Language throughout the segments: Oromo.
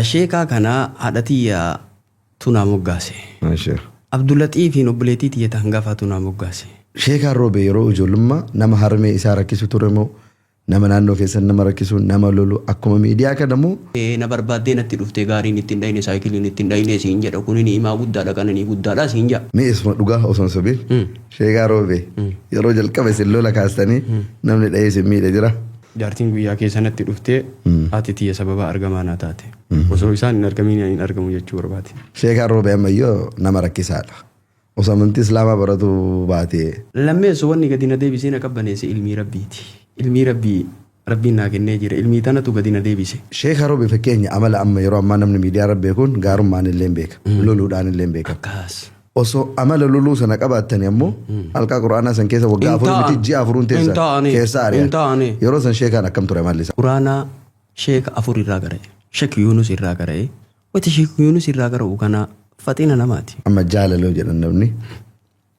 Sheekaa kana haadhatii tunaa moggaase. Maashaa. Abdullatiifiin obboleettii xiyyeeta hangafa tunaa moggaase. Sheekaa roobee yeroo ijoollummaa nama harmee isaa rakkisu ture moo nama naannoo keessan nama rakkisu nama lolu akkuma miidiyaa kana moo na barbaaddee natti dhuftee gaariin ittiin dhayne saayikiliin ittiin dhayne siin jedha kun ni himaa guddaadha kananii guddaadha siin jedha. Mee isuma dhugaa osoo sobiin sheekaa roobee yeroo jalqabe isin lola kaastanii namni dhayee isin miidhe jira. Jaartiin guyyaa keessa natti dhuftee haati tiyya sababa argamaa naa taate. Osoo isaan hin argamin hin argamu jechuu barbaade. Sheekaa roobee ammayyoo nama rakkisaadha. Osoo amantii islaamaa baratu baatee. Lammeessu wanni gadi na deebisee na qabbaneesse ilmii rabbiiti. Ilmii rabbiin naa kennee jira. Ilmii tanatu gadi na deebise. Sheekaa roobee fakkeenya amala amma yeroo ammaa namni miidiyaa rabbee kun gaarummaan illee beeka. Loluudhaan illee beeka. Akkas. Osoo amala loluu sana qabaattani ammoo halkaa quraanaa san keessa waggaa afur miti ji'a afuruun keessa ari'a. Yeroo san sheekaan akkam ture amalli isaa? Quraanaa sheeka afur irraa gara'e. Sheek Yuunus irraa gara'e. Wati Sheek Yuunus irraa gara'u kana faxina namaati. Amma jaalaloo jedhan namni.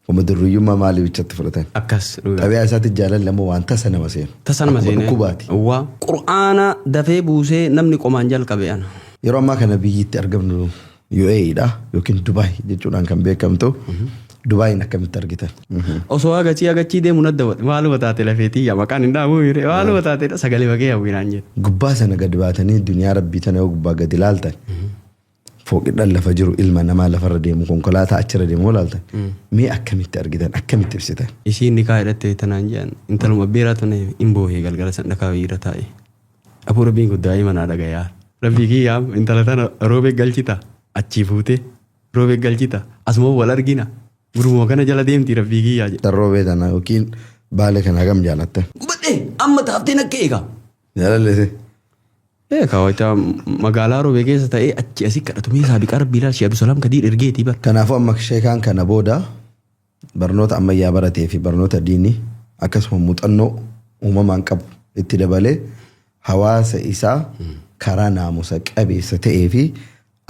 Kuma durriyyummaa maalii bichatti fudhatan? Akkas. Xabiyaa isaatti jaalallamuu waan tasa nama seenu. Tasa nama seenu. Dhukkubaati. Waa quraana dafee buusee namni qomaan jalqabe ana. Yeroo ammaa kana biyyitti argamnu UAE yookiin Dubaay jechuudhaan kan beekamtu. Dubaayin akkamitti argitan? Osoo agachii deemu nadda maaluma taate lafeetii maqaan hin dhaabu maaluma taate sagalee bagee hawwinaan jedhu. Gubbaa sana gadi baatanii duniyaa rabbii tana yoo gubbaa gadi ilaaltan fooqidhaan lafa jiru ilma namaa lafarra deemu konkolaataa achirra deemu ilaaltan mee akkamitti argitan akkamitti ibsitan? Isiin ni kaa'edhatte tanaan jedhan intaluma beeraa tana hin boohee galgala san dhakaa biira taa'e. Abuu rabbiin guddaa himanaa dhagayaa. Rabbii kiyyaa intala tana roobee galchita achii fuutee roobee galchita asuma wal argina. Guruma kana jala deemti rabbii kiyyaa jedha. Roobee tana yookiin baalee kana hagam jaalatte? Gubadhee amma taaftee nakka eega. Jaalallese? Kaawwataa magaalaa roobee keessa ta'ee achi asii kadhatu mee saabiqaa rabbii ilaalchi Abdusalaam Kadiir ergeetii bara. Kanaafuu amma sheekaan kana booda barnoota ammayyaa baratee fi barnoota diinii akkasuma muuxannoo uumamaan qabu itti dabalee hawaasa isaa karaa naamusa qabeessa ta'ee fi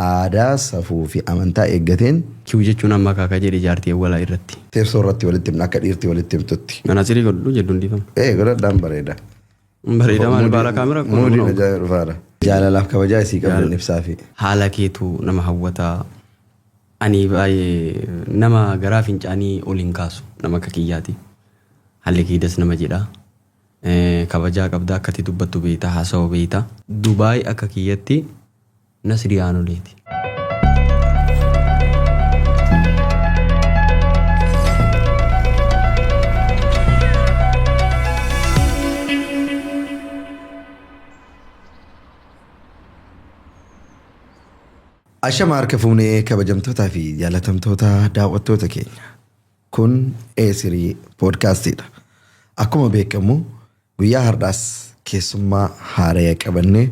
aadaa safuu fi amantaa eeggateen kiu jechuun amma kaakaa jedhe jaartii walaa irratti. Teessoo irratti walitti himna akka dhiirtii walitti himtutti. Manasirii godhu jedhuun dhiifama. Godhadhaan bareeda. Bareeda maal baala kaameraa kun. Moodiin ajaa'iba dhufaadha. Jaalalaaf kabajaa isii qabdan ibsaa fi. Haala keetu nama hawwataa. Ani baay'ee nama garaa fincaanii ol hin kaasu nama akka kiyyaati. Haalli keedas nama jedha. Kabajaa qabda akkati dubbattu beektaa haasawaa beektaa. Dubaay akka kiyyatti Nasri Aanoleeti. Ashama harka fuunee kabajamtootaa fi jaalatamtoota daawwattoota keenya. Kun Eesirii poodkaastiidha. Akkuma beekamu guyyaa har'aas keessummaa haaraya qabannee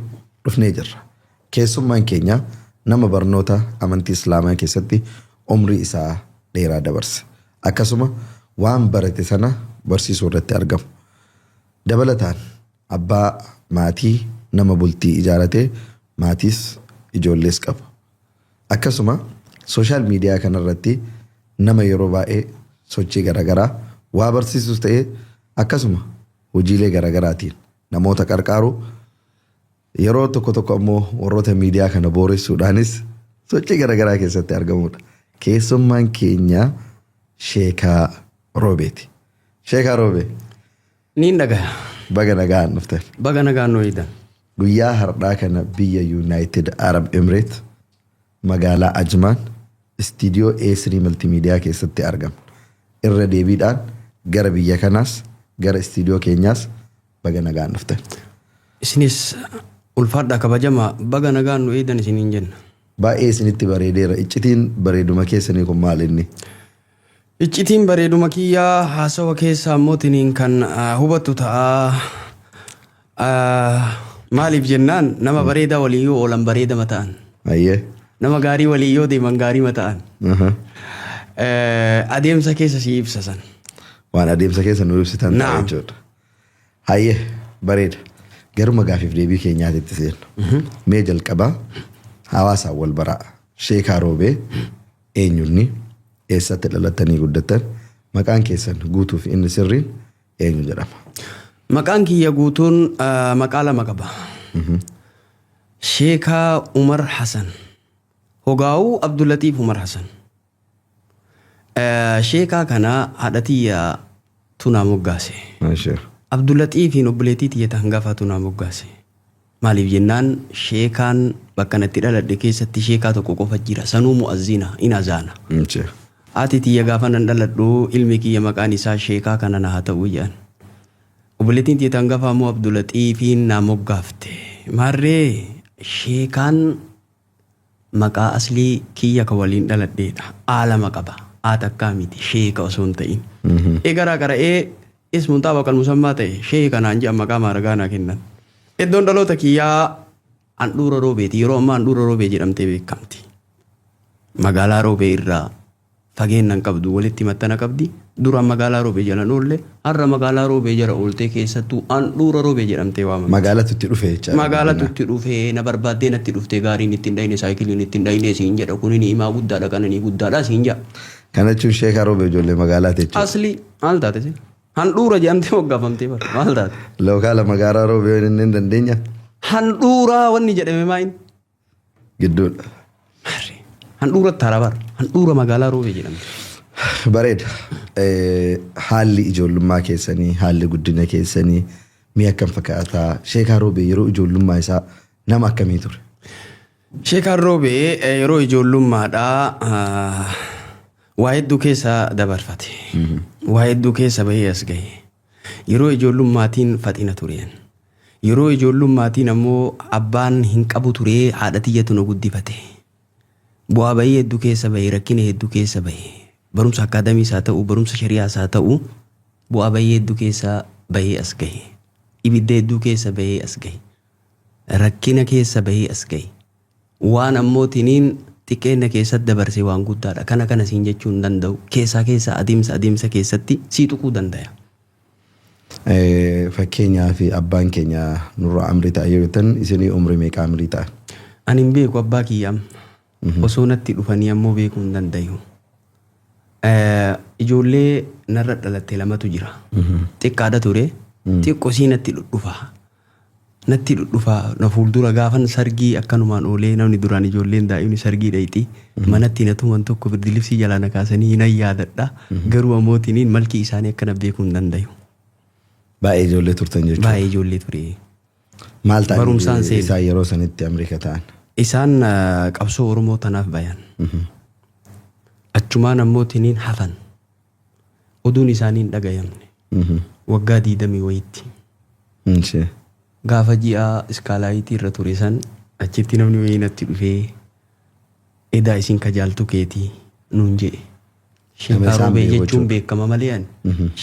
dhufnee jirra. Keessummaan keenya nama barnoota amantii islaamaa keessatti umrii isaa dheeraa dabarse. Akkasuma waan barate sana barsiisuu irratti argamu. Dabalataan abbaa maatii nama bultii ijaarate maatiis ijoollees qabu. Akkasuma sooshaal miidiyaa kanarratti nama yeroo baay'ee sochii garaagaraa waa barsiisus ta'ee akkasuma hojiilee garaagaraatiin namoota qarqaaru yeroo tokko ammoo warroota miidiyaa kana booressuudhaanis sochii garaagaraa keessatti argamudha. Keessummaan keenya Sheekaa Roobeeti. Sheekaa Roobee. Niin dhagaya. Baga nagaan dhuftan. Baga nagaan nu eedan. Guyyaa har'aa kana biyya United Arab Emirates magaalaa Ajmaan istiidiyoo Eesirii Maltiimiidiyaa keessatti argamu. Irra deebiidhaan gara biyya kanaas gara istiidiyoo keenyaas baga nagaan dhuftan. Isinis ulfaadhaa kabajama baga nagaan nu eedan isiniin jenna. Baay'ee isinitti bareedeera. Iccitiin bareeduma keessanii kun maal inni? Iccitiin bareeduma kiyyaa haasawa keessaa ammootiin kan hubattu ta'a. Maaliif jennaan nama bareedaa waliin yoo oolan bareedama ta'an. Ayyee. Nama gaarii waliin yoo deeman gaarii mata'an. Adeemsa keessa si ibsasan. Waan adeemsa keessa nu ibsitan ta'e jechuudha. Hayyee bareeda. Garuma gaafiif deebii keenyaatitti seennu. Mee jalqabaa hawaasaan wal baraa. Sheekaa Roobee eenyunni eessatti dhalattanii guddattan maqaan keessan guutuuf inni sirriin eenyu jedhama? Maqaan kiyya guutuun maqaa lama qaba. Sheekaa Umar Hassan. Hogaa'uu Abdulatiif Umar Hassan. Sheekaa kana haadhatiyya tunaa moggaase. Maashaa. Abdulatiifiin obboleettii xiyyeeta hangafaa tunaa moggaase. Maaliif jennaan sheekaan bakka natti dhaladhe keessatti sheekaa tokko qofa jira. Sanuu mu'azzina in azaana. Ati tiyya gaafa nan dhaladhu ilmi kiyya maqaan isaa sheekaa kana na haa ta'uu jedhan. Obboleettiin xiyyeeta hangafaa immoo Abdulatiifiin naa moggaafte. Maarree sheekaan maqaa aslii kiyya ka waliin dhaladheedha. Aalama qaba. Takkaa miti sheeka osoo hin ta'in. Egaraa qara'ee ismuun taabaqal musammaa ta'e sheeka naan jedhan maqaa maaragaa naa kennan. Iddoon dhaloota kiyyaa handhuura roobeeti. Yeroo ammaa handhuura roobee jedhamtee beekamti. Magaalaa roobee irraa fageennan qabdu walitti maxxana qabdi. Duraan magaalaa roobee jalan oolle har'a magaalaa roobee jala ooltee keessattuu handhuura roobee jedhamtee waamamti. Magaalatu itti dhufee jecha. Magaalatu itti dhufee na barbaaddee natti dhuftee gaariin ittiin dhayine saayikiliin ittiin dhayine siin jedha kun inni himaa guddaadha kananii guddaadha siin jedha. Kana jechuun sheekaa roobee ijoollee magaalaati jechuudha. Asli maal taate si? Handhuura jedhamtee moggaafamtee bara maal taate? Lookaala magaalaa roobee inni hin dandeenya. Handhuuraa wanni jedhame maayin? Gidduudha. Handhuuratti hara bara. Handhuura magaalaa roobee jedhamte. Bareeda. Haalli ijoollummaa keessanii haalli guddina keessanii mi'a akkam fakkaataa sheekaa roobee yeroo ijoollummaa isaa nama akkamii ture? Sheekaan roobee yeroo ijoollummaadhaa waa hedduu keessa dabarfate. Waa hedduu keessa bahee as gahe. Yeroo ijoollummaatiin faxina tureen. Yeroo ijoollummaatiin ammoo abbaan hin qabu turee haadha tiyyatu na guddifate. Bu'aa bahee hedduu keessa bahee rakkina hedduu keessa bahee. Barumsa akaadamiis haa ta'u barumsa shari'aas haa ta'u bu'aa bahee hedduu keessa bahee as gahe. Ibidda hedduu keessa bahee as gahe. Rakkina keessa bahee as gahe. Waan ammootiniin xiqqeenna keessatti dabarsee waan guddaadha. Kana siin jechuu hin danda'u. Keessa adeemsa keessatti sii tuquu danda'a. Fakkeenyaa fi abbaan keenya nurra amrii ta'a yoo jettan isinii umrii meeqa amrii ta'a? Ani hin beeku abbaa kiyyaa. Osoo natti dhufanii ammoo beekuu hin danda'u. Ijoollee narra dhalatte lamatu jira. Xiqqaadha ture. Xiqqoosii natti dhudhufaa na fuuldura gaafan sargii akkanumaan oolee namni duraan ijoolleen daa'imni sargii dhayti manatti na tuman tokko birdilibsii jalaa na kaasanii nan yaadadha. Garuu ammootiin malkii isaanii akkana beekuu hin danda'u. Baay'ee ijoollee turtan jechuudha. Baay'ee ijoollee ture. Maal ta'an Barumsaan seena. isaan yeroo sanitti Ameerika ta'an? Isaan qabsoo Oromoo tanaaf bayan. Achumaan ammootiin hafan. Oduun isaanii hin dhagayamne. Waggaa 20 wayitti. Gaafa ji'a iskaalaayitii irra ture san achitti namni wayii natti dhufee edaa isin kajaaltu keetii nuun jedhe. Sheekaa roobee jechuun beekama malee ani.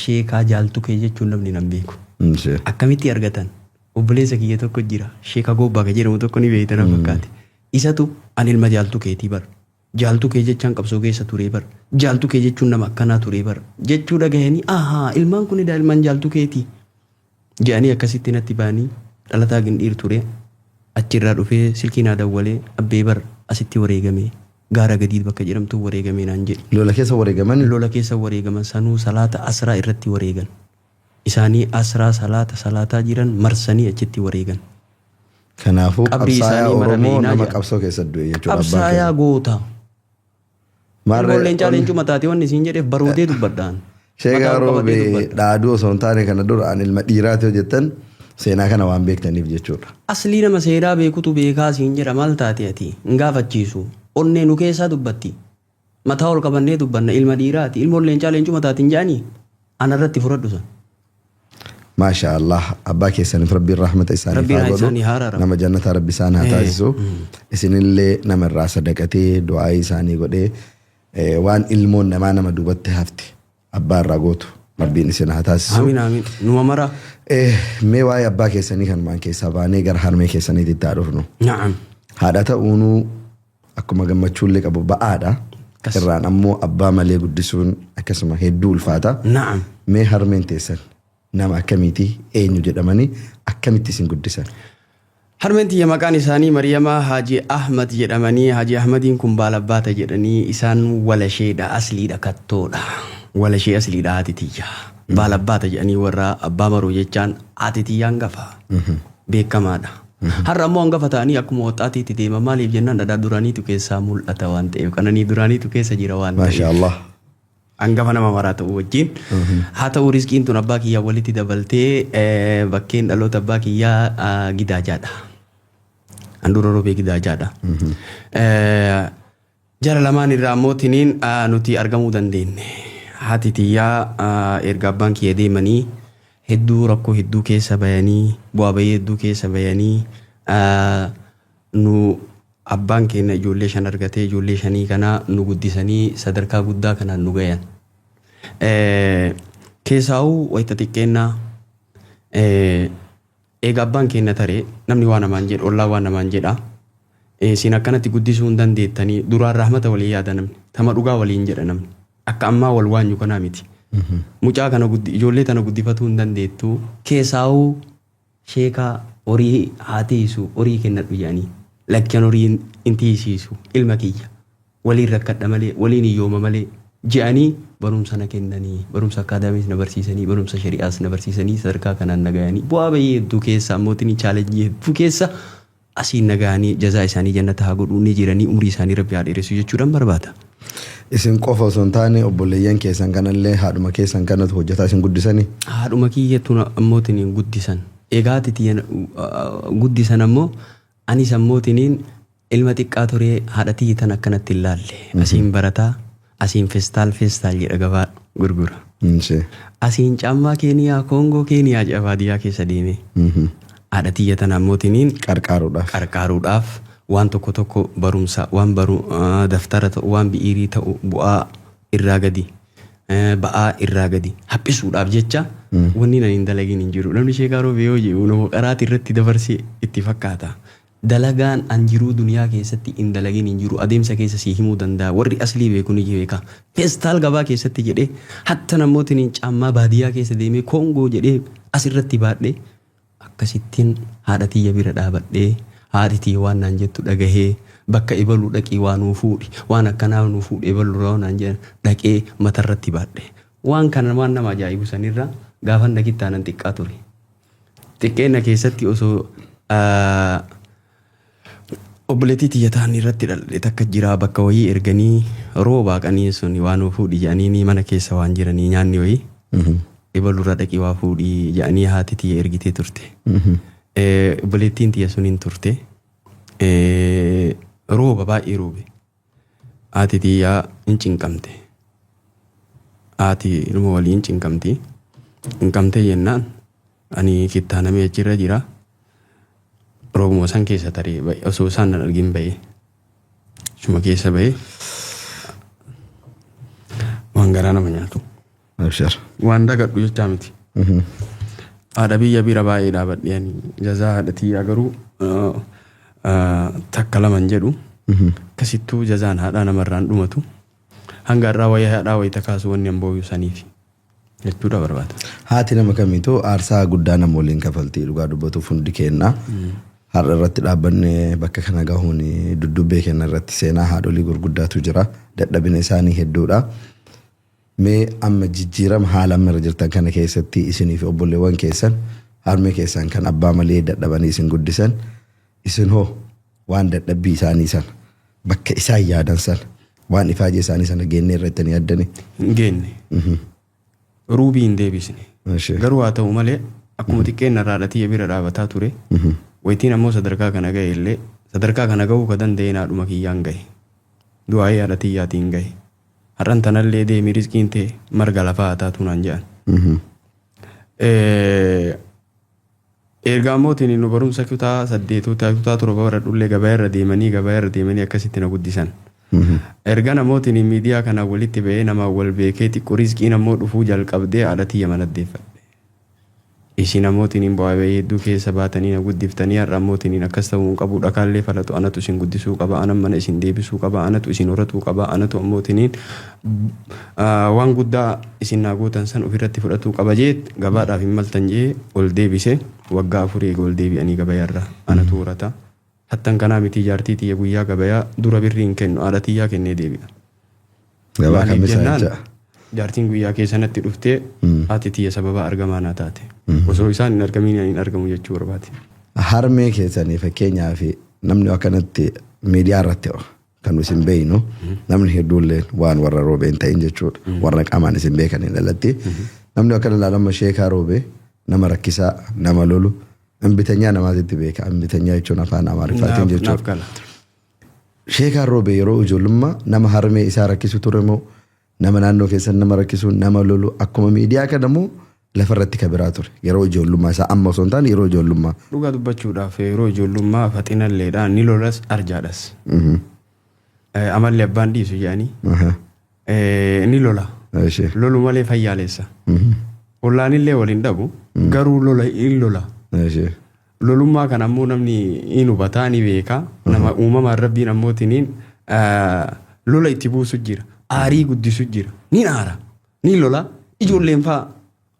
Sheekaa jaaltu kee jechuun namni nan beeku. Akkamitti argatan? Obboleessa kiyya tokko jira. Sheekaa Gobbaa ka jedhamu tokko ni beektan na fakkaate. Isatu ani ilma jaaltu keetii bara. Jaaltu kee jechaan qabsoo keessa turee bara. Jaaltu kee jechuun nama akkanaa turee bara. Jechuu dhagahanii ilmaan kun ilmaan jaaltu keetii. Jedhanii akkasitti natti ba'anii dhalataa gindhiir ture. Achirraa dhufee silkii naa dawwalee abbee bara asitti wareegamee gaara gadii bakka jedhamtu wareegamee naan jedhe. Lola keessa wareegaman? Lola keessa wareegaman sanuu salaata asraa irratti wareegan. Isaanii asraa salaataa jiran marsanii achitti wareegan. Kanaafuu Qabrii qabsaayaa isaanii Oromoo marameeyinaa nama jedha. qabsoo keessa du'e jechuudha. Qabsaayaa goota. Ilmoolleen caaleencuu mataati wanni isiin jedheef barootee dubbadhaan. Sheekaa roobee dhaaduu osoo hin taane kana dura ani ilma dhiiraati yoo jettan seenaa kana waan beektaniif jechuudha. Aslii nama seeraa beekutu beekaa siin jedha maal taate ati hin gaafachiisu. Onnee nu keessaa dubbatti. Mataa ol qabannee dubbanna ilma dhiiraati. Ilmoolleen caaleencuu mataatiin jaanii anarratti fudhadhu san. Maasha Allah abbaa keessaniif rabbiin rahmata isaaniif Rabbiin haa isaanii haa godhu. raramu. Nama jannataa rabbi isaan haa taasisu. Isinillee nama irraa sadaqatee du'aa isaanii godhee waan ilmoon namaa nama duubatti hafte abbaa irraa gootu rabbiin isin haa taasisu. Amiin. Numa mara. Mee waa'ee abbaa keessanii kanumaan keessaa baanee gara harmee keessaniitti haa dhufnu. Na'am. Haadha ta'uunuu akkuma gammachuullee qabu ba'aadha. Irraan ammoo abbaa malee guddisuun akkasuma hedduu ulfaata. Na'am. Mee harmeen teessan nama akkamiiti eenyu jedhamanii akkamitti isin guddisan? Harmeen tiyya maqaan isaanii Maryamaa Haji Ahmad jedhamanii Haji Ahmadiin kun baalabbaata jedhanii isaan walasheedha asliidha kattoodha. Walashee asliidha haati tiyya. Baalabbaata jedhanii warra abbaa maruu jechaan haati tiyyaan gafa. Beekamaadha. Har'a ammoo hangafa ta'anii akkuma waxaatiitti deema maaliif jennaan dhadhaa duraaniitu keessaa mul'ata waan ta'eef qananii duraaniitu keessa jira waan ta'eef. Maashaallah. Hangafa nama maraa ta'uu wajjin. Haa ta'uu riskiin tun abbaa kiyyaa walitti dabaltee bakkeen dhaloota abbaa kiyyaa Gidaajaadha. Handhuura roobee Gidaajaadha. Jara lamaan irraa ammootiin nuti argamuu dandeenye. Haati tiyyaa erga abbaan kiyya deemanii hedduu rakkoo hedduu keessa bayanii bu'aa bayii hedduu keessa bayanii nu abbaan keenya ijoollee 5 argatee ijoollee 5 kana nu guddisanii sadarkaa guddaa kanaan nu gayan. Keessaa'uu wayita xiqqeennaa eega abbaan keenya taree namni waan namaan jedha ollaa waan namaan jedha. Isin akkanatti guddisuu hin dandeettanii duraan rahmata walii yaada namni tama dhugaa waliin jedha namni akka ammaa wal waanyu kanaa miti. Mucaa kana ijoollee tana guddifatuu hin dandeettu keessaa'uu sheekaa horii haatiisu horii kennadhu jedhanii lakkan horii hin tiisiisu ilma kiyya waliin rakkadha malee waliin hiyyooma malee jedhanii barumsa na kennanii barumsa akaadaamiis na barsiisanii barumsa shari'aas na barsiisanii sadarkaa kanaan nagayanii bu'aa bayii hedduu keessa ammootiin chaalenjii hedduu keessa asiin nagayanii jazaa isaanii jannata haa godhuu ni jiranii umrii isaanii rabbi haa dheeressu jechuudhaan barbaada. Isin qofa osoo hin taane obboleeyyan keessan kanallee haadhuma keessan kanatu hojjetaa isin guddisanii? Haadhuma kiyyattu ammootiin guddisan. Egaa titiyan guddisan ammoo anis ammootiin ilma xiqqaa turee haadha tiyyitan akkanatti hin laalle. Asiin barataa asiin feestaal jedha gabaa gurgura. Asiin caammaa Keeniyaa Koongoo Keeniyaa jedha baadiyyaa keessa deeme. Haadha tiyyatan ammootiin qarqaaruudhaaf waan tokko barumsa waan daftara ta'u waan bi'iirii ta'u bu'aa irraa gadi ba'aa irraa gadi haphisuudhaaf jecha wanni nan hin dalagin hin jiru. Namni sheekaa roobee yoo jedhu nama qaraati irratti dabarsee itti fakkaata. Dalagaan an jiruu duniyaa keessatti hin dalagin hin jiru adeemsa keessa sii himuu danda'a warri aslii beeku ni beeka. Feestaal gabaa keessatti jedhee hatta namootiin caammaa baadiyyaa keessa deemee Koongoo jedhee asirratti baadhee akkasittiin haadha tiyya bira dhaabadhee haadhi tiyya waan naan jettu dhagahee bakka ibaluu dhaqii waa nuu fuudhi waan akkanaa nuu fuudhi ibaluu irraa naan jedhan dhaqee matarratti baadhee waan kana waan nama ajaa'ibu sanirra gaafan dhaqittaa nan xiqqaa ture. Xiqqeenna keessatti osoo obboleettii tiyya ta'an irratti dhalate takka jira bakka wayii erganii roobaa qanii sun waan nuu fuudhi jedhanii mana keessa waan jiranii nyaanni wayii ibaluu irraa dhaqii waa fuudhi jedhanii haati tiyya ergitee turte. Obboleettiin tiyya sun hin turte. Rooba baay'ee roobe. Haati tiyyaa hin cinqamte. Haati ilma walii hin cinqamti. Cinqamtee jennaan ani kittaanamee achirra jira. Roobuma san keessa taree osoo isaan nan argin bahee. Shuma keessa bahee waan garaa nama nyaatu. Waan dagadhu jechaa miti. Haadha biyya bira baay'ee dhaabadheen jazaa haadha tiyyaa garuu takka laman jedhu akkasittuu jazaan haadhaa namarraan dhumatu hanga irraa wayyaa haadhaa wayita kaasu wanni hambooyuu saniif jechuudha barbaada. Haati nama kamiituu aarsaa guddaa nama waliin kafaltii dhugaa dubbatuuf hundi kennaa. Har'a irratti dhaabbanne bakka kana gahuun duddubbee kenna irratti seenaa haadholii gurguddaatu jira. Dadhabina isaanii hedduudha. Mee amma jijjiirama haala amma irra jirtan kana keessatti isinii fi obboleewwan keessan harmee keessan kan abbaa malee dadhabanii isin guddisan isin hoo waan dadhabbii isaanii sana bakka isaan yaadan sana waan ifaajee isaanii sana geennee irratti ni yaadani? Hin geenne. Ruubii hin deebisne. Garuu haa ta'u malee akkuma xiqqeen irraa tiyya bira dhaabataa ture. Wayitiin ammoo sadarkaa kana gahe illee sadarkaa kana gahuu ka danda'e naadhuma kiyyaan gahe. Du'aayee haadha tiyyaatiin gahe. Har'an tanallee deemii riskiin ta'e marga lafaa haa taatu naan jedhan. Erga ammootiin nu barumsa kutaa 8 kutaa 7 warra dhullee gabaa irra deemanii akkasitti na guddisan. Erga namootiin miidiyaa kana walitti ba'ee nama wal beekee xiqqoo riskiin ammoo dhufuu jalqabdee haadha tiyya manaddeeffadhe. Isin ammootiin bu'aa bayii hedduu keessa baatanii na guddiftanii har'a ammootiin akkas ta'uu hin qabu dhakaallee falatu anatu isin guddisuu qaba anan mana isin deebisuu qaba anatu isin horatuu qaba anatu ammootiin waan guddaa isin naa gootan san ofirratti fudhatuu qaba jee gabaadhaaf hin maltan jee ol deebise waggaa 4 eega ol deebi'anii gabayaarra anatu horata. Hattan kanaa miti jaartii tiyya guyyaa gabayaa dura birrii hin kennu haadha tiyyaa kennee deebi'a. Gabaa kamisaa jecha. Jaartiin guyyaa keessanatti dhuftee haati tiyya sababa argamaa naa taate. Osoo isaan hin argamin hin argamu jechuu barbaade. harmee keessanii fakkeenyaa fi namni akkanatti miidiyaa irratti kan isin beeynu namni hedduullee waan warra roobee hin ta'in jechuudha. Warra qaamaan isin beekaniin alatti namni akkana ilaalama sheekaa roobee nama rakkisaa nama lolu inbitanyaa namaatitti beeka. Inbitanyaa jechuun afaan Amaariffaatiin jechuudha. Sheekaa roobee yeroo ijoollummaa nama harmee isaa rakkisu ture moo nama naannoo keessan nama rakkisu nama lolu akkuma miidiyaa kanamoo lafarratti kabiraa ture yeroo ijoollummaa isaa amma osoo hin taane yeroo ijoollummaa. Dhugaa dubbachuudhaaf yeroo ijoollummaa faxinalleedhaan ni lolas arjaadhas. Amalli abbaan dhiisu jedhanii ni lola. Lolu malee fayyaalessa. Ollaanillee waliin dhabu garuu lola in lola. Lolummaa kan ammoo namni in hubataa ni beeka. Nama uumamaan rabbiin ammootiin lola itti buusu jira. Aarii guddisu jira. Ni aara. Ni lola. Ijoolleen fa'aa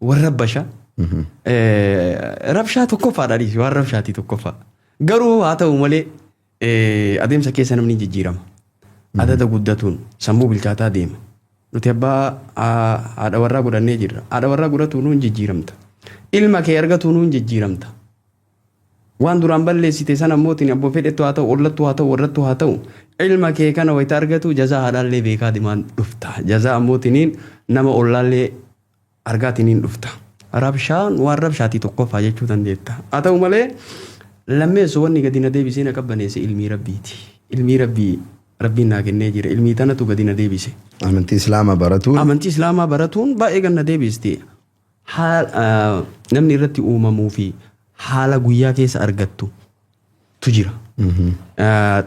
warra basha. Rabshaa tokkoffaadha dhiisi waan rabshaatii tokkoffaa. Garuu haa ta'u malee adeemsa keessa namni jijjiirama. Adada guddatuun sammuu bilchaataa deema. Nuti abbaa haadha warraa godhannee jirra. Haadha warraa godhatuun nuun jijjiiramta. Ilma kee argatuun nuun jijjiiramta. Waan duraan balleessite sana mootiin abboo fedhettu haa ta'u, ollattu haa ta'u, warrattu haa ta'u. Ilma kee kana wayita argatu jazaa haadhaallee beekaa deemaan dhufta. Jazaa ammootiin nama ollaallee argaatiniin dhufta. Rabshaan waan rabshaatii tokkoffaa jechuu dandeetta. Haa ta'u malee lammeessu wanni gadi na deebisee na qabbaneesse ilmii rabbiiti. Ilmii rabbiin naa kennee jira. Ilmii tanatu gadi na deebise. Amantii Islaamaa baratuun. Amantii Islaamaa baratuun baay'ee gadi na deebiste. Namni irratti uumamuu fi haala guyyaa keessa argattu tu jira.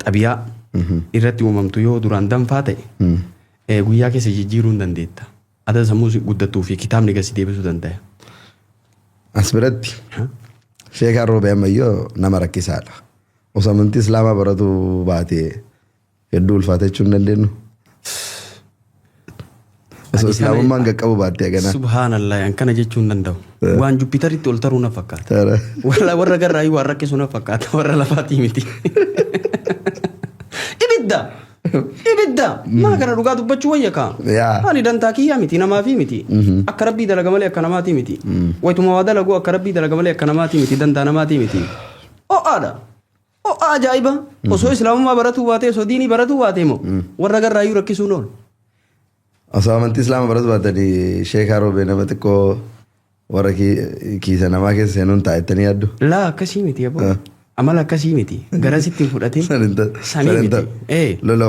Xabiyaa irratti uumamtu yoo duraan danfaa ta'e guyyaa keessa jijjiiruu hin dandeetta. Ada sammuu guddatuu fi kitaabni gadi deebisuu danda'a. As biratti sheekaan roobee ammayyoo nama rakkisaadha. Osoo amantii Islaamaa baratu baatee hedduu ulfaatachuu hin dandeenyu. Osoo Islaamummaan qaqqabu baattee ganaa. Subhaanallah kana jechuu hin danda'u. Waan Jupitaritti ol taruu na fakkaata. Warra garraayyuu waan rakkisu na fakkaata. Warra lafaatii miti. Ibidda. Maa kana dhugaa dubbachuu wayya kaa. Ani dantaa kiyyaa miti namaafi miti. Akka rabbii dalaga malee akka namaatii miti. Wayituma waa dalagu akka rabbii dalaga malee akka namaatii miti. Dantaa namaatii miti. O'aadha. O'aa ajaa'iba. Osoo Islaamummaa baratuu baatee osoo diinii baratuu baatee moo warra garraayyuu rakkisuun oolu. Osoo amantii Islaamaa baratu baatanii sheekaa roobee nama xiqqoo warra kiisa namaa keessa seenuun taa'ettanii yaaddu. Laa akkasii miti aboo. Amala akkasii miti. Garasitti hin fudhatin. Sanii miti.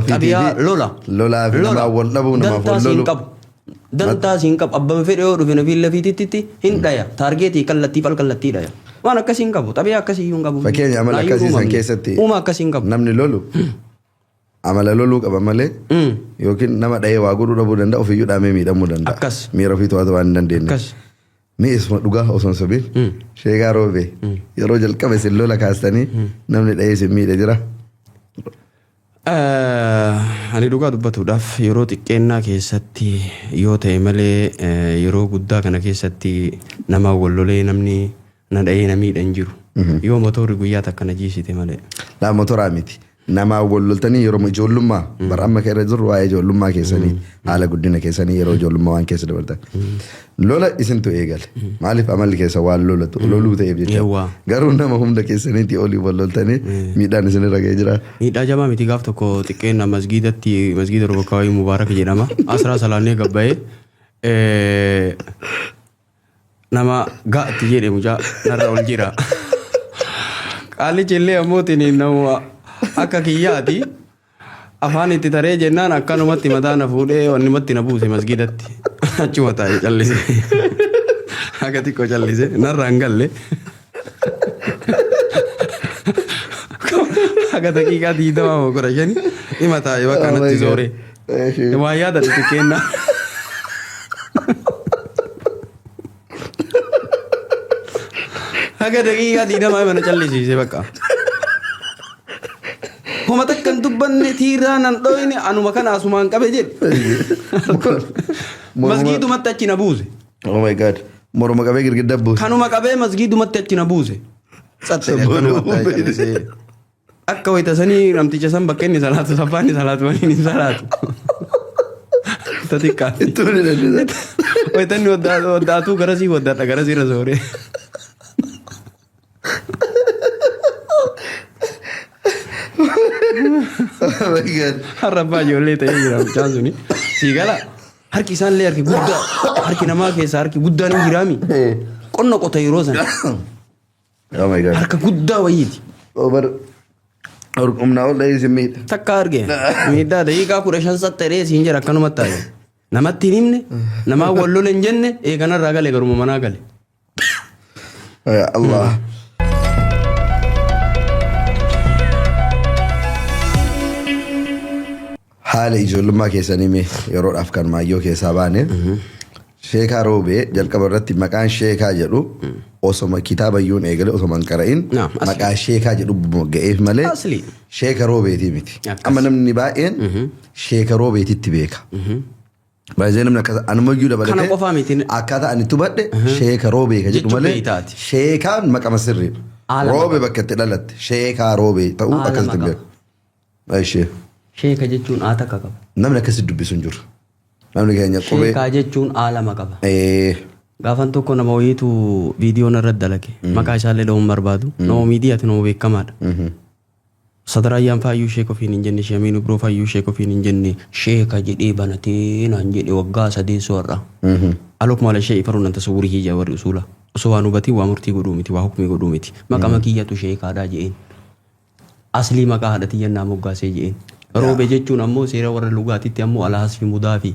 Xabiyaa lola. Lolaa fi namaa wal dhabuu namaaf wal lolu. Dantaa siin qabu. Abbaan fedhe yoo dhufe nafi lafiititti hin dhaya. Taargeetii kallattii fal kallattii dhaya. Waan akkasii hin qabu. Xabiyaa akkasii hin qabu. Fakkeenya amala akkasii san keessatti. Uuma akkasii hin qabu. Namni lolu. Amala loluu qaba malee. Yookiin nama dhahee waa godhuu dhabuu danda'a ofiyyuu dhaamee miidhamuu danda'a. Akkas. Miira ofii to'atu waan hin dandeenye. Akkas. Mee isuma dhugaa osoo hin sobiin sheekaa roobee yeroo jalqabe isin lola kaastanii namni dhahee isin miidhe jira. Ani dhugaa dubbatuudhaaf yeroo xiqqeennaa keessatti yoo ta'e malee yeroo guddaa kana keessatti nama wal lolee namni na dhahee na miidhe hin jiru. Yoo motorri guyyaa takka na jiisite malee. Laa motoraa miti. Nama wal loltanii yeroo ijoollummaa bara amma keessa jiru waa'ee ijoollummaa keessanii haala guddina keessanii yeroo ijoollummaa waan keessa dabartan. Lola isintu eegale. Maaliif amalli keessa waan loluu ta'eef jecha. Garuu nama hunda keessaniitti olii wal loltanii miidhaan isinirra ga'ee jira. Miidhaa jamaa miti gaaf tokko xiqqeenna masgiida Robokaawii Mubaarak jedhama. Asraa salaannee gabbayee nama gaa'atti jedhe mucaa narra ol jira. Qaalichi illee ammootiin nama akka kiyyaati afaan itti taree jennaan akkanumatti mataa na fuudhee wannumatti na buuse masgiidatti achuma taa'ee callise akka xiqqoo callise narra hin galle akka daqiiqaa 20 dhima taa'ee bakka natti zoore waa yaada xixiqqeenna akka daqiiqaa 20 mana callisiise bakka. Homa takkan dubbanne tiiraa nan dhoyne anuma kana asumaan qabe jedhe. Masgiidumatti achi na buuse. Oh my God. Morma qabee girgidda buuse. Kanuma qabee masgiidumatti achi na buuse. Akka wayita sanii namticha san bakka inni salaatu saffaan inni salaatu waliin hin salaatu. Tatikkaati. Wayita inni waddaatuu garasii waddaadha garasiirra sooree. Har'a abbaa ijoollee ta'ee jira mucaan suni. Sii gala harki isaallee harki guddaa harki namaa keessaa harki guddaan hin jiraami. Qonna qota yeroo sana. Harka guddaa wayiiti. Humnaa ol dhahee isin miidha. Takka arge miidhaa daqiiqaa 15 satta'ee siin jira akkanumatti taa'e. Namatti hin himne namaa wal lola hin jenne eeganarraa gale garuma manaa gale. Allah. Haala ijoollummaa keessanii yeroodhaaf kan maayyoo keessaa baane sheekaa roobee jalqaba irratti maqaan sheekaa jedhu osoma kitaaba iyyuu eegale osoma hin qara'in maqaa sheekaa jedhu mogga'eef malee sheeka roobeetii miti. Amma namni baay'een sheeka roobeetitti beeka. Baay'ee namni akkasa anumayyuu dabalatee akkaataa ani tubadhe sheeka roobee ka jedhu malee sheekaan maqama sirriidha. Roobee bakka itti dhalatte sheekaa roobee ta'uu akkasitti beeku. Sheeka jechuun haata akka qaba. Namni akkasitti dubbisu hin jiru. Namni keenya qubee. Sheekaa jechuun aalama qaba. Gaafan tokko nama wayiitu viidiyoon irratti dalage. Maqaa isaallee dha'uun barbaadu. Nama miidiyaati nama beekamaadha. Sadaraayyaan faayyuu sheeka ofiin hin jenne Shamiinuu biroo faayyuu sheeka ofiin hin jenne sheeka jedhee banatee naan jedhe waggaa sadeessoo har'a. Alokuma la shee ifaruu nan tasawurii hiyyaa warri usuula. Osoo waan hubatii waa murtii godhuu miti waa hukumii godhuu miti. Maqama kiyyatu sheekaadhaa jedheen. Aslii maqaa haadhatii yennaa moggaasee jedheen. Roobee jechuun ammoo seera warra lugaatitti ammoo alahasfi mudaafi.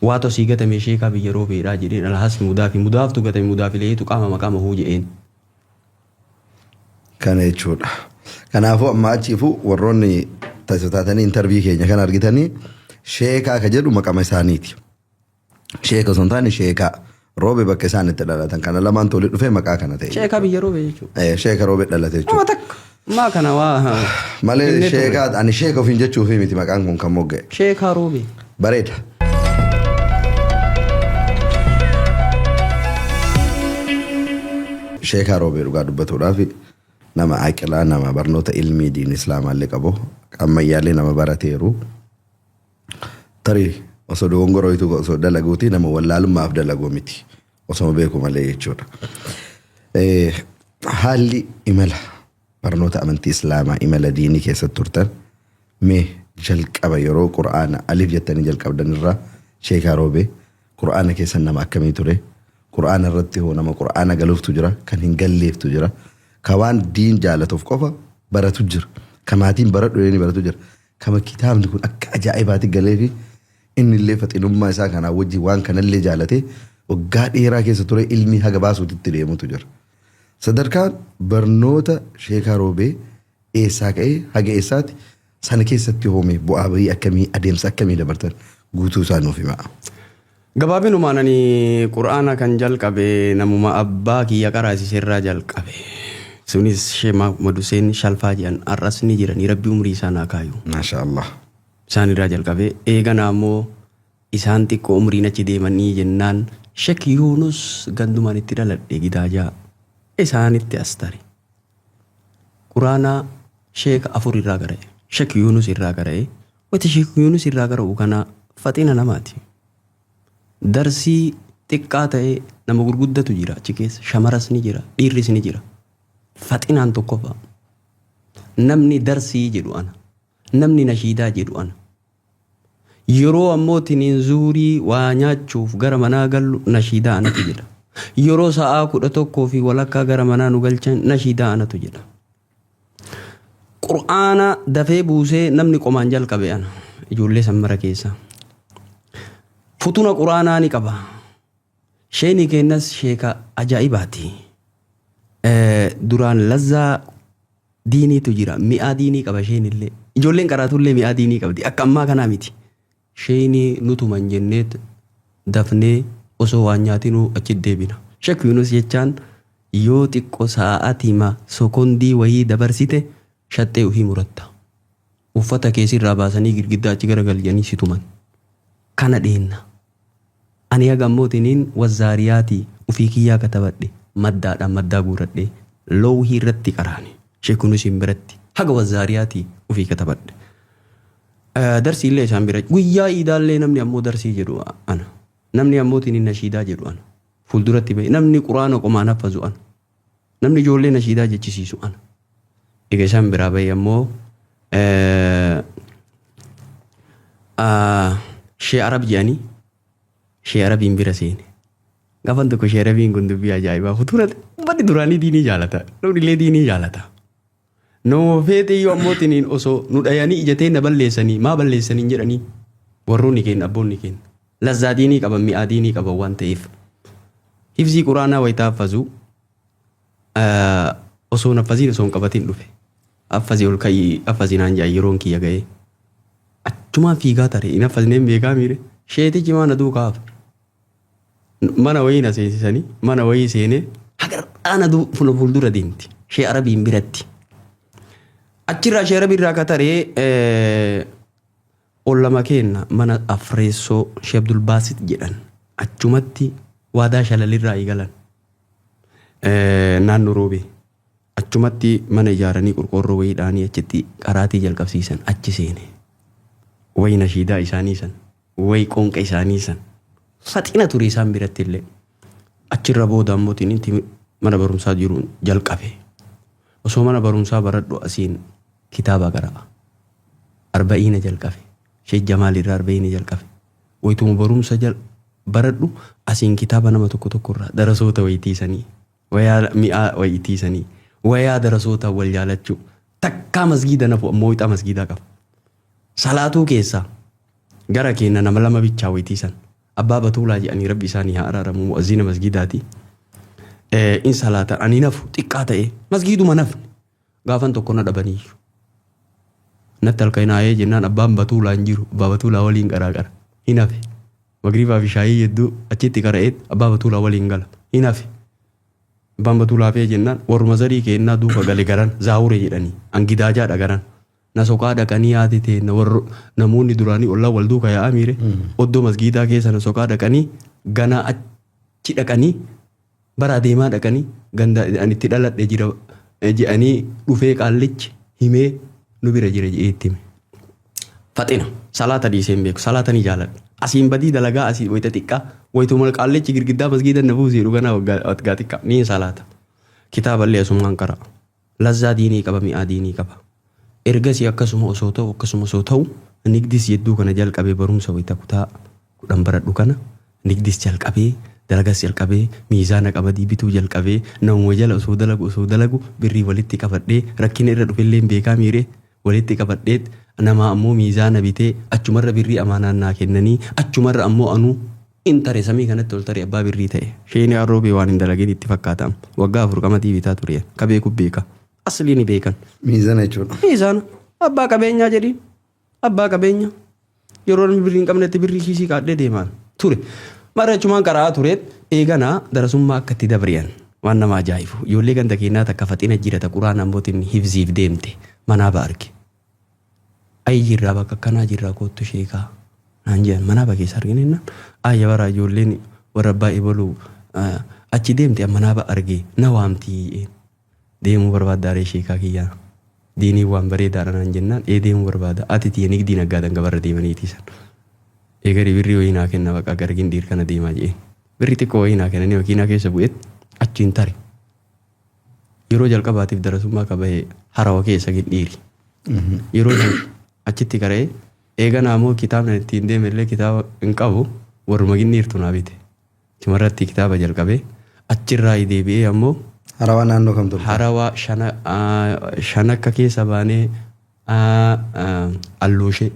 Waato sii gatame sheekaa biyya roobeedhaa jedheen alahasfi mudaafi mudaaftu gatame mudaafi leetu qaama maqaa mahuu jedheen. Kana jechuudha. Kanaafuu amma achiifuu warroonni taasifatanii intarvii keenya kan argitanii sheekaa ka jedhu maqama isaaniiti. Sheeka osoo hin taane sheekaa roobee bakka isaan itti dhalatan kana lamaan tolii dhufee maqaa kana ta'e. Sheekaa biyya roobee jechuudha. Sheeka roobee dhalate jechuudha. Maa kana waa. Malee sheekaa ani sheeka ofiin jechuufi miti maqaan kun kan mogga'e. Sheekaa roobee. Bareeda. Sheekaa roobee dhugaa dubbatuudhaaf nama aqilaa nama barnoota ilmii diin islaamaallee qabu ammayyaallee nama barateeru tarii osoo dogongorootu osoo dalaguuti nama wallaalummaaf dalaguu miti osoo beeku malee jechuudha. Haalli imala barnoota amantii islaamaa imala diinii keessatti turtan mee jalqaba yeroo qura'aana alif jettanii jalqabdan irraa sheekaa roobee qura'aana keessan nama akkamii ture qura'aana irratti hoo nama qura'aana galuuftu jira kan hin galleeftu jira. Kawaan diin jaalatuuf qofa baratu jira. Kamaatiin baradhu dheeni baratu jira. Kama kitaabni kun akka ajaa'ibaatti galee fi inni illee faxinummaa isaa kanaa wajjin waan kanallee jaalatee waggaa dheeraa keessa ture ilmi haga baasuutitti deemutu jira. Sadarkaan barnoota sheekaa roobee eessaa ka'ee haga eessaatti sana keessatti hoome bu'aa bahii akkamii adeemsa akkamii dabartan guutuu isaa nuuf himaa. Gabaabinumaan ani qura'aana kan jalqabe namuma abbaa kiyya qaraasiseerraa jalqabe. Sunis Sheekh Mahmud Hussein Shalfaa jedhan har'as ni jiranii rabbi umrii isaan haa kaayu. Maashaallah. Isaan irraa jalqabee eeganaa ammoo isaan xiqqoo umriin achi deemanii jennaan Sheekh Yuunus gandumaan itti dhaladhe gidaajaa isaanitti as tare. Quraana Sheekh afur irraa gara'e. Sheekh Yuunus irraa gara'e. Wati Sheekh Yuunus irraa gara'u kana faxina namaati. Darsii xiqqaa ta'ee nama gurguddatu jira achi keessa shamaras ni jira dhiirris ni jira. Faxinaan tokko fa'a. Namni darsii jedhu ana. Namni nashiidaa jedhu ana. Yeroo ammoo tiniin zuurii waa nyaachuuf gara manaa gallu nashiidaa anatu jedha. Yeroo sa'aa 11 fi walakkaa gara manaa nu galchan nashiidaa anatu jedha. Qur'aana dafee buusee namni qomaan jalqabe ana. Ijoollee sammara keessa. Futuna qur'aanaa ni qaba. Sheeni kennas sheeka ajaa'ibaati. Duraan lazzaa diiniitu jira. Mi'aa diinii qaba sheen illee. Ijoolleen qaraatullee mi'aa diinii qabdi. Akka ammaa kanaa miti. Sheenii nutuman jenneet dafnee osoo waan nyaatinuu achi deebina. Sheekh Yuunus jechaan yoo xiqqoo sa'aatima sokondii wayii dabarsite shaxxee ofii muratta. Uffata keessirraa baasanii girgiddaa achi garagalchanii si tuman. Kana dheenna. Ani haga ammootiin wazzaariyaatii ofii kiyyaa katabadhe. Maddaadhaan maddaa guuradhee loohii irratti qaraane Sheekh Yuunus biratti haga wazzaariyaatii ofii katabadhe. Darsii illee isaan bira guyyaa iidaallee namni ammoo darsii jedhu ana. Namni ammootiin nashiidaa jedhu ana. Fuulduratti bahe namni quraana qomaan haffazu ana. Namni ijoollee nashiidaa jechisiisu ana. Egaa isaan biraa bahe ammoo Shee Arab jedhanii shee Arabiin bira seene. Gaafan tokko shee Arabiin kun dubbii ajaa'ibaa futura uummanni duraanii diinii jaalata. Namni illee diinii jaalata. Noo feete iyyuu ammootiin osoo nu dhayanii ijatee na balleessanii maa balleessanii jedhanii warroonni keenya abboonni keenya. Lazzaa diinii qaban mi'aa diinii qaban waan ta'eef. Hifzii quraanaa wayitaa affazuu osoo affazii osoo hin qabatin dhufe. Affazii ol ka'ii affazii naan jaa yeroon kiyya ga'ee. Achumaan fiigaa tare hin affazneen beekaa miire sheetichi maana duukaaf. Mana wayii na seensisanii mana wayii seenee hagar'aana fuuldura deemti. Shee Arabiin biratti. Achirraa shee Arabii irraa akka taree ol lama kenna mana Afreessoo Shee Abdul Baasit jedhan. Achumatti waadaa shalalirraa eegalan. Naannoo roobee. Achumatti mana ijaaranii qorqoorroo wayiidhaanii achitti qaraatii jalqabsiisan achi seene. Wayi nashiidaa isaanii san. Wayi qoonqa isaanii san. Faxina ture isaan biratti illee. Achirra booda ammootiin mana barumsaa jiruun jalqabe. Osoo mana barumsaa baradhu asiin kitaaba qara'a. Arba'iina jalqabe. Shee Jamaal irraa arba'iina jalqabe. Wayituma barumsa baradhu asiin kitaaba nama tokko irraa darasoota wayitiisanii. Wayaa mi'aa wayitiisanii. Wayaa darasoota wal jaalachuu. Takkaa masgiida nafu ammoo wixaa masgiidaa qaba. Salaatuu keessaa gara keenya nama lama bichaa wayitiisan. Abbaa Batuulaa jedhanii rabbi isaanii haa araaramu mu'azzina masgiidaati. In salaatan ani nafu xiqqaa ta'e masgiiduma nafni gaafan tokko na dhabaniiyyu. Natti halkanaayee jennaan abbaan Batuulaa hin jiru abbaa Batuulaa waliin qaraaqara hin hafe. Magriibaa fi shaayii hedduu achitti qara'eet abbaa Batuulaa waliin gala hin hafe. Abbaan Batuulaa fee jennaan warruma zarii keennaa duuka gale garan zaawure jedhanii angidaajaadha garan. Na sokaa dhaqanii yaati ta'e namoonni duraanii ollaa wal duuka yaa'aa miire oddoo masgiidaa keessa na sokaa dhaqanii ganaa achi dhaqanii bara adeemaa dhaqanii ganda itti dhaladhe jira jedhanii dhufee qaallichi himee nu bira jira jedheetti hime. Faxina salaata dhiisee hin beeku salaata ni jaaladha. Asiin badii dalagaa asii wayita xiqqaa wayituma qaallichi girgiddaa masgiida na buusee dhuganaa waggaa xiqqaa ni salaata. Kitaaballee asumaan qara'a. Lazzaa diinii qaba mi'aa diinii qaba. Ergasii akkasuma osoo ta'u nigdis yedduu kana jalqabee barumsa wayita kutaa 10 baradhu kana nigdis jalqabee dalagas jalqabee miizaana qamadii bituu jalqabee namuma jala osoo dalagu birrii walitti qabadhee rakkina irra dhufellee beekaa miire walitti qabadhee nama ammoo miizaana bitee achumarra birrii amaanaan naa kennanii achumarra ammoo anuu intare samii kanatti ol taree abbaa birrii ta'e. Sheenii arroobee waan hin dalagin itti fakkaatamu waggaa 4 qamadii bitaa ture ka beeku beeka. Asli ni beekan. Miizana jechuudha. Miizana. Abbaa qabeenyaa jedhiin. Abbaa qabeenyaa. Yeroo namni birrii hin qabnetti birrii kiisii kaadhee deemaan ture. Marachumaan karaa tureet eeganaa darasummaa akka itti dabri'an waan nama ajaa'ibu. Ijoollee ganda keenyaa takka faxina jirata quraan ammootiin hifziif deemte manaa arge. Ayi jirraa bakka akkanaa jirraa koottu sheekaa. Naan jedhan manaa keessa arginenna. Ayya bara ijoolleen warra abbaa ebaluu achi deemte manaa arge na waamtii. Deemuu barbaaddaaree sheekaa kiyyaa. Diinii waan bareedaadha naan jennaan deemuu barbaada. Ati tiyya nigdii naggaadhan gabarra deemaniitiisan. Eegari birrii wayii naa kenna baqa gargin dhiir kana deemaa jee. Birrii xiqqoo wayii naa kennanii makiinaa keessa bu'eet achiin tare. Yeroo jalqabaatiif darasummaa qabahee harawa keessa gindhiiri. Yeroo achitti qaree eeganaa immoo kitaabni ittiin deemellee kitaaba hin qabu warruma gindhiirtu naa bite. Cimarratti kitaaba jalqabee achirraa deebi'ee ammoo Harawaa naannoo kam turte? Harawaa shanakka keessa baanee allooshee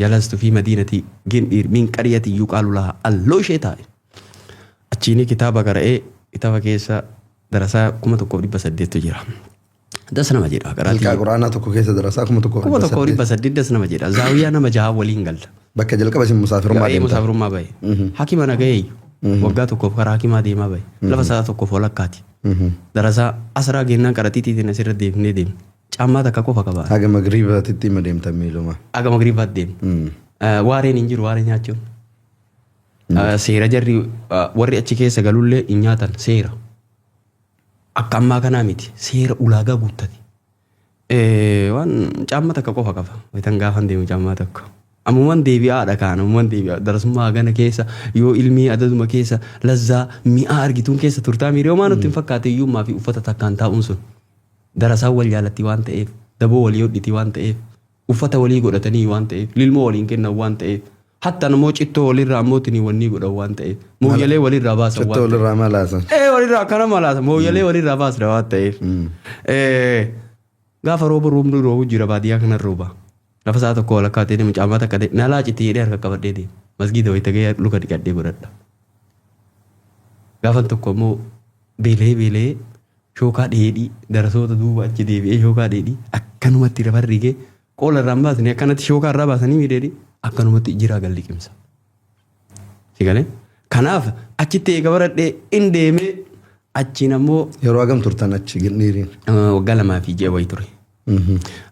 jalastu fi madiinati gindhiir min qariyati yuqaalu laha allooshee taa'e. Achiini kitaaba qara'ee kitaaba keessa darasaa 1,800 jira. Das nama jedha. Halkaa quraanaa tokko keessa darasaa 1,800 das nama jedha. Zaawiyaa nama 6 waliin galla. Bakka jalqaba isin musaafirummaa deemta. Musaafirummaa bahe. Hakima nagahee waggaa tokkoof karaa hakimaa deemaa bahe. Lafa sa'a tokkoof walakkaati. Darasaa asraa gennaan qaratiitiin asirra deemnee deemne. Caammaa takka qofa qaba. Haga magriibaatitti ima deemta miiluma. Haga magriibaatti deemne. Waareen hin jiru waaree nyaachuun. Seera jarri warri achi keessa galullee hin nyaatan seera. Akka ammaa kanaa miti seera ulaagaa guuttati. Waan caammaa takka qofa qaba. Wayitan gaafan deemu caammaa takka. Ammumaan deebi'aadha kaan ammumaan deebi'aa darasummaa gana keessa yoo ilmii adaduma keessa lazzaa mi'aa argituun keessa turtaa miiree homaa nutti hin fakkaate iyyummaa fi uffata takkaan taa'uun sun darasaan wal jaalatti waan ta'eef daboo walii hodhiti waan ta'eef uffata walii godhatanii waan ta'eef lilmoo waliin kennan waan ta'eef hatta namoo cittoo walirraa ammootinii wanni godhan waan ta'eef mooyyalee walirraa baasan waan ta'eef. Cittoo walirraa malaasan. Walirraa akkana malaasan mooyyalee walirraa baasan waan ta'eef. Gaafa rooba roobni roobu jira baadiyyaa kana rooba. Lafa isaa tokko walakkaa ta'ee mucaamaa takka ta'e na laacitti jedhee harka qabadhee deema. Masgiida wayita gahee luka dhiqadhee godhadha. Gaafa tokko immoo beelee shookaa dheedhii darasoota duuba achi deebi'ee shookaa dheedhii akkanumatti lafa rigee qoola irraan baasanii akkanatti shookaa irraa baasanii miidheedhi akkanumatti jiraa galliqimsa. Sigalee kanaaf achitti eega baradhee in deemee achiin ammoo. Yeroo hagam turtan achi gindhiiriin? Waggaa 2 fi ji'a wayii ture.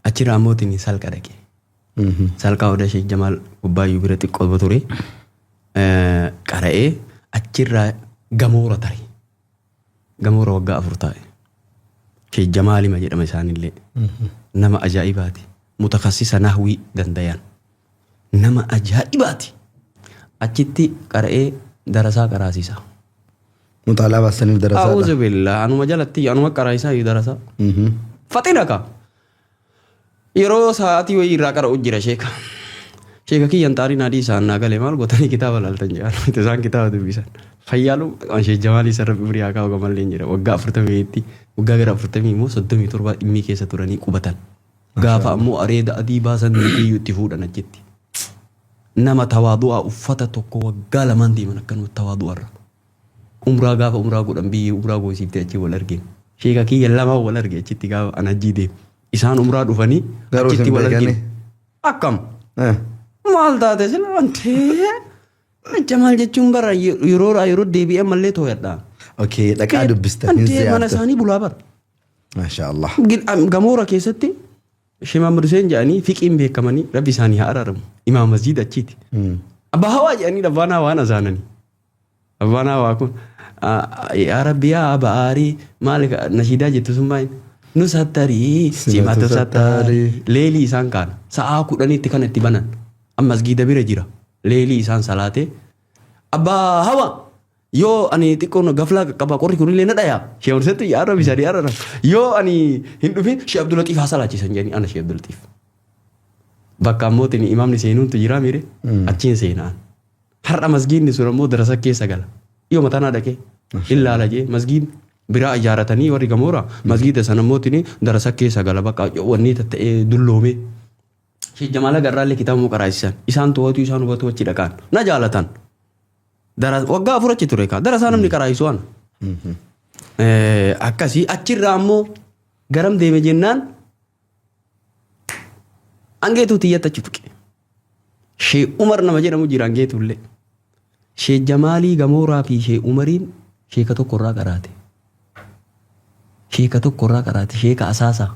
Achirraa ammootiin salqa dhaqe. Salqaa odaa Sheek Jamaal Gubbaayyuu bira xiqqoo ture. Qara'ee achirraa gamoora tare. Gamoora waggaa 4 taa'e. Sheek Jamaalima jedhama isaanillee. Nama ajaa'ibaati. Mutakassisa nahwii dandayan. Nama ajaa'ibaati. Achitti qara'ee darasaa qaraasiisa. Mutaalaa baasaniif darasaadha. A'uuzu billaa anuma jalatti anuma qaraayisaa darasaa. Faxina ka. Yeroo sa'aatii wayii irraa qara'u jira sheeka. Sheeka kiyyan xaarii naadii isaan naa galee maal gootanii kitaaba laaltan jedhan. Isaan kitaaba dubbisan. Fayyaalu Sheek Jamaalii sarara birii haa kaa'u gamallee jira. Waggaa 40 waggaa gara 40 immoo 37 dhimmii keessa turanii qubatan. Gaafa ammoo areeda adii baasan niitiyyuu itti fuudhan achitti. Nama tawaadu'aa uffata tokko waggaa 2 deeman akkanuma tawaadu'arra. Umraa gaafa umraa godhan biyyi umraa goosiftee achi wal argeen. Sheeka kiyya 2 wal arge achitti gaafa an ajjii deemu. Isaan umraa dhufanii achitti wal argeen. Akkam. Maal taate sila wantee. Jamaal jechuun bara yeroo deebi'ee mallee tooyadha. Okay, dhaqaa dubbistan hin siyaasa. Mana isaanii bulaa bara. Masha Allah. Gamoora keessatti Sheek Mahammad Hussein jedhanii fiqiin beekamanii rabbi isaanii haa araaramu. Imaam masjiid achiiti. Abbaa hawaa jedhanii abbaan hawaa nazaananii. Abbaan hawaa kun yaa rabbi yaa ba'aarii maal nashiidaa jettu sun baay'ee. Nusattarii simata sattarii leelii isaan kaana sa'aa 10tti kan itti banan masgiida bira jira leelii isaan salaatee abbaa hawa yoo ani xiqqoon gaflaa qaba qorri kunillee na dhaya Sheek Hussein yaa rabbi sadii yaa rabbi yoo ani hin dhufin Sheek Abdul Latiif haa salaachisan jedhanii ana Sheek Abdul Latiif bakka ammootiin imaamni seenuuntu jira miire achiin seenaan har'a masgiidni sun ammoo darasa keessa gala yoo mataan dhaqee ilaala jee masgiidni biraa ijaaratanii warri gamoora masgiida sana mootiin darasa keessa gala bakka wanni ta'ee dulloome. Sheek Jamaal Agarraallee kitaaba qaraasisan isaan to'atu isaan hubatu achi dhaqaan na jaalatan. Waggaa 4 achi ture kaa darasaa namni qaraasisu ana. Akkasii achirraa ammoo garam deeme jennaan angeetuu tiyyatti achi tuqe. Sheek Umar nama jedhamu jira angeetullee. Sheek Jamaalii Gamooraa fi Sheek Umariin sheeka tokkorraa qaraate. Sheeka tokkorraa qaraate sheeka asaasaa.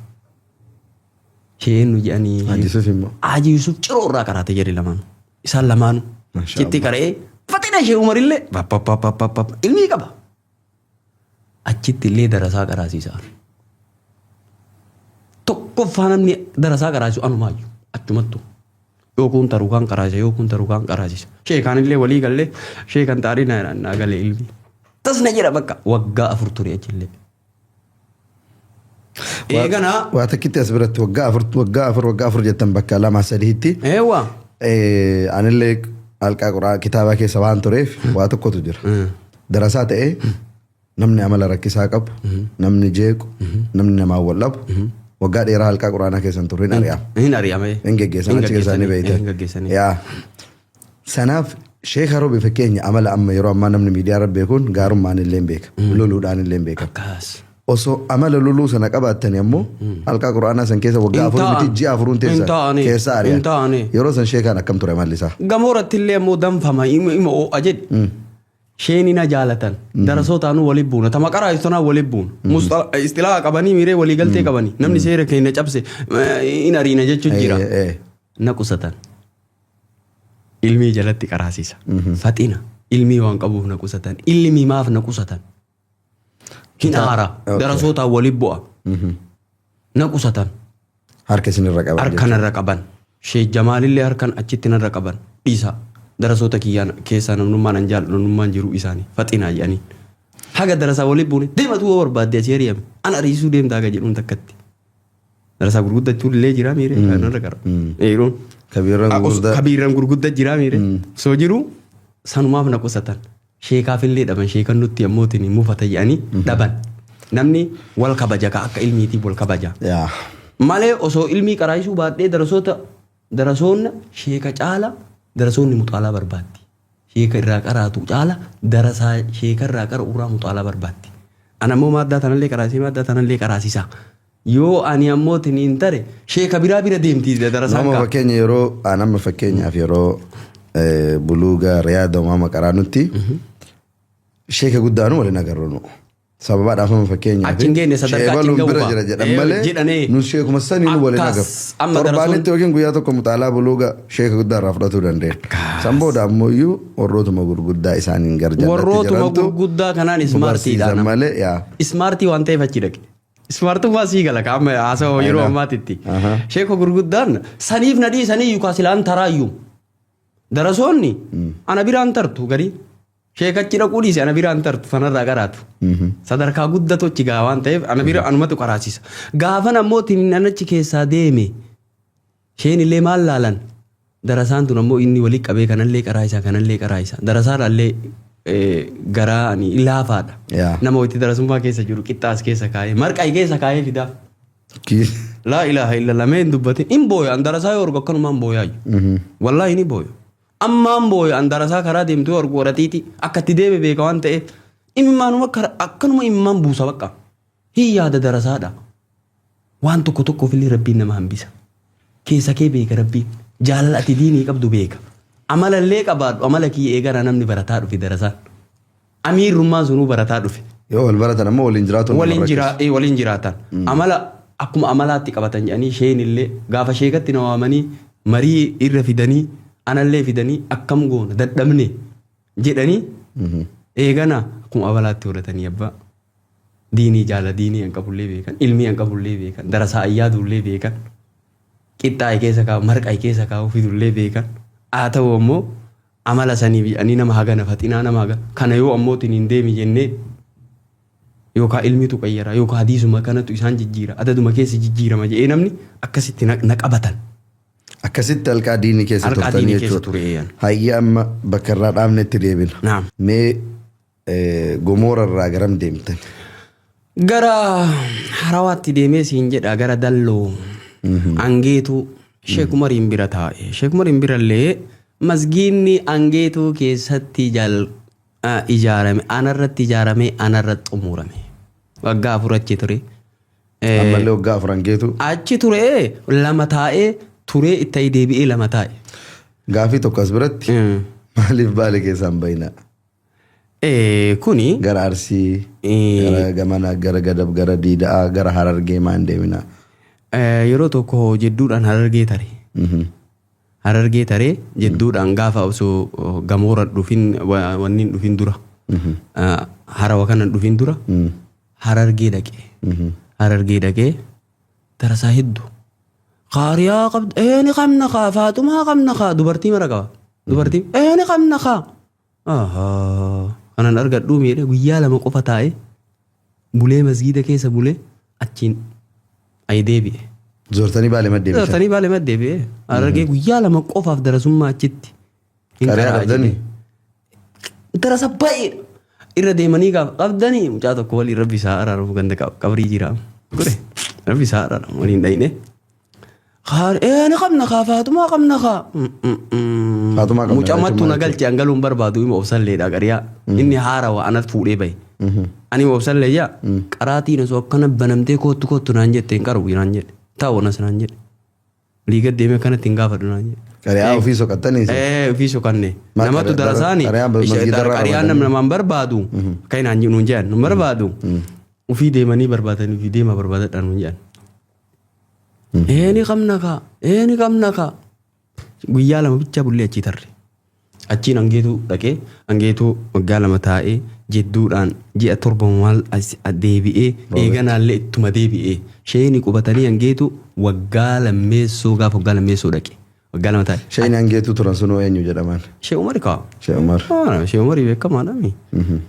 Sheen nu jedhanii. Haji Yusuf immoo. Haji Yusuf ciroorraa qaraate jedhe lamaan. Isaan lamaanu. Citti qara'ee faxina Sheek Umarillee ilmii qaba. Achitti illee darasaa qaraasiisa. Tokkoffaa namni darasaa qaraasisu anumaayyuu achumattu. Yoo kun tarukaan qaraasisa yoo kun tarukaan qaraasisa. Sheekaanillee walii gallee sheekan xaarii naa galee ilmi. Tasna jedha bakka waggaa 4 ture achillee. Eeganaa. Waa takkitti as biratti waggaa 4 jettan bakka 2-3tti. Eewwa. Anillee halqaa quraa kitaaba keessa waan tureef waa tokkotu jira. Darasaa ta'ee namni amala rakkisaa qabu, namni jeequ, namni namaa wallabu. Waggaa dheeraa halqaa quraanaa keessan turre hin ari'amu. Hin ari'ame. Hin geggeessan achi keessanii beeytan. Yaa. Sanaaf Sheek Haroobi fakkeenya amala amma yeroo ammaa namni miidiyaa irra beekuun gaarummaan illee hin beeka. Loluudhaan illee hin beeka. Osoo amala loluu sana qabaattani ammoo halqaa quraanaa san keessa waggaa 4 miti ji'a 4 keessa ari'an. Yeroo san sheekaan akkam ture malli isaa. Gamooratti illee ammoo danfama ima oo'a jedhi. Sheenina jaalatan darasootaanuu waliin buuna tama qaraasitonaa waliin buuna istilaa qabanii miiree walii galtee qabanii namni seera keenya cabse in ariina jechuun jira na qusatan ilmii jalatti qaraasisa faxina ilmii waan qabuuf na qusatan ilmii maaf na qusatan hin aara darasootaan waliin bu'a na qusatan harka isinirra qaban harkanarra qaban Sheek Jamaalillee harkan achitti narra qaban dhiisa. Darasoota kiyyaan keessaa namnummaan an jaalladhu jiru isaanii faxinaa jedhanii. Haga darasaa waliin buune deematu barbaadde asii ari'ame an ariisuu deemtaa ga jedhuun takkatti. Darasaa gurguddachuun illee jira miire kanarra qara. Eeruun. Kabiirran gurguddaa jira miire. Soo jiru sanumaaf na qusatan. Sheekaaf illee dhaban sheekan nutti ammootiin mufata jedhanii dhaban. Namni wal kabaja akka ilmiitiif wal kabaja. Malee osoo ilmii qaraayisuu baadhee darasoonni sheeka caala darasoonni muxaalaa barbaaddi. Sheeka irraa qaraatu caala darasaa sheeka irraa qara uraa muxaalaa barbaaddi. Anammoo maaddaa tanallee qaraasii maaddaa tanallee qaraasisaa. Yoo ani ammootiin hin tare sheeka bira deemti darasaan nama fakkeenya yeroo nama fakkeenyaaf yeroo buluuga riyaada uumama qaraanutti sheeka guddaanu waliin agarru sababaadhaaf nama fakkeenyaaf achi hin geenne sadarkaa achi hin bira jira jedhan malee nu sheekuma sanii nu waliin agarru torbaanitti yookiin guyyaa tokko mutaalaa buluuga sheeka guddaa irraa fudhatuu dandeenya san booda ammoo warrootuma gurguddaa isaaniin garjallatti jirantu warrootuma gurguddaa kanaan ismaartiidhaan malee ismaartii waan ta'eef achi dhaqe. Ismaartummaa sii gala qaama haasawaa yeroo ammaatitti. Sheeko gurguddaan saniif nadii sanii yukaasilaan taraayyuu. Darasoonni ana biraan tartu gadi. Sheekachi dhaquu dhiise ana biraan tartu sanarraa qaraatu. Sadarkaa guddatu achi gaa waan ta'eef ana bira anumatu qaraasisa. Gaafan ammoo tiniinachi keessaa deeme. Sheen illee maal laalan? Darasaan tun ammoo inni walii qabee kanallee qaraayisa. Darasaadhaallee garaa laafaadha. Nama walitti darasummaa keessa jiru qixxaas keessa kaayee marqaa keessa kaayee fidaaf. Laa ilaaha illa lameen dubbatin in booya an darasaa yoo argu akkanumaan booyaayyu. Wallaahi ni booya. Ammaan booya an darasaa karaa deemtuu argu waratiiti akka itti deeme beeka waan ta'eef imimmaanuma akkanuma imimmaan buusa bakka. Hin yaada darasaadha. Waan tokko filii rabbiin nama hambisa. Keessa kee beeka rabbiin jaalala ati diinii qabdu beeka. Amalallee qabaadhu amala kiyya eegara namni barataa dhufe darasaan. Amiirrummaa sunuu barataa dhufe. Yoo wal baratan ammoo waliin jiraatan. Amala akkuma amalaatti qabatan jedhanii sheen illee gaafa sheekatti na waamanii marii irra fidanii anallee fidanii akkam goona dadhabne jedhanii eegana akkuma amalaatti horatanii abbaa. Diinii jaala diinii an qabullee beekan ilmii an qabullee beekan darasaa ayyaadullee beekan qixxaa'e keessa kaa'u marqaa keessa kaa'u fidullee beekan. Haa ta'u ammoo amala saniif jedhanii nama hagana faxinaa nama hagana kana yoo ammootiin hin deemi jennee yookaan ilmitu qayyara yookaan hadiisuma kanatu isaan jijjiira adaduma keessa jijjiirama jedhee namni akkasitti na qabatan. Akkasitti halkaa diinii keessa turtan jechuudha. Hayya amma bakka irraa dhaabnetti deebina. Mee Gomoora irraa garam deemtan? Gara Harawaatti deemee siin jedha gara Dalloo Angeetu. Sheek Umariin bira taa'e. Sheek Umariin birallee masgiinni Angeetuu keessatti ijaarame anarratti ijaaramee anarratti xumurame. Waggaa 4 achi ture. Ammallee waggaa 4 Angeetu. Achi ture lama taa'ee turee itti deebi'ee lama taa'e. Gaafii tokko as biratti maaliif baale keessaan bayna? Kuni gara Arsii gara Gamanaa gara Gadab gara Diida'aa gara Harargee maan deemina? Yeroo tokko jedduudhaan Harargee taree jedduudhaan gaafa osoo Gamoora dhufin wanni dhufin dura harawa kana dhufin dura Harargee dhaqee darasaa hedduu qaariyaa qabda ni qabna qaa Faatumaa qabna qaa dubartii mara qaba dubartii ni qabna qaa kanan argadhuu miidhe guyyaa 2 qofa taa'e bulee masgiida keessa bulee achiin ay deebi'e. Zoortanii Baalee maddeebi'e. Harargee guyyaa 2 qofaaf darasummaa achitti. Qariyaa qabdanii? Darasa baay'eedha. Irra deemanii qabdanii mucaa tokko waliin rabbi isaa araaruuf ganda qabrii jira. Gure rabbi isaa araaruuf waliin dhayne. Ni qabna kaa Faatumaa qabna kaa. Mucaa mattuu na galchee hangaluun barbaadu ima obsalleedha qariyaa. Inni haarawa anat fuudhee bahe. Ani obsallee yaa qaraatiin osoo akkana banamtee kootu naan jette hin qaru naan jedhe taa'uunas naan jedhe liiga deemee kanatti hin gaafadhu naan jedhe. Qariyaa ofii soqattanii? Ofii soqanne namatu darasaani qariyaan namaan barbaadu kan naan nuun jedhan nu barbaadu ofii deemanii barbaadanii ofii deemaa barbaadadhaan nuun jedhan. Ni qabna kaa guyyaa 2 bicha bullee achii tarre achiin Angeetuu waggaa 2 taa'ee jedduudhaan ji'a 7 maal deebi'ee eeganaallee ittuma deebi'ee sheeni qubatanii Angeetu waggaa lammeessoo gaafa waggaa lammeessoo dhaqe waggaa 2 taa'e. Sheeni Angeetu turan sunoo eenyu jedhaman? Shee Umar kaa. Shee Umar beekamaadhaami.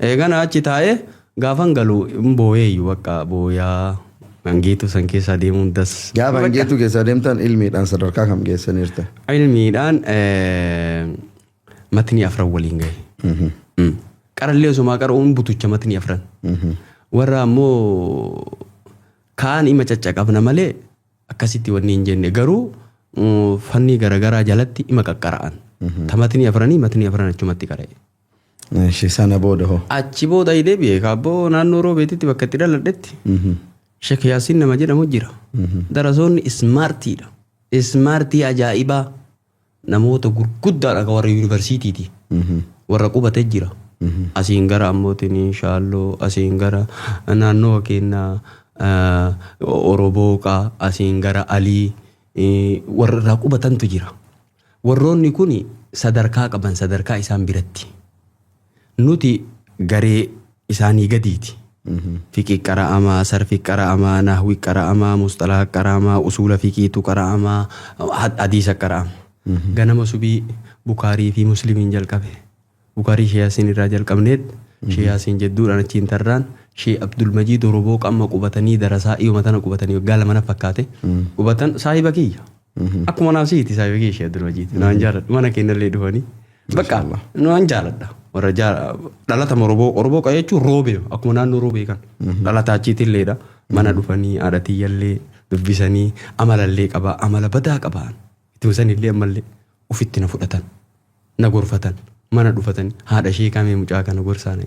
Eegana achi taa'ee gaafan galu hin booyeeyyu bakka booyaa Hangeetu san keessa deemuun das. Gaafa hangeetu keessa deemtan ilmiidhaan sadarkaa kam geessaniirta? Ilmiidhaan matni afran waliin gahe. Qarallee osomaa qara'uun butucha matni afran. Warra ammoo kaan ima caccaqabna malee akkasitti wanni hin jenne garuu fanni garagaraa jalatti ima qaqqara'an. Ta matni afran achumatti qara'e. Sana booda hoo? Achi booda hidee beeka abboo naannoo roobeetitti bakka itti dhaladhetti. Sheek Yaasiin nama jedhamu jira. Darasoonni ismaartiidha. Ismaartii ajaa'ibaa namoota gurguddaadha warra yuunivarsiitiiti. Warra qubatee jira. Asiin gara ammootiin inshaaloo asiin gara naannoo keenya Orobooqaa asiin gara Alii warra qubatantu jira. Warroonni kun sadarkaa qaban sadarkaa isaan biratti. Nuti garee isaanii gadiiti. Fiqii qara'amaa, sarfi qara'amaa, nahwi qara'amaa, mustalaa qara'amaa, usuula fiqiitu qara'amaa, hadiisa qara'ama. Ganama subii Bukaarii fi Muslimiin jalqabe. Bukaarii Shee Yaasiin irraa jalqabneet Shee Yaasiin jedduudhaan achiin tarraan Shee Abdul Majiid Oroboo qamma qubatanii darasaa iyuma tana qubatanii waggaa lama fakkaate qubatan saahiba kiyya. Akkuma naaf siiti saahiba kiyya Shee Abdul Majiid. Naan jaaladha mana keenyallee dhufanii. Bakka naan jaaladha. Warra dhalata Oroboo jechuun roobee akkuma naannoo roobee kan dhalata achiitilleedha. Mana dhufanii haadhatiyyallee dubbisanii amalallee qabaa amala badaa qabaan. Itti sanillee ammallee ufitti na fudhatan na gorfatan mana dhufatan haadha ishee kamee mucaa kana gorsaana.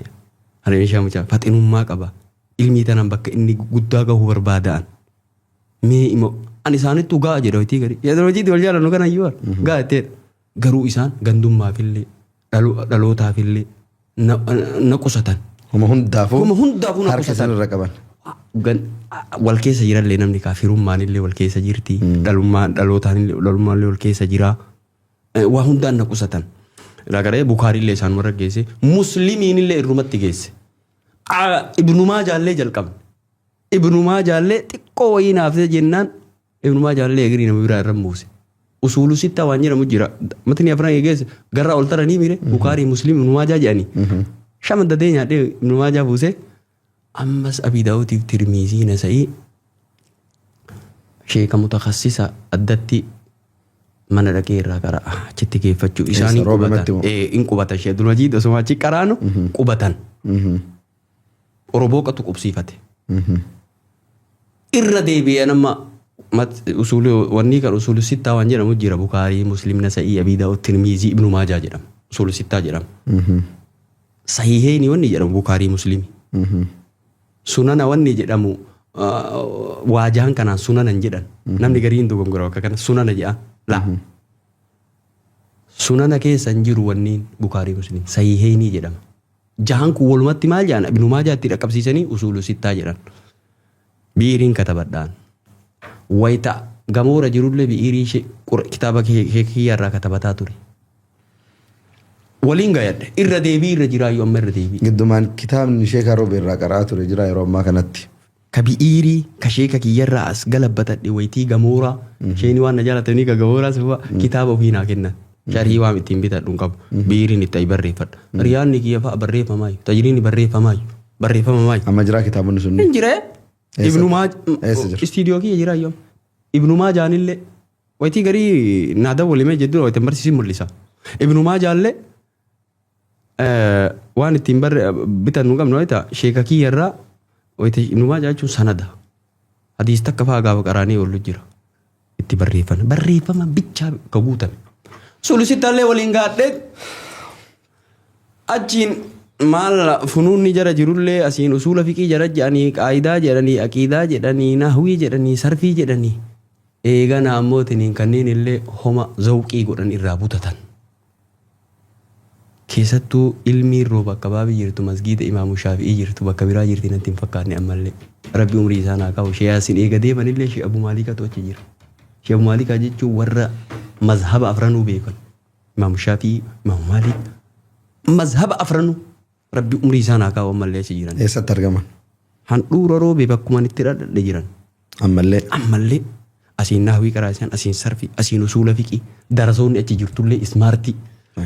Haadha ishee mucaa faxinummaa qaba. Ilmii tanan bakka inni guddaa gahuu barbaada'an. Mee immoo ani isaanittu ga'a jedha hojiitii gadi. Hojiitii wal jaalannu kana iyyuu ga'a jetteedha. Garuu isaan gandummaafillee dhalootaafillee na qusatan. Homa hundaafuu na harka isaan irra qaban. Wal keessa jirallee namni kaafirummaanillee wal keessa jirti. Dhalootaanillee wal keessa jira. Waa hundaan na qusatan. Ragaree Bukaariillee isaan warra geesse. Muslimiinillee irrumatti geesse. Ibnumaa jaallee jalqabne. Ibnumaa jaallee xiqqoo wayii naafte jennaan ibnumaa jaallee egirii nama biraa irra buuse. Usuulu sittaa waan jedhamu jira. Matni afran eegeesse garraa ol taranii mire Bukaarii Muslim ibnumaa jaa jedhanii. Shaman dadee nyaadhee ibnumaa jaa buuse. Ammas Abii Daawudiif Tirmiizii Nasa'ii sheeka mutakassisa addatti mana dhaqee irraa qara'a achitti geeffachuu isaanii qubatan. In qubatan Shee Abdul Majiid osoo achi qaraanu qubatan. Oroboo qatu qubsiifate. Irra deebi'ee nama wanni kan usuulu sittaa waan jedhamu jira Bukaarii Muslim Nasa'ii Abii Daawud Tirmiizii Ibnu Maajaa jedhama. Usuulu sittaa jedhama. Sahiheeni wanni jedhamu Bukaarii Muslim. Sunana wanni jedhamu waajahan kanaan sunanan jedhan. Namni garii hin dogongora akka kana sunana jedha. La. Sunana keessa hin jiru wanni Bukaarii Muslim. Sahiheeni jedhama. Jahan kun walumatti maal jedhan Ibnu Maajaatti dhaqqabsiisanii usuulu sittaa jedhan. Biiriin katabadhaan. Wayita gamoora jirullee bi'irii kitaaba kiyyarraa katabataa ture. Waliin gaayadhe irra deebii irra jiraayyuu amma irra deebii. Giddumaan kitaabni sheeka roobee irraa qara'aa ture jira yeroo ammaa kanatti. Ka bi'irii ka sheeka kiyyarraa as galabbatadhe wayitii gamoora sheeni waan na jaalatanii ka gamoora suba kitaaba ofii naa kennan. Sharii waan ittiin bitadhu hin qabu. Biiriin itti barreeffadha. Riyaanni kiyya fa'a barreeffamaayu. Tajiriinni barreeffamaayu. Amma jiraa kitaabonni sun. Hin jiree. Ibnumaa istiidiyoo kiyya jiraayyuu. Ibnumaa jaanillee wayitii garii naada walimee jedhu wayitii barsiisin mul'isa. Ibnumaa jaallee waan ittiin bitan nu qabnu wayita sheeka kiyyarraa wayitii ibnumaa jaachuun sanada. Hadiis takka fa'aa gaafa qaraanii oolu jira. Itti barreeffama bichaa ka guutame. Sulusitaallee waliin gaadhee achiin maal funuunni jara jirullee asiin usuula fiqii jara jedhanii qaayidaa jedhanii aqiidaa jedhanii nahwii jedhanii sarfii jedhanii eegana ammootiin kanneen illee homa zawqii godhan irraa butatan. Keessattuu ilmi irroo bakka baabii jirtu masgiida Imaamu Shaafi'ii jirtu bakka biraa jirti natti hin fakkaanne ammallee. Rabbi umrii isaa naa kaa'u Shee Yaasiin eega deemanillee Shee Abuu Maalikatu achi jira. Shee Abuu Maalikaa jechuun warra mazhaba afranuu beekan. Imaamu Shaafi'ii, Imaamu Maalik. Mazhaba afranuu. Rabbi umrii isaa naa kaa'u ammallee achi jiran. Eessatti argaman? Handhuura roobee bakkuma itti dhadhadhe jiran. Ammallee asiin nahwii qaraasiyan asiin sarfi asiin usuula fiqii darasoonni achi jirtullee ismaartii.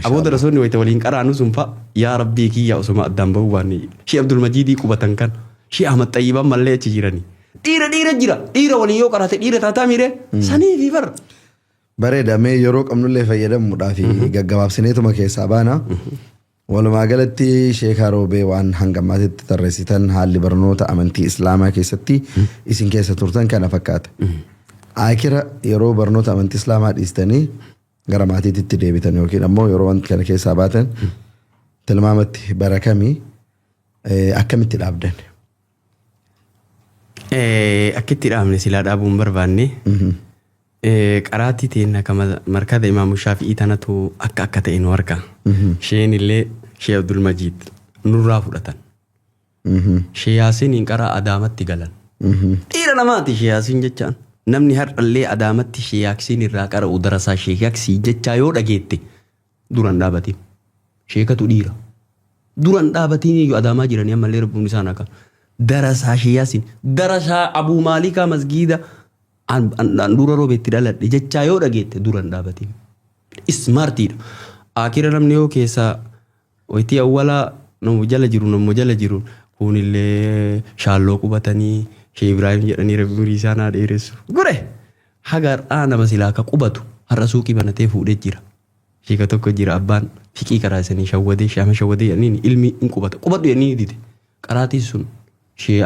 Aboo darasoonni wayita waliin qaraanu sun fa'a yaa rabbii kiyya osuma addaan bahuu baanne Shee Abdul Majiidii qubatan kan Shee Ahmad Xayyibaan mallee achi jiranii. Dhiira jira. Dhiira waliin yoo qaraate dhiira taataa miire sanii fi farra. Bareeda mee yeroo qabnullee fayyadamuudhaa fi gaggabaabsineetuma keessaa baana. Walumaa galatti Sheekaa Roobee waan hangammaatitti tarreessitan haalli barnoota amantii Islaamaa keessatti isin keessa turtan kana fakkaata. Akira yeroo barnoota amantii Islaamaa dhiistanii gara maatiitti deebitan yookiin ammoo yeroo wanti kana keessaa baatan tilmaamatti bara kamii akkamitti dhaabdan? Akkitti dhaabne silaa dhaabuun barbaanne. Qaraatii teenna kama markada Imaamu Shaafi'ii tanatu akka ta'e nu arga. Sheen illee Shee Abdul Majiid nurraa fudhatan. Shee Yaasiin qaraa Adaamatti galan. Dhiira namaati Shee Yaasiin jechaan. Namni har'allee Adaamatti Shee Yaasiin irraa qara'u darasaa Shee Yaasii jechaa yoo dhageette duran dhaabatiin. Sheekatu dhiira. Duran dhaabatiin iyyuu Adaamaa jiranii ammallee rabbuun isaan akka. Darasaa Shee Yaasiin darasaa Abuu Maalikaa masgiida dura Roobeetti dhaladhe jechaa yoo dhageette duran dhaabatiin. Ismaartiidha. Akira namni yoo keessaa wayitii awwalaa namu jala jiru kunillee shaalloo qubatanii Shee Ibraahim jedhanii rabbi isaan haa dheeressu. Gure hagar'aa nama silaa akka qubatu har'a suuqii banatee fuudhee jira. Sheeka tokko jira abbaan fiqii qaraasanii shawwadee shaama shawwadee jedhanii ilmi hin qubata. Qubadhu jedhanii dide. Qaraatiin sun Shee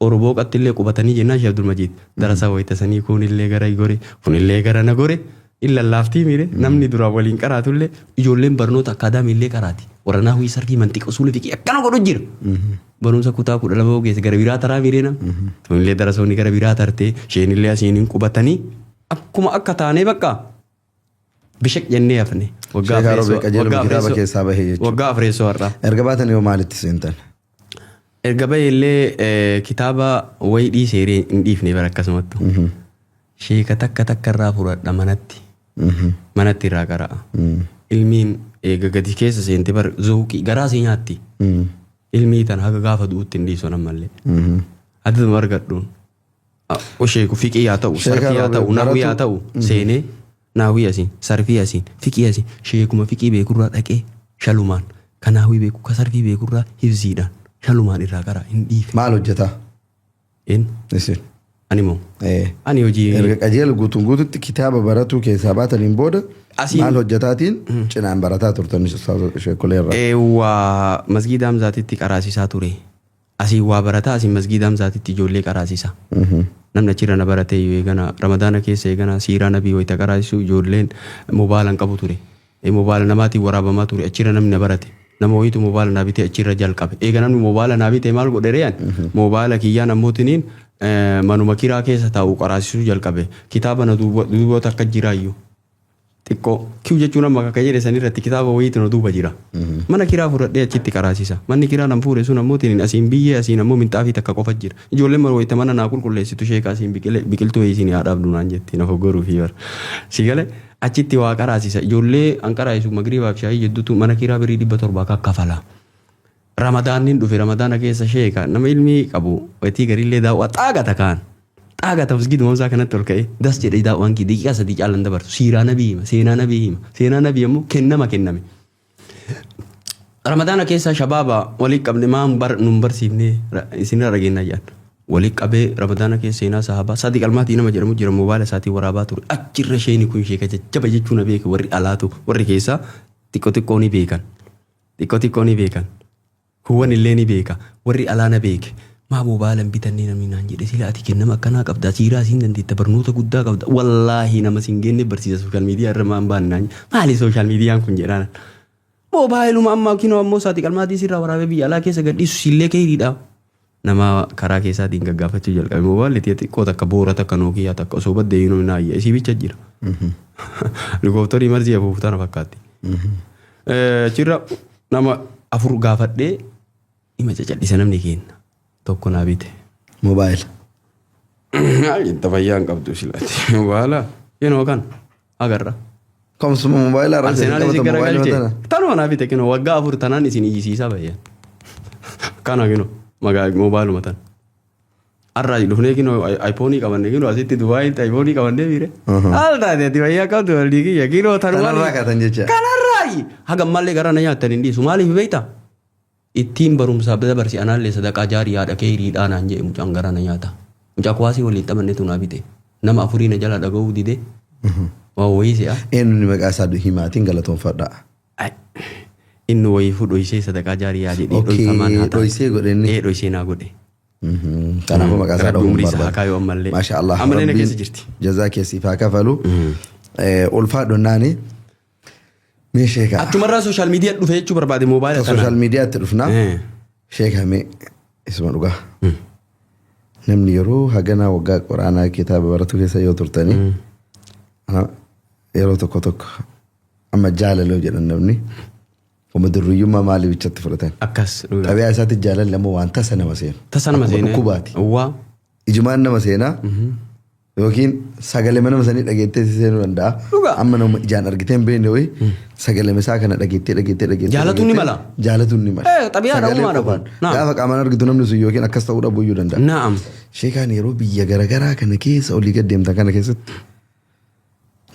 Oroboo qattillee qubatanii jennaan Shee Abdul Majiid darasaa wayitasanii kunillee gara gore kunillee gara na gore illa laaftii mire namni dura waliin qaraatullee ijoolleen barnoota akaadaamiillee qaraati. Waranaa huyi sarfii mantiqa usuula fiqii akkana godhu jira. Barumsa kutaa 12 ogeessa gara biraa taraa mire nam. Kunillee darasoonni gara biraa tartee sheenillee asiin qubatanii akkuma akka taanee bakka bishaq jennee hafne. Waggaa afreessoo har'aa. Erga baatan yoo maalitti seentan? Erga baay'illee kitaaba wayii dhiisee hin dhiifne bara akkasumattu. Sheeka takka irraa fudhadha manatti. Manatti irraa qara'a. Ilmiin eega gadi keessa seente bar zooqii garaasii nyaatti. Ilmii tan haga gaafa du'utti hin dhiisu nammallee. Adduma argadhuun. Sheeku fiqii haa ta'u, sarfii haa ta'u, naawwii haa ta'u seenee naawwii asiin, sarfii asiin, fiqii asiin. Sheekuma fiqii beekurraa dhaqee shalumaan. Ka naawwii beeku, ka sarfii beekurraa hibziidhaan. Shalumaan irraa qara hin dhiife. Maal hojjetaa? Isin. Ani moo? Ani hojii. Erga qajeela guutuutti kitaaba baratuu keessaa baataniin booda maal hojjetaatiin cinaan barataa turtan sheekolee irraa? Waa masgiida Hamzaatitti qaraasisaa ture. Asii waa barataa asiin masgiida Hamzaatitti ijoollee qaraasisa. Namni achirra na baratee eegana Ramadaana keessa eegana siiraa nabii wayita qaraasisu ijoolleen mobaala hin qabu ture. Mobaala namaatiin waraabamaa ture achirra namni na barate. Nama wayitu mobaala naa bitee achirra jalqabe. Eega namni mobaala naa bitee maal godhe reeyyan? Mobaala kiyyaan ammootiin manuma kiraa keessa taa'u qaraasisuu jalqabe. Kitaaba na duuboota akka jiraayyuu. Xiqqoo kiu jechuun amma akka jedhe sanirratti kitaaba wayiitu na duuba jira. Mana kiraa fudhadhee achitti qaraasisa. Manni kiraa nam fuudhe sun ammootiin asiin biyyee asiin ammoo minxaafii takka qofa jira. Ijoolleen mana wayita mana naa qulqulleessitu sheeka asiin biqiltuu isin haa dhaabdu naan jetti na foggoruu fi bara. Sigale achitti waa qaraasisa. Ijoollee an qaraayisu magriibaaf shaayii jeddutu mana kiraa birii 700 kaffala. Ramadaannin dhufe Ramadaana keessa sheeka nama ilmi qabu wayitii garillee daawwaa xaagata kaan. Xaagata masgiida Hamzaa kanatti ol ka'ee das jedhee daawwaan kii daqiiqaa 3 caalan dabarsu. Siiraa nabii hima, seenaa nabii hima. Seenaa nabii ammoo kenname. Ramadaana keessa shabaaba walii qabne maan nun barsiifne isin rageennaa jedhan. Walii qabee Ramadaana keessa seenaa sahabaa Saadiq Almaatii nama jedhamu jira mobaala isaatii waraabaa ture. Achirra sheeni kun sheeka jajjaba jechuu na beeku warri alaatu warri keessaa xiqqoo ni beekan. Xiqqoo ni beekan. Kuwwan illee ni beeka. Warri alaa na beeke. Maa mobaala hin bitannee namni naan jedhe sila ati kennama akkanaa qabda. Siiraa siin dandeetta barnoota guddaa qabda. Wallaahi nama siin geenne barsiisa sooshaal miidiyaa irra maan baane naan maali sooshaal miidiyaan kun jedhaan. Mobaayiluma ammaa kinoo ammoo Saadiq Almaatii sirraa waraabee biyya alaa keessa gadhiisu sillee keeriidha. Nama karaa keessaatiin gaggaafachuu jalqabe. Mobaayilli xiqqoo takka boora takka nookiyaa takka osoo baddee hin naayya isii bicha jira. Helikoophitarii marsii afuuftaa na fakkaatti. Achirra nama 4 gaafadhee ima cacadhisa namni kenna. Tokko naa bite. Mobaayila. Inta fayyaan qabdu silaati. Mobaayila yenoo kan agarra. Komsuma mobaayila irraa seenaa garagalchee. Tanuma naa bite kenoo waggaa 4 tanaan isin iyyisiisaa bayyan. Kana kenoo mobaayiluma tan. Arraa dhufnee kenoo aypoonii qabannee kenoo asitti Dubaayitti aypoonii qabannee bire. Haal taateetti fayyaa qabdu waldii kiyya kenoo tanuma. Kanarraa katan jecha. Kanarraa hagammallee gara na nyaattan hin dhiisu maaliif beektaa? Ittiin barumsaa dabarsi anaallee sadaqaa jaarii haadha kee hiriidhaa naan jedhe mucaan gara na nyaata. Mucaa kuwaasii waliin taphanneetu naa bite. Nama afurii na jala dhaga'uu dide. Waa wayii si'a. Eenyuun maqaa isaa himaatiin galatoonfadha. Inni wayii dhoysee sadaqaa jaariyaa jedhee dhoyfamaan haa ta'u. Dhoysee godhe inni. Dhoysee naa godhe. Kanaafuu maqaa isaa dha'uun barbaada. Isaa kaayoo ammallee. Maasha Allah. Ammallee na keessa jirti. Jazaa keessiif haa kafalu. Ulfaadhonnaani. Meesheekaa. Achumarraa sooshaal miidiyaa dhufe jechuu barbaade moobaayila kana. Sooshaal miidiyaatti dhufnaa. Sheekamee isuma dhugaa. Namni yeroo haganaa waggaa qoraanaa kitaaba baratu keessa yoo turtanii yeroo tokko amma jaalaloo jedhan namni kuma durriyyummaa maaliif ichatti fudhatan. Akkas dhugaa. Qabiyaa isaatti jaalala lammoo waan tasa nama seenu. Tasa nama seenu. Dhukkubaati. Waa. Ijumaan nama seenaa. Yookiin sagalee nama sanii dhageettee seenuu danda'a. Dhugaa. Amma nama ijaan argiteen beekne wayii sagalee isaa kana dhageettee. Jaalatuun ni mala. Jaalatuun ni mala. Xabiyaa dhabumaa dhabu. Gaafa qaamaan argitu namni sun yookiin akkas ta'uu dhabuu iyyuu danda'a. Naam. Sheekaan yeroo biyya garaagaraa kana keessa olii gad deemtan kana keessatti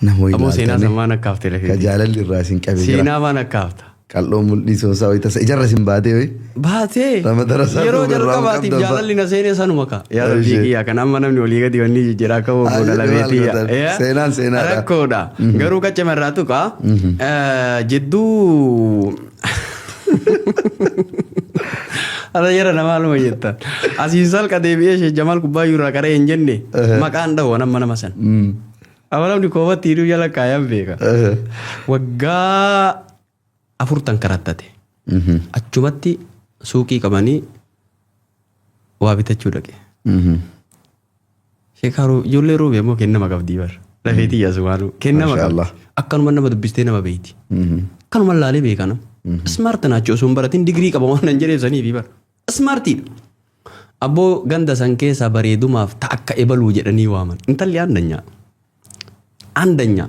nama wayii Aboo seenaa sammaan akka haftee ka lafee. jaalalli irraa isin qabe jira. Seenaa maan akka hafta. Qal'oon mul'isuu isaa wayii tasa ijarra isin baatee wayii. Baatee. Nama darasaa Yeroo duuba irraa jalqabaatiif qabdan jaalalli na seenee sanuma ka. Yaa rabbii kiyyaa kan amma namni olii gadi wanni jijjiiraa akka bobbooda lameetii. Seenaan seenaadha. Rakkoodha. Garuu qacha marraa tuqa. Jidduu. Ada jara nama aluma jetta. Asiin salqa deebi'ee Sheekh Jamaal Kubbaayyuu irraa qaree hin jenne maqaan dhawwa nama san. Awalamni koobatti hidhuu jala kaayaan beeka. Waggaa 4 karattate. Achumatti suuqii qabanii waa bitachuu dhaqe. Sheekaaru ijoollee roobee immoo kennama qabdii bara. Lafeetii yaasumaanu kennama qabdi. Akkanuma nama dubbistee nama beeyti. Akkanuma laalee beekana. Smart naachoo sun baratiin digirii qaba waan nan jedheesaniifi bara. Smartiidha. Abboo ganda san keessaa bareedumaaf ta'a akka ebaluu jedhanii waaman. Intalli aandanyaa. Aandanyaa.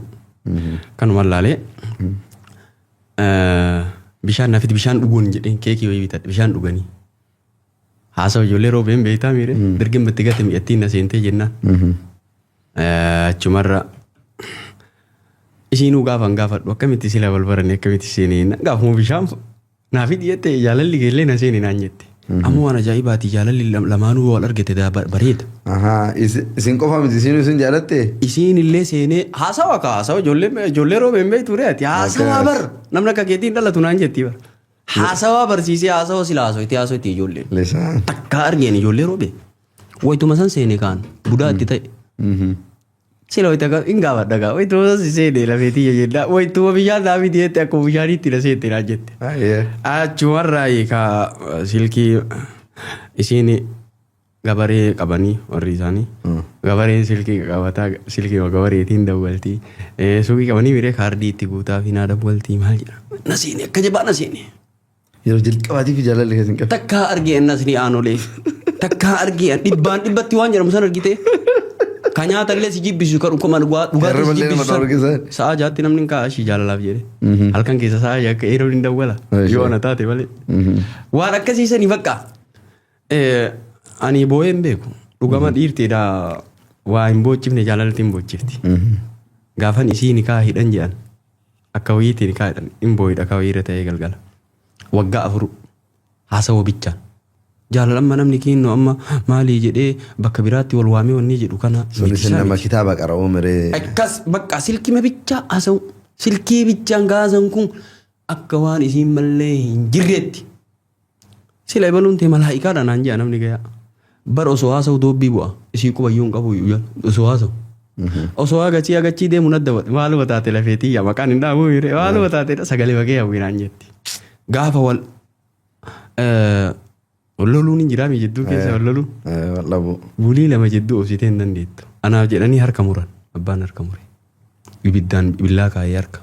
Kanuma laalee. Bishaan nafiti bishaan dhuguun jedheen keekii wayii bitadhe bishaan dhuganii. Haasawa ijoollee roobeen beektaa miire dirgin bitti gate mi'attiin na seentee jennaan. Achumarra isiinuu gaafan gaafadhu akkamitti sila wal barane akkamitti seenee gaafuma bishaan naafi dhiyeette jaalalli keellee na seene naan jette. Ammoo waan ajaa'ibaati jaalalli lamaanuu wal argate bareeda. Isin qofa miti isin isin jaalatte. Isiin illee seenee haasawa ka haasawa ijoollee roobeen beektu reeti haasawa bar namni akka keetiin dhalatu naan jetti bar. Haasawa barsiisee haasawa sila haasawa itti ijoolleen. Takka argeen ijoollee roobee. Wayituma san seene kaan budaa itti ta'e. Sila wayita hin gaafadha wayituma san seene lafeetii jedhaa wayituma bishaan naafi dhiyeette akkuma bishaaniitti na seette naan jette. Achumarraa ka silkii isiin gabaree qabanii warri isaanii. Gabareen silkii qabataa silkii gabareetiin dawwaltii. Suuqii qabanii miree kaardii itti guutaa fi naa dawwaltii maal jedha. Na seene akka jabaa na seene. Yeroo jalqabaatiif jaalalli keessan qabu. Takkaa argee annas ni aanolee. Takkaa argee dhibbatti waan jedhamu san argite. Kan nyaatallee si jibbisu kan dhukkuma dhugaatii si jibbisu. Sa'a jaatti namni kaa'ashii jaalalaaf jedhe. Halkan keessa sa'a jaakka yeroo hin dawwala. Yoo na taate malee. Waan akkasiisanii fakkaa. Ani boo'ee hin beeku. Dhugama dhiirteedha waa hin boochifne jaalalatti hin boochifti. Gaafan isii kaa hidhan jedhan. Akka wayiitiin kaa hidhan hin boo'idha kaa wayiirra ta'ee galgala. Waggaa 4 haasawa bichaan. Jaalalamma namni kiinno amma maalii jedhee bakka biraatti wal waamee wanni jedhu kana. Sunis nama kitaaba qara'uu miree. Akkas bakka silkime bichaa haasa'u silkii bichaan gaasan kun akka waan isiin mallee hin jirreetti. Sila ibaluun ta'e malaa'ikaadha naan jedha namni gayaa. Bara osoo haasa'u doobbii bu'a isii qubayyuun qabu osoo haasa'u. Osoo agachii deemu nadda maaluma taate lafeetii yaa maqaan hin dhaabu miree maaluma taate sagalee bagee hawwii naan jetti. Gaafa walloluun hin jiraami jidduu keessa walloluun. Wallabu. Bulii lama jidduu obsitee hin dandeettu. Anaaf jedhanii harka muran. Abbaan harka mure. Ibiddaan billaa kaayee harka.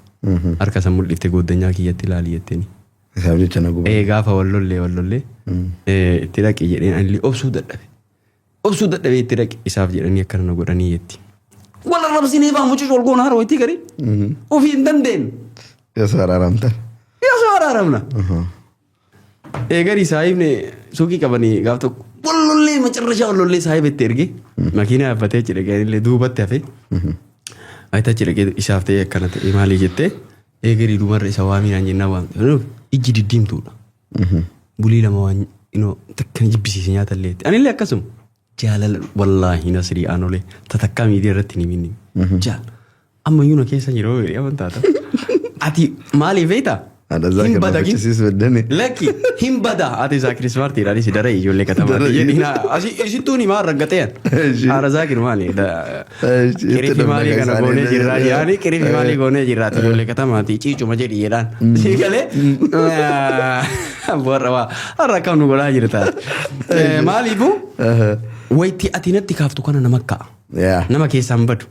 Harka san mul'ifte gooddanyaa kiyyatti ilaali jetteni. Isaaf jecha na guba. Gaafa wallollee itti dhaqi jedheen anillee obsuu dadhabe. Obsuu dadhabee itti dhaqi isaaf jedhanii akkana na godhanii jetti. Wal arrabsinee baa mucuc wal goona haroo itti gari. Ofii hin dandeenye. Yoo araaramtan. Yoo araaramna. Eegari saayibne suuqii qabanii gaaf tokko wallollee macarrashaa wallollee saayib itti erge makiina yaabbatee jedhe gaanillee duubatti hafe ayita jedhe isaaf ta'e akkana ta'e maalii jettee eegari duumarra isa waaminaan jennaa waamte ijji diddiimtuudha bulii lama waan takkan jibbisiise nyaatallee anillee akkasuma jaalala wallaahi Nasrii Aanolee tatakkaa miidiyaa irratti ni minni. Ammayyuu na keessa jiroo amantaata. Ati maaliif beektaa? Hin bada lakki hin bada ati Zaakir Ismaartiidhaan si daree ijoollee katamaatti jedhina asittuu ni maal raggateen haara Zaakir maali qirifi maalii kana goonee jirraa yaani qirifi maalii goonee jirraati ijoollee katamaatti ciicuma jedhi jedhaan si galee warra waa har'a akkam nu godhaa jirta maaliifu wayitti ati natti kaaftu kana nama ka'a nama keessaan badu.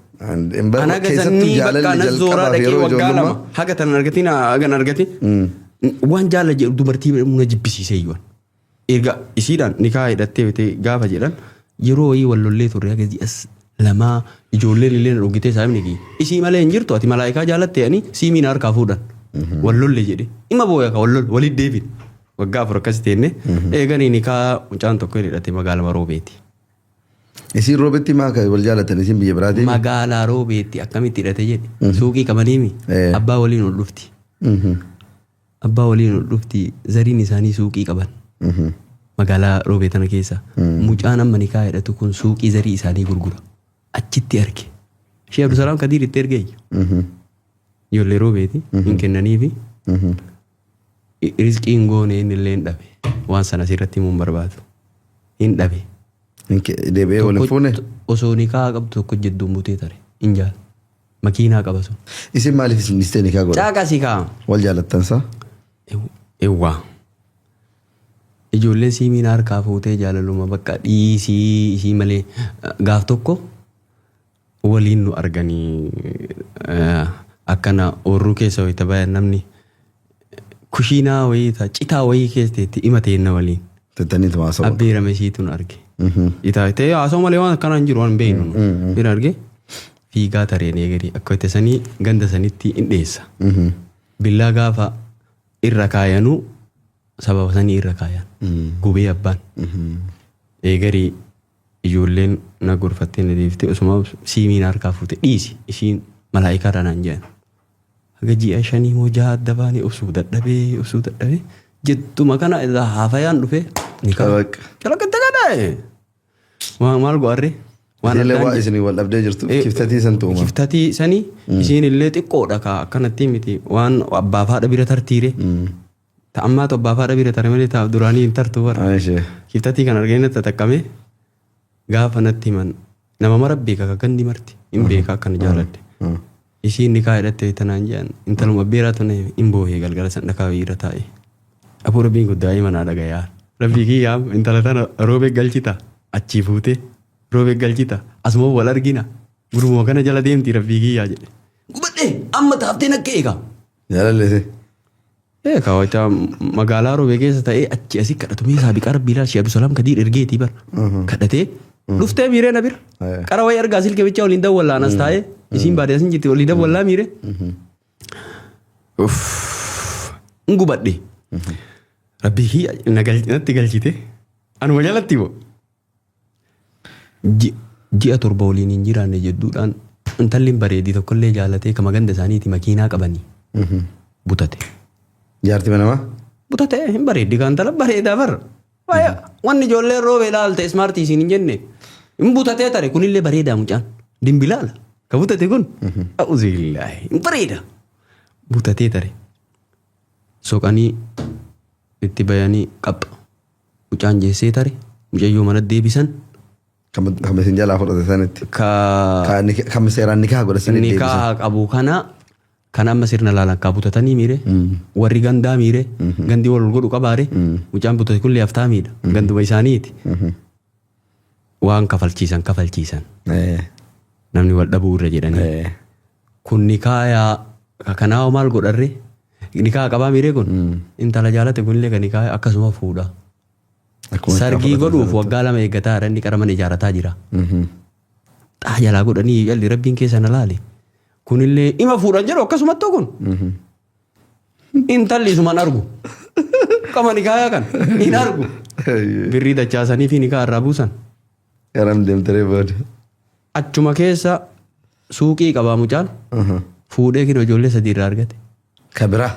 Ana gasanii bakka na zooraa dhaqee waggaa lama haga tan argatiin hagan argatiin waan jaala jedhu dubartii na jibbisiisee iyyuu erga isiidhaan nikaa hidhattee bitee gaafa jedhan yeroo wayii wallollee turre haga ji'as lamaa ijoolleen illee na dhugitee saayimni isii malee hin jirtu ati malaayikaa jaalattee ani siimiin harkaa fuudhan wallollee jedhe ima booya ka wallol walit deebin waggaa afur akkas teenne eeganii nikaa mucaan tokko hidhattee magaalaa Roobeeti. Isin Roobeetti maa wal jaalatan isin biyya biraati? Magaalaa Roobeetti akkamitti hidhate jedhe suuqii qabaniimi abbaa waliin ol dhufti. Abbaa waliin ol dhufti zariin isaanii suuqii qaban. Magaalaa Roobeetana keessa mucaan amma nikaa hidhatu kun suuqii zarii isaanii gurgura. Achitti arge. Shee Abdusalaam Kadiir itti erge. Ijoollee Roobeeti hin kennaniifi rizqii hin goone inni illee hin dhabe. Waan sana asirratti himuun barbaadu. Hin dhabe. Deebi'ee waliin fuune? Osoo nikaa qabdu tokko jedduun butee tare. Hin jaal. Makiinaa qaba sun. Isin maaliif isin dhistee nikaa godha? Caaqasii kaa'ama. Wal jaalattansaa? Ewwaa. Ijoolleen siimiin harkaa fuutee jaalaluma bakka dhiisii ishii malee gaaf tokko waliin nu arganii akkana oorruu keessa wayita bayan namni kushiinaa wayita citaa wayii keessatti hima teenna waliin. Tattaniitu haasawaa. Abbeerame ishiitu nu arge. Itaatee haasawaa malee waan akkanaa hin jiru waan beeknu. Bira arge fiigaa tareen eegari akka itti sanii ganda sanitti hin dhiyeessa. Billaa gaafa irra kaayanu sababa sanii irra kaayan. Gubee abbaan. Eegari ijoolleen na gorfattee na deeftee osuma siimiin harkaa fuute dhiisi ishiin malaayikaa dhanaan jedhan. Haga ji'a shanii moo jaha adda baanii obsuu dadhabee jettuma kana irraa haafayaan dhufe ni qaba. Calaqqatte kadhaa. Maal go'arree? Waa isinii wal dhabdee jirtu kiftatii san tuuma. Kiftatii sanii isiin illee xiqqoodha akkanatti miti waan abbaa faadha bira tartiire. Ta'ammaatu abbaa faadha bira tare malee taa'u duraanii hin tartu bara. Kiftatii kan arginu natti taqqame gaafa natti himan nama mara beeka akka gandi marti hin beeka akkana jaaladde. Isiin nikaa hidhatte tanaan jedhan intaluma beeraa tuna hin boohee galgala san dhakaa irra taa'e. Afuura biin guddaa himanaa dhagayaa. Rabbii kiyyaa intala tana roobee galchita achii fuutee roobee galchita asuma wal argina gurmoo kana jala deemti rabbii kiyyaa jedhe. Gubadhee amma taaftee nakka eega. Jaalalleese. Kaawwachaa magaalaa roobee keessa ta'ee achi asii kadhatu meeshaa biqaa rabbii ilaalchi Abdusalaam Kadiir ergeetii bara. Kadhatee dhuftee miiree na bira. Qara wayii argaa silkee bichaa waliin dawwallaan as taa'ee isiin baadiyyaa sin jirti waliin dawwallaa miiree. Ngubadhee. Rabbii kiyya natti galchite anuma jalatti boo. Ji'a torba waliin hin jiraanne jedhuudhaan intalli bareeddii tokkollee jaalatee kama ganda isaaniiti makiinaa qabanii butate. Jaartii manamaa? Butate hin bareeddi kan tala bareedaa bara. Wanni ijoollee roobee ilaalte ismaartii isiin hin jenne hin butatee tare kunillee bareedaa mucaan dimbilaala ka butate kun a'uuzillaahi hin bareeda butatee tare soqanii itti bayanii qapha mucaan jeessee tare mucayyoo mana deebisan. Kam isin jalaa fudhate sanitti? Kam seeraan nikaa godhasanii deebisan? Nikaa qabu kan amma sirna laalan kaa butatanii miire warri gandaa miire gandi wal godhu qabaare mucaan butate kullee haftaa miidha ganduma isaaniiti. Waan kafalchiisan namni wal dhabuu irra jedhanii. Kun nikaa kanaa maal godharre nikaa qabaa miire kun intala jaalate kunillee kan nikaa akkasuma fuudha. Sargii godhuuf waggaa 2 eeggataa inni qaraman ijaarataa jira. Xaa jalaa godhanii jalli rabbiin keessa na laale. Kunillee ima fuudhan jedhu akkasumatti kun. Intalli isumaan argu. Qama nikaa kan hin argu. Birrii dachaasanii fi nikaa irraa buusan. Garam deemtaree booda. Achuma keessa suuqii qabaa mucaan fuudhee kino ijoollee 3 irraa argate. Kabira.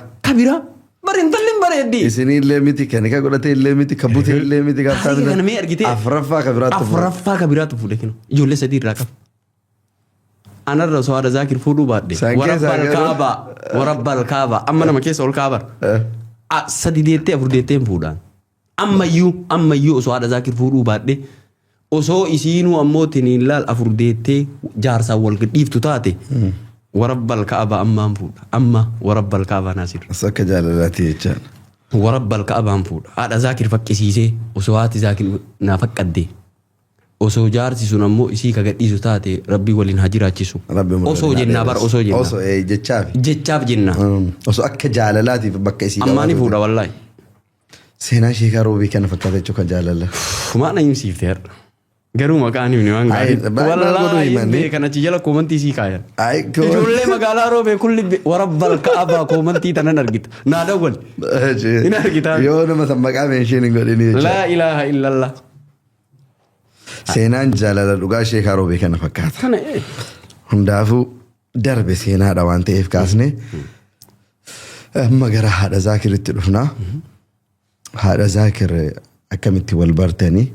Bari intalli bareeddi. Isinii illee miti kan ka godhate illee miti ka bute illee miti ka Taasisa kana mee argitee? afraffaa ka biraatti fuudhe. Afraffaa ka biraatti fuudhe kinu. Ijoollee sadii irraa qaba. Anarra osoo haadha zaakir fuudhuu baadhe. Warabbal kaaba. Warabbal kaaba. Amma nama keessa ol kaabar. Sadi deettee afur deettee hin fuudhaan. Ammayyuu osoo haadha zaakir fuudhuu baadhe. Osoo isiinuu ammoo tiniin laal afur deettee jaarsaan wal dhiiftu taate. Warabbal kaaba ammaan fuudha. Amma warabbal kaaba naasir. Akka jaalalaati jechaan. Warabbal kaabaan fuudha. Haadha zaakir faqqisiisee osoo haati zaakir naa faqqadde. Osoo jaarsi sun ammoo isii ka gadhiisu taate rabbii waliin haa jiraachisu. Osoo jennaa bara osoo jennaa. Osoo jechaaf. Jechaaf jenna. Osoo akka jaalalaatiif bakka isii. Ammaani fuudha wallaahi. Seenaa sheekaa roobii kana fakkaata jechuun kan jaalala. Maana himsiifte har'a. Garuu maqaan himni waan gaarii. Wallaahi kana achi jala koomantii sii kaayan. Ijoollee magaalaa roobee kulli warabbal kaabaa koomantii tanan argita. Naa dawwal. Hin argitaa. Yoo nama san maqaa meeshiin hin godhini jechuudha. Laa ilaaha illallah. Seenaan jaalala dhugaa sheekaa roobee kana fakkaata. Kana Hundaafuu darbe seenaadha waan ta'eef kaasne amma gara haadha zaakiritti dhufnaa. Haadha zaakir akkamitti wal bartanii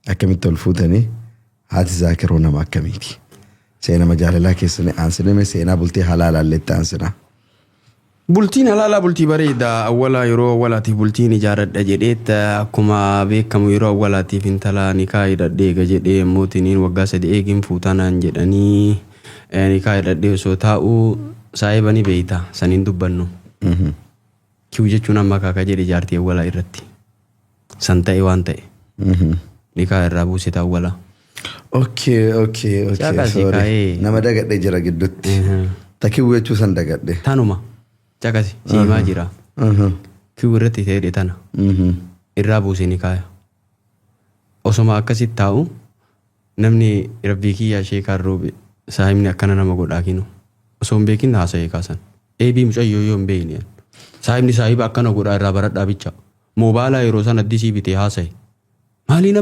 akkamitti wal fuutanii haati zaakiroo nama akkamiiti. Seenaa jaalalaa keessanii aansiname seenaa bultii halaalaalleetti aansinaa. Bultiin halaalaa bultii bareedaa awwala yeroo awwalaatiif bultiin ijaaradha jedheetta akkuma beekamu yeroo awwalaatiif intala nikaa hidhadhee eega jedhee mootiniin waggaa 3 eegin fuutanaan jedhanii nikaa hidhadhee osoo taa'uu saayibanii beeyta saniin dubbannu. Kiu jechuun amma kaakaa jedhe jaartii awwalaa irratti san ta'e waan ta'e. Nikaa irraa buusee awwala. Okay. Sorry. Nama dagadhee jira gidduutti. Takiu jechuu san dagadhee. Tanuma. Cakasi siimaa jira. Kiu irratti ta'ee tana. Irraa buusee nikaa. Osoma akkasitti taa'u namni rabbii kiyyaa sheekaan roobe saahibni akkana nama godhaa kinu. Osoo hin beekin haasa'ee kaasan. Eebii mucayyoo yoo hin beekne. Saahibni saahiba akkana godhaa irraa baradhaa bicha. Moobaalaa yeroo san addisii bitee haasa'e. Maaliin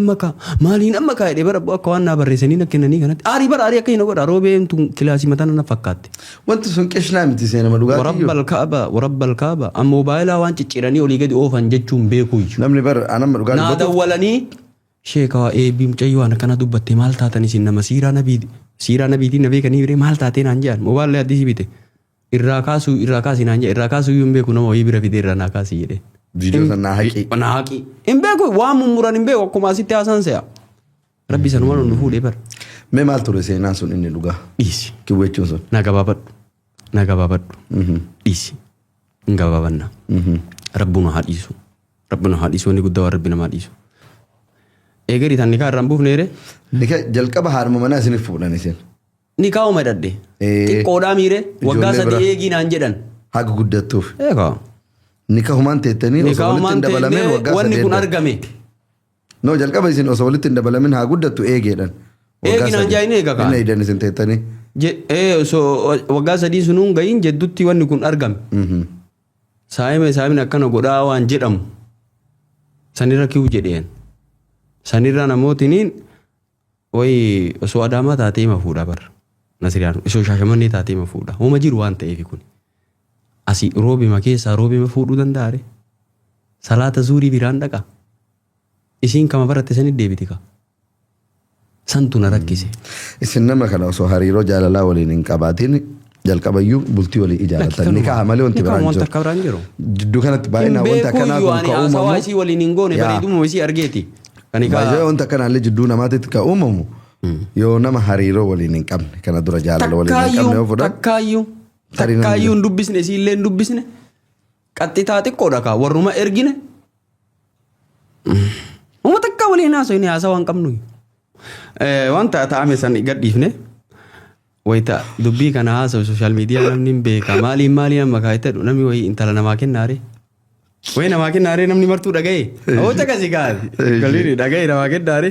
amma kaa jedhee bara akka waan naa barreessanii na kennanii kanatti aarii akka hin godha roobeen tun kilaasii mataa na fakkaatti. Wanti sun qishnaa miti seenama dhugaatii. Warabbal kaaba amma mobaayilaa waan cicciranii olii gadi oofan jechuun beekuuyyu. Namni bara anamma dhugaatii. Naa dawwalanii sheekaa eebii mucayyoo waan akkana dubbattee maal taatan isin nama siiraa nabiitiin na beekanii biree maal taatee naan jedhan mobaayilaa addisii bite irraa kaasii naan jedhan irraa kaasuu hin beeku nama wayii bira fidee irraa naa kaasii jedhee. Video san naa haqii. Naa haqii. Hin beeku waan mummuran hin beeku akkuma asitti haasaan se'a. Rabbi sanuma nu fuudhee bara. Mee maal ture seenaan sun inni dhugaa? Dhiisi. Kiwwachuun sun. Na gabaabadhu. Dhiisi. Hin gabaabanna. Rabbu nu haa dhiisu. Wanni guddaa waan rabbi namaa dhiisu. Eegari tan nikaa irraan buufneere. Nikaa jalqaba haadhuma manaa isiniif fuudhan isin. Nikaa uma dadde. Xiqqoodhaa miire waggaa 3 eegii naan jedhan. Haga guddattuuf. Eegaa. Nikaa humaan teettanii osoo walitti hin dabalameen waggaa 3. Wanni kun argame. No jalqaba isin osoo walitti hin dabalamin haa guddattu eegeedhan. Eegi naan jaayini eega kaa. Inni hidhan isin teettanii. Osoo waggaa 3 sunuun gahin jeddutti wanni kun argame. Saayimni akkana godhaa waan jedhamu. Sanirra kiu jedheen. Sanirra namootiniin wayii osoo adaamaa taatee ima fuudha bara. Nasiriyaan osoo shaashamannee taatee ima fuudha. Hooma jiru waan ta'eef kun. Asii roobima keessaa roobima fuudhuu danda'are. Salaata zuurii biraan dhaqa. Isiin kama baratte sanit deebiti ka. Santu na rakkise. Isin nama kana osoo hariiroo jaalalaa waliin hin qabaatiin jalqabayyuu bultii walii ijaarratan. Nikaa malee wanti biraan jiru. Jidduu kanatti baay'inaan wanta akkanaa kun ka uumamu. Haasawaa isii waliin hin goone bareeduma isii argeeti. Baay'ee wanta akkanaallee jidduu namaatitti ka uumamu. Yoo nama hariiroo waliin hin qabne kana dura jaalala waliin hin qabne yoo fudhan. Takkaayyuu hin dubbisne isiillee hin dubbisne qaxxitaa xiqqoodha kaa warruma ergine uma takka waliin haasofne haasawaa hin qabnu wanta ta'ame san gadhiifne wayita dubbii kana haasawu sooshaal miidiyaa namni hin beeka maaliin amma kaayitadhu namni wayii intala namaa kennaare wayii namaa kennaare namni martuu dhaga'e hawwata kasi gaari galiini dhaga'e namaa kennaare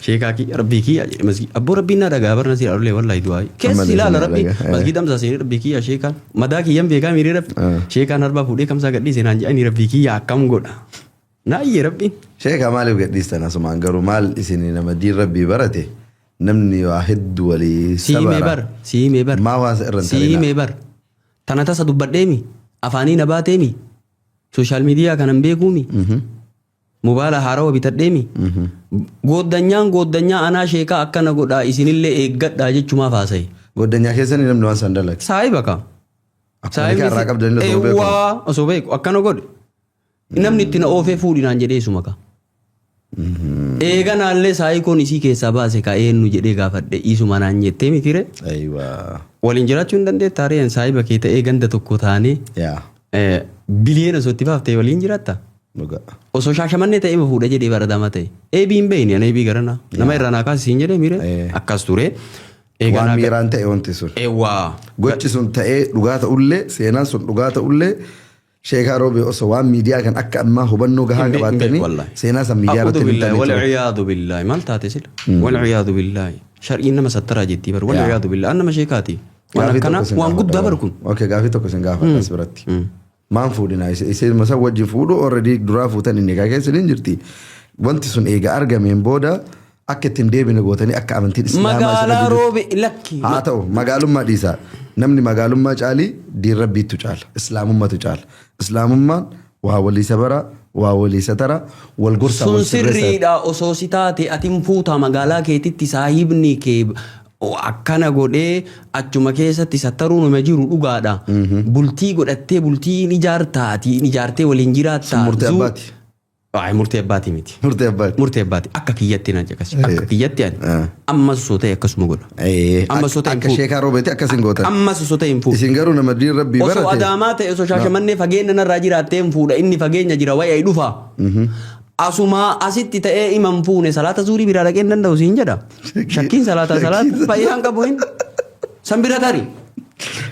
sheekaa rabbii kiyya jedhe masgii abboo rabbiin naa dhagaa barna si dhalulee wallaahi du'aa keessi ilaala rabbii masgii damsaa seenee rabbii kiyya sheekaan madaa kiyyan beekaa miiree rabbi sheekaan harbaa fuudhee kamsaa gadhiise naan jedhanii rabbii kiyya akkam godha naayyee rabbiin. Sheekaa maaliif gadhiistan asumaan garuu maal isin nama diin rabbii barate namni waa hedduu walii sabara. Siimee bar. Maa waasa irra hin tarinaa. Siimee bar. Tana tasa dubbadheemi afaanii na baateemi Social media kanan beekumi. Mobaala haarawaa bitadheemi. Gooddanyaa anaa sheekaa akkana godhaa isinillee eeggadhaa jechumaaf haasa'i. Goddanyaa keessanii namni waan san dalage. Saahiba ka. Akkuma irraa qabdan osoo beeku. Osoo beeku akkana godhe. Namni itti na oofee fuudhinaan jedhee isuma ka. Eeganaallee saayikoon isii keessaa baase ka eenyu jedhee gaafadhe isuma naan jettee mitire. Waliin jiraachuu hin dandeettaa re'een saahiba kee ta'ee ganda tokko taanee biliyeena osoo itti baaftee waliin jiraatta. Osoo shaashamannee ta'ee fuudha jedhee baratamaa ta'e. Eebiin beeyni ana eebii garanaa. Nama irraa naa kaasisiin jedhee mire akkas ture. Waan miiraan ta'e wanti sun. Gochi sun ta'ee dhugaa ta'ullee seenaan sun dhugaa ta'ullee Sheekaa Roobee osoo waan miidiyaa kan akka ammaa hubannoo gahaa qabaatanii seenaa san miidiyaa irratti hin taane. Walciyaadu billaahi maal taate sila? Walciyaadu billaahi. Shar'iin nama sattaraa jettii bar walciyaadu billaahi nama sheekaati. Waan akkana waan guddaa bar kun. Gaafii tokko sin gaafadha as biratti. Maan fuudhinaa iseen masa wajjin fuudhu already duraa fuutan inni egaa keessa hin jirti. Wanti sun eega argameen booda akka ittiin deebine gootanii akka amantiin islaamaa magaalaa Roobee lakki. Haa ta'u magaalummaa dhiisaa. Namni magaalummaa caalii diin rabbiitu caala. Islaamummaatu caala. Islaamummaan waa waliisa bara, waa waliisa tara, wal gorsa sun sirriidha osoo si taate atiin fuutaa magaalaa keetitti saahibni kee akkana godhee achuma keessatti sattaruun nama jiru dhugaadha. Bultii godhattee bultii ijaartee waliin jiraattaa. Murtee abbaati. Murtee abbaati miti. Murtee abbaati. Akka kiyyatti na jakasi. Akka kiyyatti ani. Ammas osoo ta'e akkasuma godha. Ammas osoo ta'e akka Sheekaa Roobeetti akkasin gootan. Ammas osoo ta'e hin fuudha. Isin garuu nama diin rabbii barate. Osoo adaamaa ta'e osoo shaashamannee fageenya narraa jiraattee hin fuudha inni fageenya jira wayii dhufa. Asuma asitti ta'ee iman fuune salaata zuurii biraa dhaqee hin danda'u siin jedha. Shakkiin salaata fayyaan qabu hin. San bira tarii.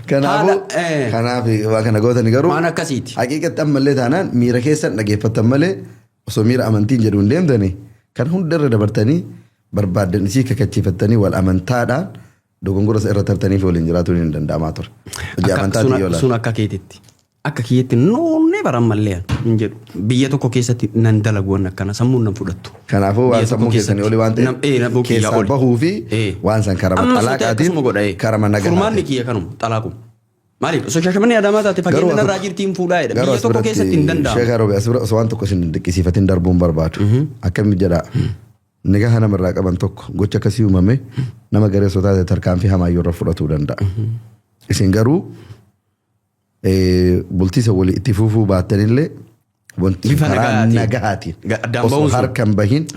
Kanaaf waa kana gootani garuu. Waan akkasiiti. Haqiiqatti ammallee taanaan miira keessan dhageeffattan malee osoo miira amantiin jedhu hin deemtanii kan hundarra dabartanii barbaaddan isii kakachiifattanii wal amantaadhaan dogongora irra tartanii fi waliin jiraatuun hin danda'amaa ture. Sun akka keetitti. Akka kiyyetti noonnee barammallee hin jedhu. Biyya tokko keessatti nan dalaguun akkana sammuun nan fudhattu. Kanaafuu waan sammuu keessanii oli waan ta'eef keessaa bahuu fi waan san karama xalaaqaatiin karama nagaa. Furmaanni kiyya kanuma xalaaqu. Maaliif osoo shaashamannee adaamaa taate fageenya narraa jirtiin fuudhaa jedha. Biyya tokko keessatti hin danda'amu. Sheekaa Roobee asirra osoo waan tokko isin dinqisiifatiin darbuun barbaadu. Akkami jedhaa. Nagaha namarraa qaban tokko gocha akkasii uumame nama garee osoo taate tarkaanfii hamaayyoo irra fudhatuu danda'a. Isin garuu bultiisa walii itti fufuu baattanillee wanti karaa nagahaatiin osoo harkan bahin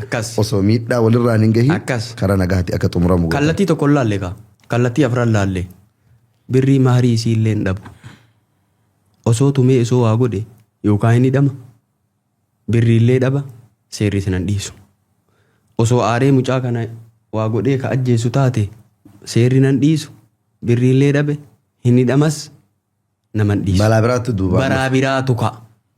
osoo miidhaa walirraa hin gahin karaa nagahaatti akka xumuramu. Kallattii tokko laallee kaa kallattii afran laallee birrii maarii isii illee hin dhabu osoo tumee osoo waa godhe yookaan inni dhama birrii illee dhaba seerri sinan dhiisu osoo aaree mucaa kana waa godhee ka ajjeesu taate seerri nan dhiisu birrii illee dhabe hin dhamas. Naman dhiisu. Balaa biraatu duuba. Balaa biraatu ka.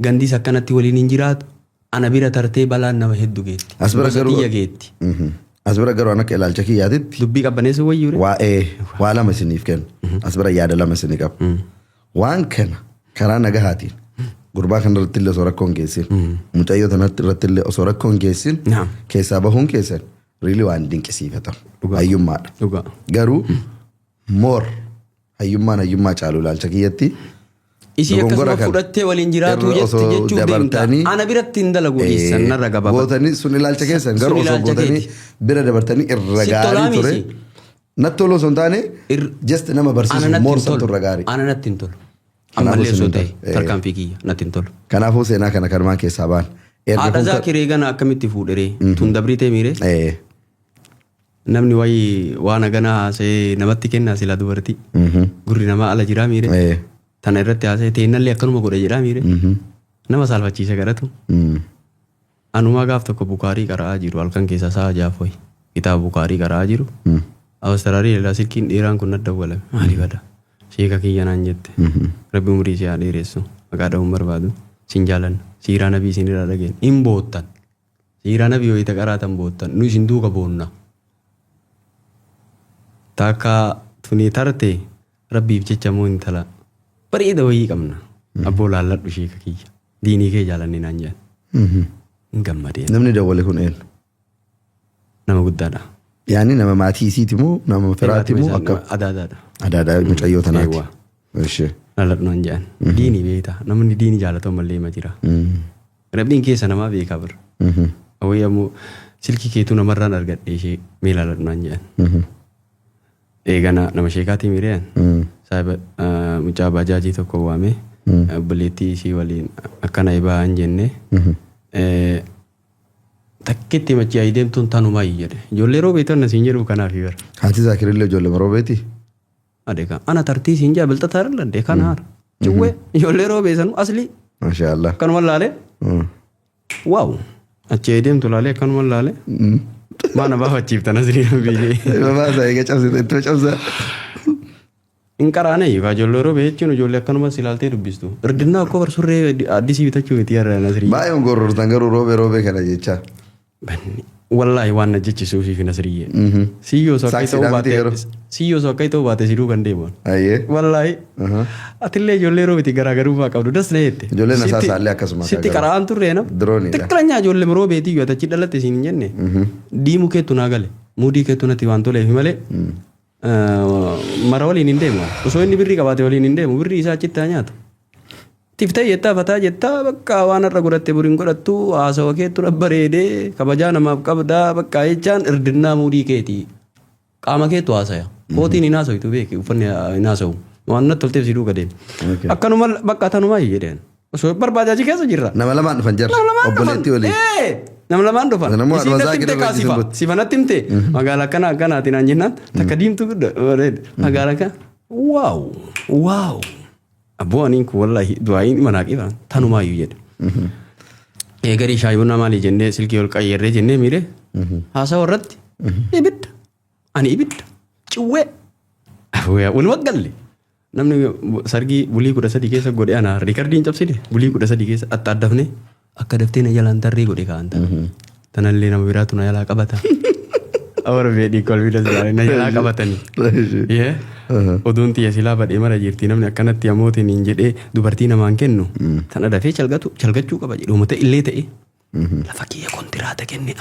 Gandis akkanatti waliin hin jiraatu. Ana bira tartee balaan nama hedduu geetti. As bira garuu. Biyya geetti. As bira garuu akka ilaalcha kiyyaatitti. Dubbii qabbaneessa wayyuu. Waa lama isiniif kennu. As bira yaada lama isinii qabu. Waan kana karaa nagahaatiin gurbaa kana irratti illee osoo rakkoo hin geessin. Mucayyoo tanatti irratti illee osoo rakkoo hin geessin. Keessaa bahuun keessan riilii waan dinqisiifatamu. Hayyummaadha. Garuu moor. Hayyummaa caalu ilaalcha kiyyatti. Isii akkasuma fudhattee waliin jiraatu jechuu deemta. Ana biratti hin dalagu dhiissan narra gababa. Gootanii sun ilaalcha keessan garuu osoo gootanii bira dabartanii irra gaarii ture. Natti tolu osoo hin taane just nama barsiisu moorsantu irra gaarii. Ana natti hin tolu. Ammallee osoo ta'e tarkaanfii kiyya natti hin tolu. Kanaafuu seenaa kana kanumaan keessaa ba'an. Haadha Zaakiree gana akkamitti fuudheree tun dabritee miiree. Namni wayii waan aganaa haasee namatti kennaa sila dubartii. Gurri namaa ala jiraa miire. Tana irratti haasee teennallee akkanuma godhe jedhaa miire. Nama saalfachiise kadhatu. Anumaa gaaf tokko Bukaarii qara'aa jiru halkan keessa sa'a jaafooyi. Kitaaba Bukaarii qara'aa jiru. Awustaraarii ilaa silkiin dheeraan kun nadda walame. Maaliif adda? Sheeka kiyya naan jette. Rabbi umurii si haa dheeressu. Maqaa dhabuun barbaadu. Sin jaalanna. Siiraa nabii isin irraa dhageen. Hin boottan. Siiraa nabii wayita qaraatan boottan. Nu isin duuka boonna. Takka tuni tarte rabbiif jecha moo hin tala bareeda wayii qabna abboo laalladhu sheeka kiyya diinii kee jaalanne naan jedhan hin gammadeen. Namni dawwale kun eenyu? Nama guddaadha. Yaani nama maatii isiiti moo nama firaati moo akka? Adaadaadha. Adaadaa mucayyoo tanaati. Naladhu naan jedhan. Diini beektaa namni diini jaalatamu mallee ma jira. Rabbiin keessa namaa beekaa bira. Awwayyaa immoo silkii keetuu namarraan argadhe ishee mee naladhu naan jedhan. Eegana nama sheekaatii miireen saayiba mucaa baajaajii tokko waamee obboleettii ishii waliin akkana ibaa hin jenne takkitti machi ayii deemtuun tanumaa jedhe. Ijoollee roobeetu na siin jedhu kanaaf bara. Haati Zaakirillee ijoollee roobeeti? Adeekaa ana tartii siin jaa bilta taarilla deekaa naar. Ciwwee ijoollee roobee sanu aslii. Maashaallah. Akkanuma laalee. Waaw achi ayii deemtu laalee akkanuma laalee. Mana baafachiiftan asirrii na biilee. Baasa eega cabsite ittoo cabsa. Hin qaraane ijoollee roobee jechuun ijoollee akkanumas ilaaltee dubbistu. Irdinnaa akka barsurree addisii bitachuu miti yarra nasrii. Baay'een gorortan garuu roobee kana jecha. Wallaahi waan na jechisuufi fi nasriyyee. Siyyoo soo akka ta'uu baate siduu kan deemuun. Wallaahi. Atillee ijoollee roobeeti garaagarummaa qabdu das na jette. Ijoollee nasaa saallee akkasuma. Sitti qaraan turree nam. Xiqqalanyaa ijoollee roobeetii yoo tachi dhalatte siin hin jenne. Diimuu keettu naa gale. Muudii keettu natti waan toleef malee. Mara waliin hin deemu. Osoo inni birrii qabaate waliin hin deemu. Birrii isaa achitti haa nyaatu. Tiftee jettaa fataa jettaa bakka waan irra godhatte buriin godhattu haasawa keettu bareedee kabajaa namaaf qabdaa bakka jechaan irdinnaa muudii keetii. Qaama keettu haasaya. Kootiin hin haasawitu beeki uffanni hin haasawu. Waan natti tolteef siduu gadeen. Akkanuma bakka tanumaa jedheen. Osoo barbaadaa keessa jirra. Nama lamaan dhufan jarra. Obboleettii waliin. Nama lamaan dhufan. Isiin himte kaasifa. Sifanatti himte. Magaalaa akkana akkanaati naan jennaan takka diimtuu magaalaa kana. Waaw. Waaw. Abboo aniin kun wallaahi du'aayin manaa qibaan tanumaayyuu jedhe. Eegarii shaayibunaa maalii jennee silkii ol qayyarree jennee miire haasawa irratti ibidda. Ani ibidda. Ciwwee. Walumaa galle. Namni sargii bulii 13 keessa godhe ana riikardiin cabsine bulii 13 keessa addafne akka daftee na jalaan tarree godhe kaa'anta. Tanallee nama biraatu na jalaa qabata. Awara beedhii kolbiidhas na jalaa qabatanii. Oduun xiyya silaa badhee mara jirti namni akkanatti ammootiin hin jedhee dubartii namaan kennu tana dafee chalgachuu qaba jedhu uummata illee ta'e lafa kiyya kontiraata kenne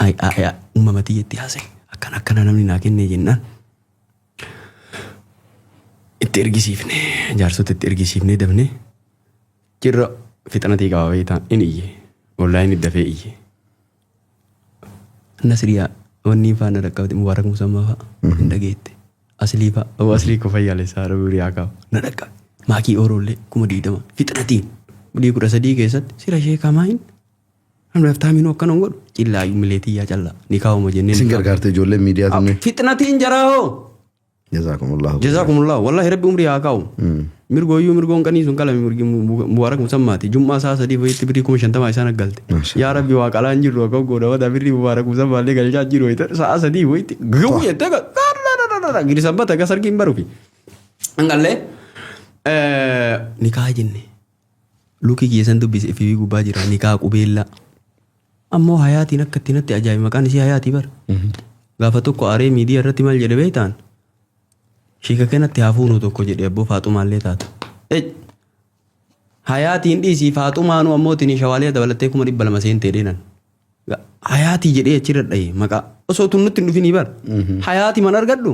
uumamatii jetti haasa'e akkana namni naa kennee jennaan. Itti ergisiifne jaarsota itti ergisiifnee dabne jirra fixanatii qaba beektaa inni iyye ollaa inni dafee iyye. Nasriyaa wanni faana dhaqqabate mubaarak musammaa fa'a hin dhageette. Aslii fa'a aslii ko fayyaalessaa dhabuurii haa qabu na dhaqqabe. Maakii ooroollee 20 fixanatiin bulii 13 keessatti sira sheekamaa hin namni haftaaminuu akkana hin godhu cillaayyuu mileetii yaa callaa ni kaawwama jenneen. Isin gargaarte ijoollee miidiyaa tunne. Fixanatiin jaraa hoo. Jazakumullahu wallahi rabbi umri haa kaa'u. Mirgooyyuu mirgoon qanii sun qalame mubaarak musammaati. Jummaa saa sadii fa'itti birrii 50 isaan aggalte. Yaa rabbi waa qalaa hin jirru akka godha wada birrii mubaarak musammaallee galchaa jiru saa sadii fa'itti guu jettee gidi sabbata gas argiin baruufi. Angallee nikaa jenne luukii keessan dubbise fi gubbaa jira nikaa qubeellaa. Ammoo hayaatiin akka itti natti ajaa'iba maqaan isii hayaatii bara. Gaafa tokko aaree miidiyaa irratti maal jedhe beektaan. Shiika kanatti hafuunu tokko jedhe abboo Faaxumaallee taata. Hayaatiin dhiisii Faaxumaanu ammootiin shawaalee dabalattee 200 seentee deenan. Hayaatii jedhee achirra dhaye maqaa osoo tunnutti hin dhufinii bara. Hayaatii man argadhu.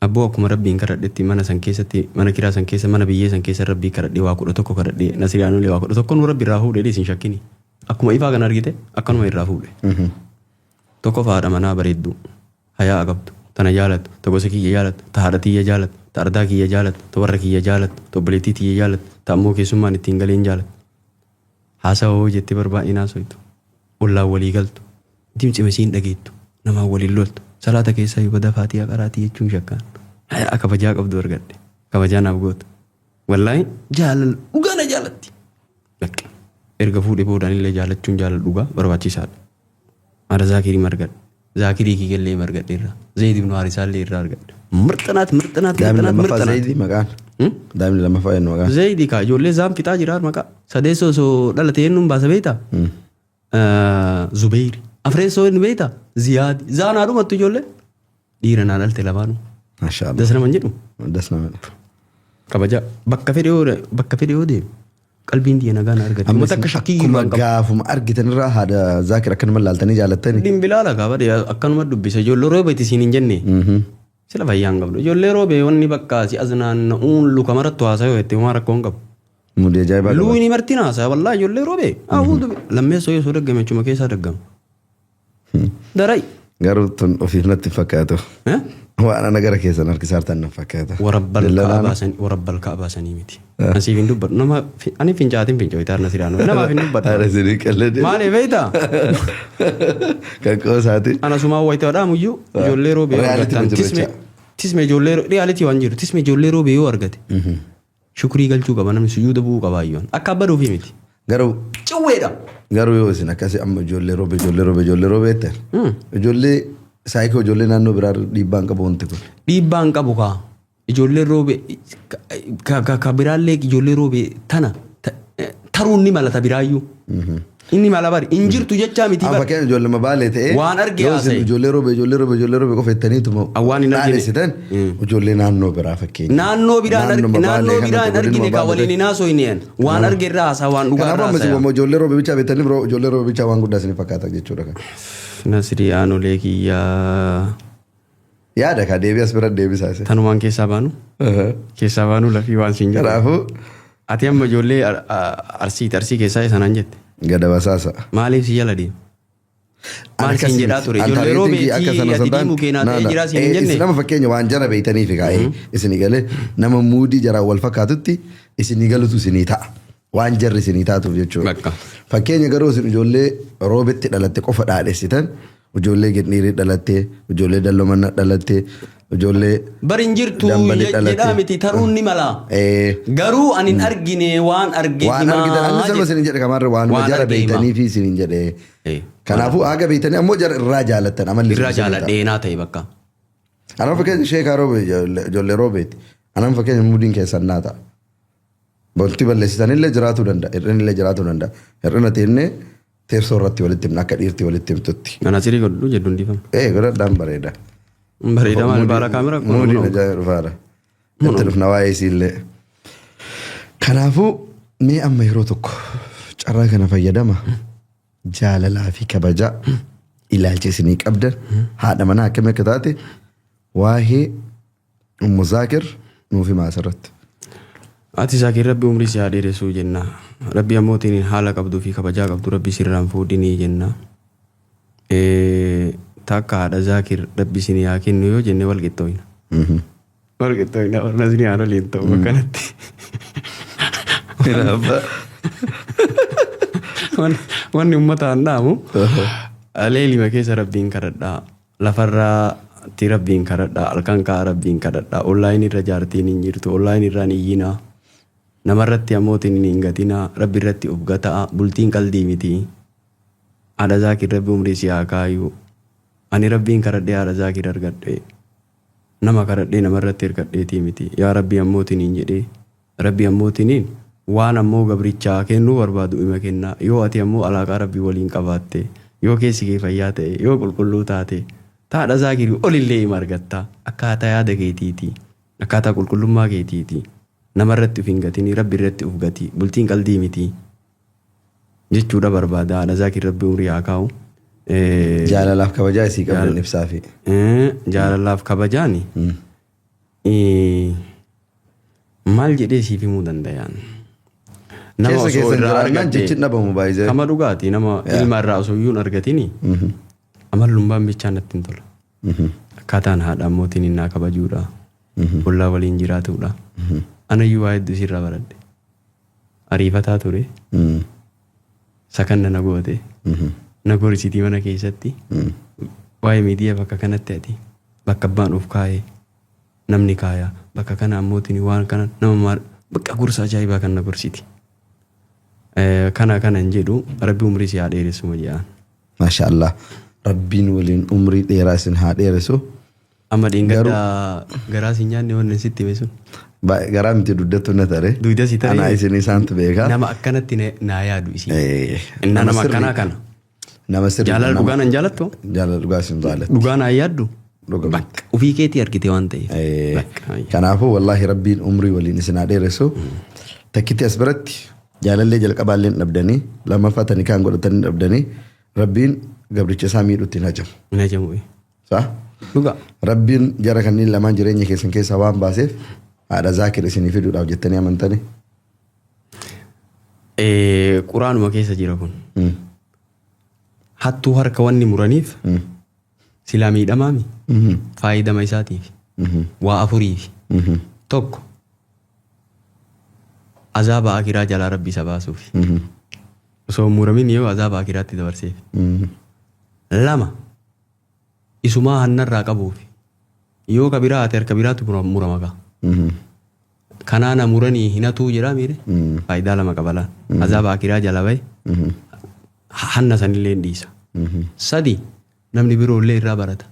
Abboo akkuma rabbiin kadhadhetti mana san keessatti mana kiraa san keessa mana biyyee san keessa rabbii kadhadhee waa 11 kadhadhee Nasriyaanullee waa 11 nu rabbi irraa fuudhee dhiisin shakkini. Akkuma ifaa kan argite akkanuma irraa fuudhe. Tokko faadha manaa bareeddu hayaa qabdu. Tana jaalattu, ta gosa kiyya jaalattu, ta haadha tiyya jaalattu, ta ardaa kiyya jaalattu, ta warra kiyya jaalattu, ta obboleettii tiyya jaalattu, ta ammoo keessummaan ittiin galeen jaalattu. Haasawa hoo jettee barbaadinaa soitu. Ollaan walii galtu. Dimcime siin dhageettu. Namaan waliin loltu. Salaata keessaa yoo badaa faatiyaa qaraatii jechuun shakkaan. Kabajaa qabdu argadhe. Kabajaa naaf gootu. Wallaahi jaalala dhugaa na jaalatti. Erga fuudhee boodaan illee jaalachuun jaalala dhugaa barbaachisaadha. Mara Zaakirii margadhe. Zaakirii kiigallee margadhe irraa. Zayd ibn Harisaallee irraa argadhe. Mirxanaat. Daa'imni lammaffaa Zayidii maqaan. Daa'imni lammaffaa eenyu maqaan. Zayidii kaa ijoollee zaan fixaa jiraar maqaa. Sadeessoo osoo dhalate eenyuun baasa beektaa? Zubeyri. Afreessoo inni beektaa? Ziyaadi. Zaanaa dhumattu ijoollee. Dhiira naa dhalte lamaanuu. Maashaallah. Das nama jedhu. Das nama. Kabajaa bakka fedhe yoo deemu. Qalbiin diina gaana argate. Amma takka shakkii kuma gaafuma argitan irraa haadha Zaakir akkanuma laaltanii jaalattani. Dimbilaala kaabadhe akkanuma dubbisa ijoollee rooba itti siin hin jenne. Sila fayyaan qabdu. Ijoollee roobee wanni bakka si aznaanna'uun luka marattu haasa'u jettee waan rakkoon qabu. Mudee ajaa'ibaa qaba. Luuyini martiin haasa'u wallaa ijoollee roobee. Lammeessoo yoo daggame achuma keessaa daggama. Darai. Garuu tun ofiif natti fakkaatu. Waan ana gara keessan harkisaartan na fakkaata. Warabbal ka'aa baasanii miti. Asiif hin dubbadhu. Nama ani fincaatiin finca wayitaar na siraanu. Namaaf hin dubbadhu. Haadha sirii qalladee. Maaliif beektaa? Kan qoosaati. Ana sumaa wayita dhamuyyuu ijoollee roobee yoo argatan tisme ijoollee realitii waan jiru tisme ijoollee roobee yoo argate. Shukrii galchuu qaba namni sujuuda bu'uu qaba ayyoon. Akka abbaa dhufi miti. Garuu. Ciwweedha. Garuu yoo isin akkasii amma ijoollee roobee jettan. Ijoollee saayikoo ijoollee naannoo biraa dhiibbaan qabu wanti kun. Dhiibbaan qabu kaa ijoollee roobee ka biraallee ijoollee roobee tana taruun ni malata biraayyuu. Inni mala bari injirtu jechaa miti bari. Fakkeenya ijoollee mabaalee ta'ee. Waan argee haasa'e. Ijoollee roobee qofa jettaniituma. Waan hin argine. Dhaadhessitan ijoollee naannoo biraa fakkeenya. Naannoo biraan argine kaa waliin hin haasofne waan argee irraa haasaa waan dhugaa irraa haasaa. Kanaafuu ijoollee roobee bichaa beektanii ijoollee roobee bichaa waan guddaa isin fakkaata jechuudha. Nasrii aanolee kiyyaa. Yaada kaa deebii as bira deebisaa isa. Tanumaan keessaa baanu. Keessaa baanu lafii waan siin jedhu. Kanaafuu. Ati amma ijoollee arsii keessaa isanaan jette. Gada basaasa. Maaliif si jala deemu? Maal siin jedhaa ture? Ijoollee roobeetii ati diimuu keenyaa ta'ee jiraa siin hin jenne. Isin nama fakkeenya waan jara beeytaniif kaa'ee isinii galee nama muudii jaraan wal fakkaatutti isinii galutu isinii ta'a. Waan jarri isinii taatuuf jechuudha. Fakkeenya garuu isin ijoollee roobetti dhalatte qofa dhaadhessitan ijoollee gedhiirii dhalattee ijoollee dalloomanna dhalattee ijoollee barin jirtu jedhaa miti taruun ni mala. Garuu ani hin argine waan argee waan argitan anni sama isin jedhe kamaarra waan jara beeytanii fi isin jedhe. Kanaafuu haga beeytanii ammoo jara irraa jaalattan amalli. Irraa jaaladheenaa ta'e bakka. Anaan fakkeenya sheekaa roobee ijoollee roobeeti. Anaan fakkeenya mudiin keessan naa ta'a. Wanti balleessitanillee jiraatuu danda'a. Hir'inillee jiraatuu danda'a. Hir'ina teennee teessoo irratti walitti himna akka dhiirti walitti himtutti. Mana sirii godhu jedhuun dhiifama. Godhadhaan bareeda. Bareeda maal baala kaameraa kun. Muudii na jaa dhufaadha. Itti dhufna waa'ee isiillee. Kanaafuu mee amma yeroo tokko carraa kana fayyadama jaalalaa fi kabajaa ilaalcha isinii qabdan haadha manaa akkam akka taate waa'ee Ummu Zaakir nuuf himaa asirratti. Ati Zaakir rabbi umrii si haa dheeressuu jenna. Rabbi ammootiin haala qabduu fi kabajaa qabdu rabbi sirraan fuudhinii jenna. Takka haadha Zaakir rabbi isin haa kennu yoo jenne wal qixxooyna. Wal qixxooyna warra isin haa waliin ta'u akkanatti. Wanni uummataan dhaamu leelima keessa rabbiin kadhadhaa lafarraatti rabbiin kadhadhaa halkan kaa rabbiin kadhadhaa onlaayin irra jaartiin hin jirtu onlaayin irraan iyyinaa namarratti ammootiin hin gatinaa rabbi irratti of gataa bultiin qaldii miti haadha Zaakir rabbi umrii si haa kaayuu ani rabbiin kadhadhee haadha Zaakir argadhee nama kadhadhee namarratti hirkadheetii miti yaa rabbi ammootiin hin jedhee rabbi ammootiin waan ammoo gabrichaa kennuu barbaadu ima kennaa yoo ati ammoo alaaqaa rabbii waliin qabaatte yoo keessi kee fayyaa ta'e yoo qulqulluu taate haadha Zaakir olillee ima argatta akkaataa yaada keetiiti akkaataa qulqullummaa keetiiti namarratti uf hin gatini rabbi irratti uf gati bultiin qaldii miti jechuudha barbaada haadha Zaakir rabbi umrii haa kaa'u. Jaalalaaf kabajaa isii qabdan ibsaa fi. Jaalalaaf kabajaani maal jedhee siif himuu danda'an. Nama osoo irraa argatte kama dhugaati nama ilma irraa osoo iyyuu hin argatini amallummaan bichaa natti hin tola. Akkaataan haadha ammootiin innaa kabajuudha. Ollaa waliin jiraatuudha. Anayyuu waa hedduu isirraa baradhe. Ariifataa ture. Sakanna na goote. Na gorsitii mana keessatti. Waa'ee miidiyaa bakka kanatti ati bakka abbaan of kaa'ee namni kaayaa bakka kana ammootiin waan kana nama bakka gorsa ajaa'ibaa kan na gorsiti. Kana hin jedhu rabbi umrii si haa dheeressu ma jedhaan. Maasha Allah. Rabbiin waliin umrii dheeraa isin haa dheeressu. Amma dhiingaddaa garaa si nyaanne waan sitti hime sun. Garaa miti dugdattu na tare. Dugda si tare. Anaa isin isaantu beekaa. Nama akkanatti naa yaadu isii. Nama akkanaa kana. Nama sirrii. Jaalala dhugaa nan jaalattu. Jaalala dhugaa isin jaalattu. Dhugaa naa yaaddu. Bakka ofii keetii argite waan ta'eef. Kanaafuu wallaahi rabbiin umrii waliin isin haa dheeressu. Takkitti as biratti jaalallee jalqabaallee hin dhabdanii lammaffaa tanii kaan godhatanii hin dhabdanii rabbiin gabricha isaa miidhutti hin hajamu. Hin hajamu. Saa? Dhuga. Rabbiin jara kanneen lamaan jireenya keessan keessaa waan baaseef haadha Zaakir isinii fiduudhaaf jettanii amantanii. Quraanuma keessa jira kun. Hattuu harka wanni muraniif silaa miidhamaami. Faayidama isaatiif. Waa afuriif. Tokko azaaba akiraa jalaa rabbi isa baasuuf. Osoo muramin yoo azaaba akiraatti dabarseef. Lama isumaa hannarraa qabuuf. Yoo kabiraa ate harka biraatu murama kaa. Kanaana muranii hinatuu jedhaa miire faayidaa lama qabalaan. Azaaba akiraa jala bahe hanna sanillee dhiisa. Sadi namni biroollee irraa barata.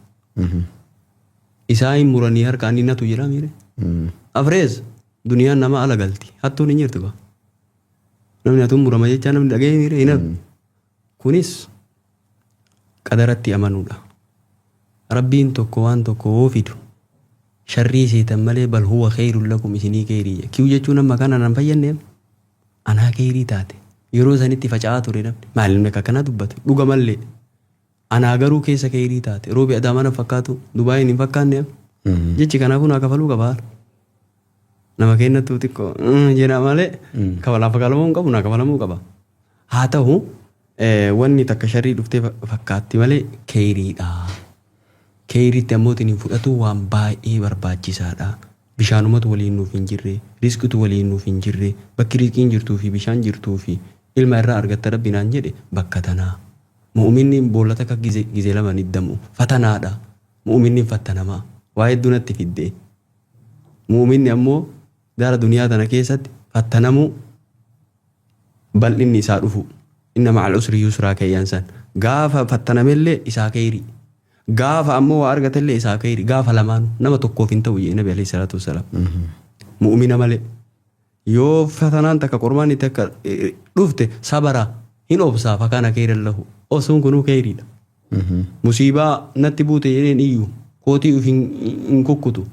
Isaa hin muranii harkaan hinatu jedhaa miire. Afrees duniyaan nama ala galti. Hattuun hin jirtu kaa. Namni hatuun murama jechaa namni dhaga'ee miire hinatu. Kunis qadaratti amanuudha. Rabbiin tokko waan tokko hoo fidu sharrii seetan malee bal huwa khayrun lakum isinii khayrii. Kiyu jechuun amma kana nan fayyadneem anaa khayrii taate yeroo sanitti faca'aa ture namni maal namni akka kana dubbatu dhuga mallee anaa garuu keessa khayrii taate roobi adaamana fakkaatu Dubaayin hin fakkaanneem jechi kanaafuu naa kafaluu qabaa. Nama kennatu xiqqoo jedha malee kafalamu hin qabu naa kafalamuu qaba. Haa ta'u wanni takka sharrii dhuftee fakkaatti malee khayriidha. Khayriitti ammootiin hin fudhatu waan baay'ee barbaachisaadha. Bishaanumatu waliin nuuf hin jirre, riskitu waliin nuuf hin jirre, bakki riskiin jirtuu fi bishaan jirtuu fi ilma irraa argatta rabbinaan jedhe bakka tanaa. Mu'uminni boolla takka gizee lama niddamu fatanaadha. Mu'uminni fattanamaa waa hedduu natti fiddee. Mu'uminni ammoo gara duniyaa tana keessatti fattanamuu bal'inni isaa dhufu. Inna ma'al usri yusraa kayyaan san gaafa fattanamellee isaa khayrii. Gaafa ammoo waa argatellee isaa khayrii. Gaafa lamaan nama tokkoof hin ta'u jee Nabi alayhi salaatu wassalaam. Mu'mina malee yoo fatanaan takka qormaan itti akka dhufte sabara hin obsaaf akkaan khayran lahu. Osuun kunuu khayriidha. Musiibaa natti buute jedheen iyyuu kootii uf hin kukkutu.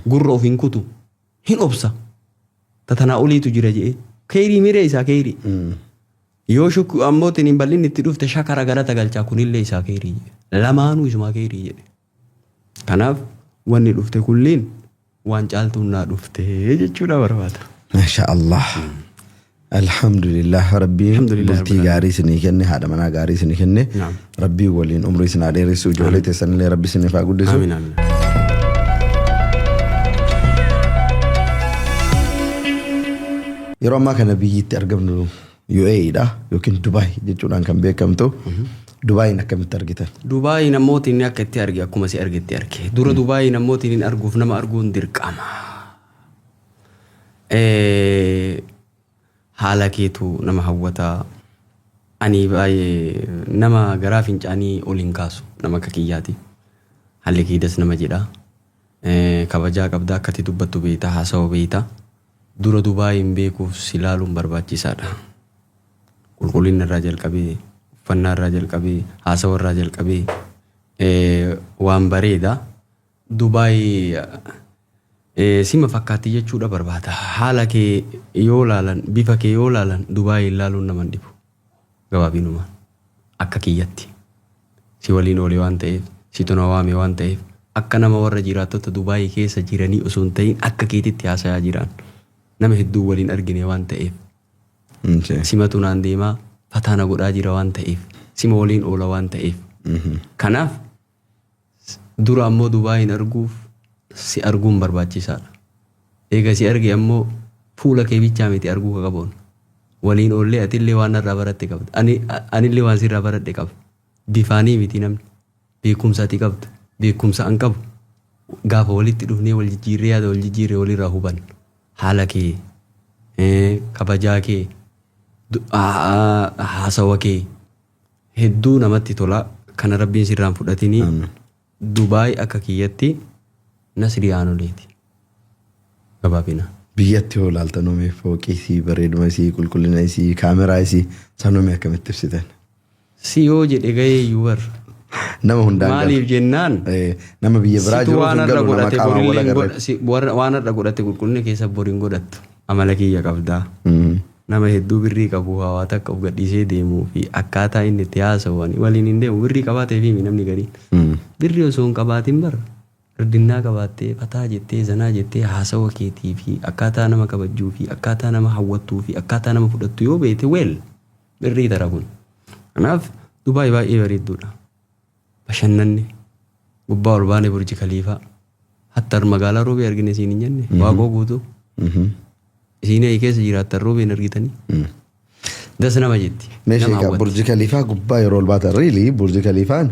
Gurra uf hin kutu. Hin obsa. Tatanaa oliitu jira jee. Khayrii miree isaa khayrii. Yoo shukku ammootiin hin bal'inni itti dhufte shakara galata galchaa kunillee isaa khayrii jedhe. Lamaanuu isumaa khayrii jedhe. Kanaaf wanni dhufte kulliin waan caaltuun naa dhufte jechuudha barbaada. Masha Allah. Alhamdulillah rabbiin bultii gaarii isinii kenne haadha manaa gaarii isinii kenne rabbii waliin umrii isinaa dheeressu ijoollee teessanillee rabbi isiniif haa guddisu. Yeroo ammaa kana biyyitti argamnu UAE dha yookiin Dubaay jechuudhaan kan beekamtu. Dubaayin akkamitti argitan? Dubaayin nammootiin akka itti arge akkuma si argetti arge. Dura Dubaayin nammootiin arguuf nama arguun dirqama. Haala keetu nama hawwataa. Ani baay'ee nama garaa fincaanii ol hin kaasu nama akka kiyyaati. Haalli keedas nama jedha. Kabajaa qabdaa akkati dubbattu beektaa haasawaa beektaa. Dura Dubaayin beekuuf si ilaaluun barbaachisaadha. Qulqullinni irraa jalqabee uffannaa irraa jalqabee haasawaa irraa jalqabee waan bareeda. Dubaay sima fakkaatti jechuudha barbaada. Haala kee yoo laalan bifa kee yoo laalan Dubaay ilaaluun nama dhibu. Gabaabinumaan akka kiyyatti si waliin oolee waan ta'eef si tona waame waan ta'eef akka nama warra jiraattota Dubaay keessa jiranii osoo hin ta'in akka keetitti haasayaa jiran nama hedduu waliin argine waan ta'eef. Simatu naan deemaa fataana godhaa jira waan ta'eef sima waliin oola waan ta'eef. Kanaaf dura ammoo Dubaayin arguuf si arguun barbaachisaadha. Eega si arge ammoo fuula kee bichaa miti arguu ka qaboon. Waliin oollee atillee waan irraa baratte qabda. Anillee waan sirraa baradhe qaba. Bifaanii miti namni beekumsaati qabdu. Beekumsa an qabu gaafa walitti dhufnee wal jijjiirree yaada wal jijjiirree walirraa huban. Haala kee kabajaa kee haasawa kee hedduu namatti tola. Kana rabbiin sirraan fudhatinii Dubaay akka kiyyatti nasrii aanoleeti. Gabaabina. Biyyatti yoo laaltan oomee fooqii isii bareeduma isii qulqullina isii kaameraa isii sanoomee akkamitti ibsitan? Si yoo jedhe gahee iyyuu bar. Nama hundaan maaliif jennaan nama biyya biraa jiru sun galu nama qaamaan wal agarre. Waan irra godhate qulqullina keessa boriin godhattu amala kiyya qabdaa. Nama hedduu birrii qabu hawaa takka of gadhiisee deemuu fi akkaataa inni itti haasawanii waliin hin deemu birrii qabaatee fi namni gariin birri osoo hin qabaatin bara irdinnaa qabaattee fataa jettee zanaa jettee haasawa keetii fi akkaataa nama kabajjuu fi akkaataa nama hawwattuu fi akkaataa nama fudhattu yoo beekte weel birrii tara kun. Kanaaf Dubaay baay'ee bareedduudha. Bashannanni gubbaa ol baane Burji Khaliifaa hattar magaalaa roobee argine isiin hin jenne waaqoo guutuu. Isiin keessa jiraattan roobeen argitanii. Das nama jetti. Meeshaa Burji Khaliifaa gubbaa yeroo ol baatan riilii Burji Khaliifaan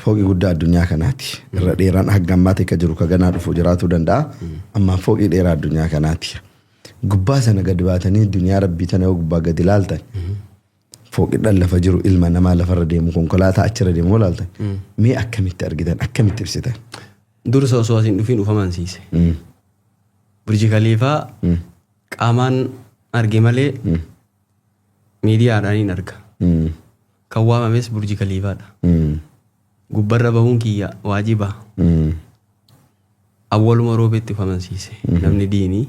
fooqii guddaa addunyaa kanaati. Irra dheeraan hanga ammaatti akka jiru kaganaa dhufu jiraatuu danda'a. Amma fooqii dheeraa addunyaa kanaati. Gubbaa sana gadi baatanii duniyaa rabbii tana yoo gubbaa gadi ilaaltan fooqidhaan lafa jiru ilma namaa lafarra deemu konkolaataa achirra deemu ilaaltan mee akkamitti argitan akkamitti ibsitan. Dursa osoo asiin dhufiin ufamansiise. Burji Khaliifaa qaamaan arge malee miidiyaadhaan hin arga. Kan waamames Burji Khaliifaadha. Gubbarra bahuun kiyya waajiba. Awwaluma roobeetti ufamansiise. Namni diinii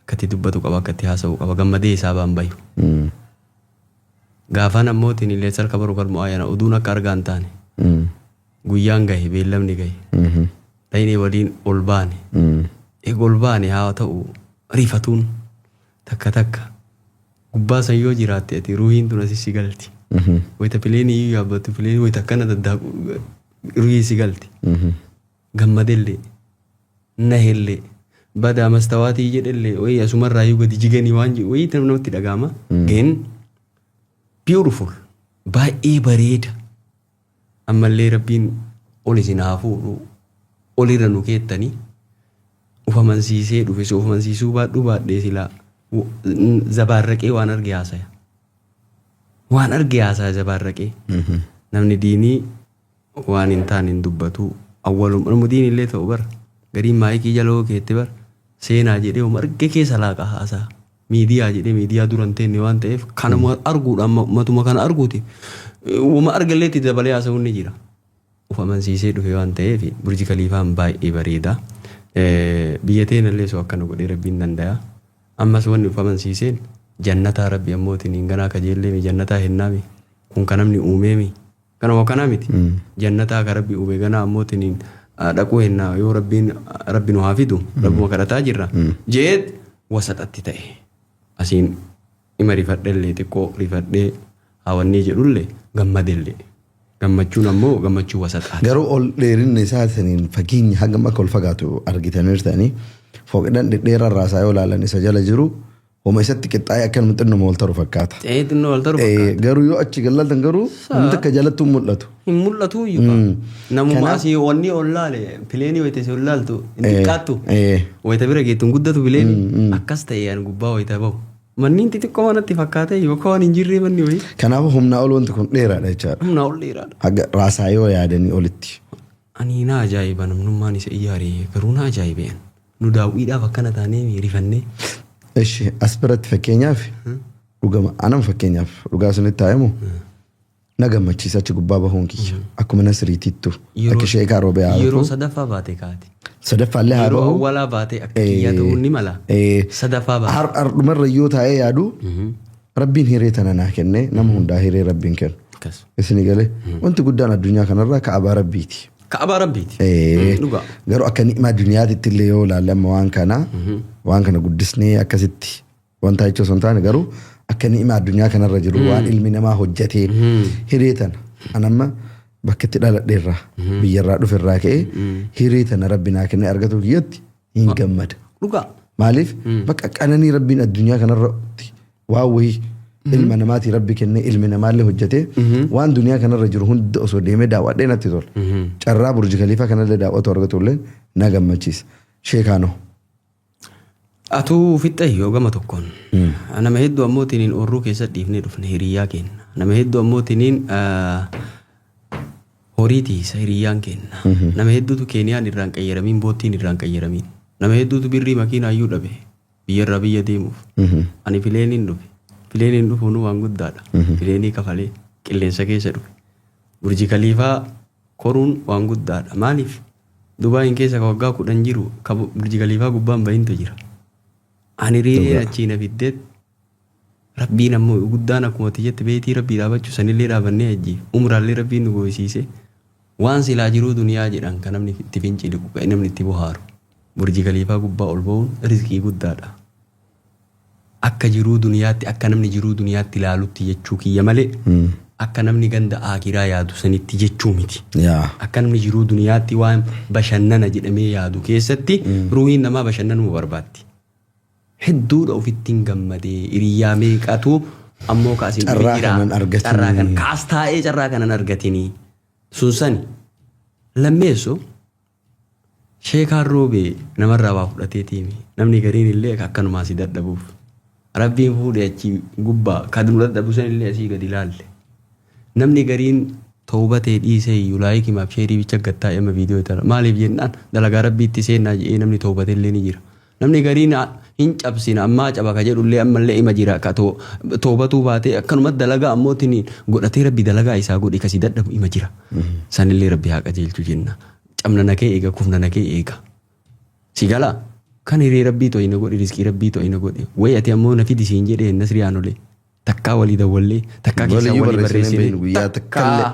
akkatti dubbatu qaba akkatti haasa'u qaba gammadee isaa baan bayu. Gaafaan ammootiin illee sarka baru galmoo ayyaana oduun akka argaan taane. Guyyaan gahe beellamni gahe. Dhayinee waliin ol baane. Eega ol baane haa ta'u rifatuun takka takka. Gubbaa san yoo jiraatte ati ruuhiin tun asii si galti. Wayita pileenii iyyuu yaabbattu pileenii wayita akkana daddaaqu ruuhii si galti. Gammadellee nahellee badaa mastawaatii jedhellee wayii asumarraa yoo gadi jiganii waan jiru wayii namatti dhagahama. Geen beautiful baay'ee bareeda. Ammallee rabbiin ol isin haa fuudhu olirra nu keettanii ufamansiisee dhufe so ufamansiisuu baadhuu baadhee silaa zabaarraqee waan arge haasaya. Waan arge haasaya zabaarraqee. Namni diinii waan hin taane hin dubbatu. Awwaluma diinii illee ta'u bara gariin maayikii jaloo keetti bara seenaa jedhee arge keessa laaqa haasaa. Miidiyaa jedhee miidiyaa duran teenne waan ta'eef kanuma arguudhaan matuma kana arguuti. Uma argallee itti dabalee haasa'uun ni jira. Ufamansiisee dhufe waan ta'eef Burji Khaliifaan baay'ee bareeda. Biyya teenya illee soo akkana godhee rabbiin danda'a. Ammas wanni ufamansiiseen jannataa rabbi ammootiin hin ganaa kajeellee jannataa hennaami. Kun kan namni uumeemi. Kanuma kanaa miti. Jannataa ka rabbi uume ganaa ammootiin dhaquu hennaa yoo rabbiin nu haa fidu rabbuma kadhataa jirra. Jeet wasaxatti ta'e. Asiin ima rifadhellee xiqqoo rifadhee hawannii jedhullee gammadellee. Gammachuun ammoo gammachuu wasaxaati. Garuu ol dheerinni isaa saniin fageenya hagam akka ol fagaatu argitaniirtanii fooqidhaan dhedheeraa raasaa yoo ilaalan isa jala jiru homa isatti qixxaa'ee akka namni xinnoo wal taru fakkaata. Xinnoo wal taru fakkaata. Garuu yoo achi galatan garuu namni akka jalatti hin mul'atu. Hin mul'atu iyyuu. Namuma asii wanni ol laale pileenii wayita si ol laaltu hin xiqqaattu. Wayita bira geettu hin guddatu pileenii akkas ta'e gubbaa wayita bahu. Manniin xixiqqoo manatti fakkaate yookaan waan hin jirree manni wayii. Kanaaf humna ol wanti kun dheeraadha jechaadha. Humna ol dheeraadha. Haga raasaa yoo yaadanii olitti. Ani na ajaa'iba namnummaan isa ijaaree garuu na ajaa'ibeen. Nu daawwiidhaaf akkana taanee rifannee. Eshi as biratti fakkeenyaaf dhugama anam fakkeenyaaf dhugaa sunitti taa'emu na gammachiisa achi gubbaa bahuun kiyya akkuma nasriitittu akka sheekaa roobee haa yeroo sadaffaa baate kaati. Sadaffaallee haa bahu. Yeroo awwaalaa baate akka kiyyaa ta'uun ni mala. Sadaffaa baate. Hardhumarra yoo taa'ee yaadu rabbiin hiree tana naa kenne nama hundaa hiree rabbiin kennu. Isin galee wanti guddaan addunyaa kanarraa ka'abaa rabbiiti. Ka'abaa rabbiiti. Garuu akka ni'imaa addunyaatitti illee yoo ilaalle amma waan kana guddisnee akkasitti wanta jechuun osoo hin taane garuu akka ni'imaa addunyaa kanarra jiru waan ilmi namaa hojjetee hiree tana anamma bakka itti dhaladheerraa biyyarraa dhuferraa ka'ee hiree tana rabbi naa kennee argatu kiyyatti hin gammada. Maaliif bakka qananii rabbiin addunyaa kanarratti waan wayii ilma namaatii rabbi kennee ilmi namaallee hojjetee waan duniyaa kanarra jiru hunda osoo deemee daawwadhee natti tola. Carraa Burji Khaliifaa kanallee daawwatu argatullee na gammachiisa. Sheekaanoo. Atuu fixxee yoo gama tokkoon nama hedduu ammootiin oorruu keessa dhiifnee dhufne hiriyyaa kenna. Nama hedduu ammootiin horii tiisa hiriyyaan kenna. Nama hedduutu Keeniyaan irraan qayyaramiin boottiin irraan qayyaramiin. Nama hedduutu birrii makiinaa iyyuu dhabe biyyarraa biyya deemuuf. Ani fileeniin dhufe. Fileeniin dhufuun waan guddaadha. Fileenii kafalee qilleensa keessa dhufe. Burji Khaliifaa koruun waan guddaadha. Maaliif? Dubaayin keessa ka waggaa 10 jiru ka Burji Khaliifaa gubbaan bahintu jira. Ani riiree achiin afiddeet rabbiin ammoo guddaan akkuma tiyyetti beetii rabbii dhaabachuu sanillee dhaabannee ajjiif umraallee rabbiin nu gooyisiise waan silaa jiruu duniyaa jedhan kan namni itti finciliqu kan namni itti bohaaru burji kaliifaa gubbaa ol ba'uun rizqii guddaadha. Akka jiruu duniyaatti akka namni jiruu duniyaatti ilaalutti jechuu kiyya malee akka namni ganda aakiraa yaadu sanitti jechuu miti. Akka namni jiruu duniyaatti waan bashannana jedhamee yaadu keessatti ruuhiin namaa bashannanuma barbaatti. Hedduudha ofittiin gammadee hiriyyaa meeqatu ammoo kaasiin carraa kanan argatini. Carraa kan kaas taa'ee carraa kanan argatini. Sunsani lammeessu sheekaan roobee namarraa waa fudhatee tiimi namni gariin illee akkanumaa si dadhabuuf rabbiin fuudhee achi gubbaa kaduu dadhabu san illee asii gadi ilaalle namni gariin toobatee dhiisee iyyuu laayikii maaf sheerii bicha gattaa emma viidiyoo tara maaliif jennaan dalagaa rabbiitti seennaa jedhee namni toobatee illee ni jira namni gariin hin cabsina ammaa caba ka jedhullee ammallee ima jira ka toobatuu baatee akkanuma dalagaa ammootiin godhatee rabbi dalagaa isaa godhe kasi dadhabu ima jira sanillee rabbi haa qajeelchu jenna camna nakee eega kufna nakee eega si galaa kan hiree rabbii to'ina godhe riskii rabbii to'ina godhe wayi ati ammoo nafi disiin jedhee nasriyaan olee takkaa walii dawwallee takkaa keessaa walii barreessinee guyyaa takkallee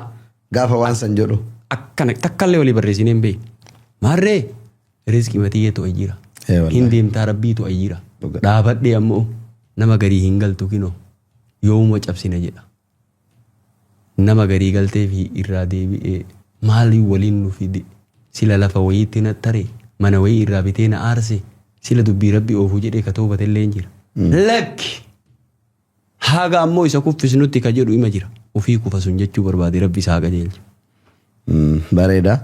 gaafa waan san jedhu akkana takkallee walii barreessinee hin beeku maarree riskii matiyyee to'a jira. Hin deemtaa rabbiitu ayyira dhaabadhee ammoo nama garii hin galtu kinoo yoomuma cabsina jedha nama garii galtee fi irraa deebi'ee maalii waliin nu fide sila lafa wayiitti na taree mana wayii irraa bitee na aarse sila dubbii rabbii oofuu jedhee ka toobatellee hin jira lakki haga ammoo isa kuffisnutti ka jedhu ima jira ofii kufa sun jechuu barbaade rabbi isaa qajeelcha. Bareeda.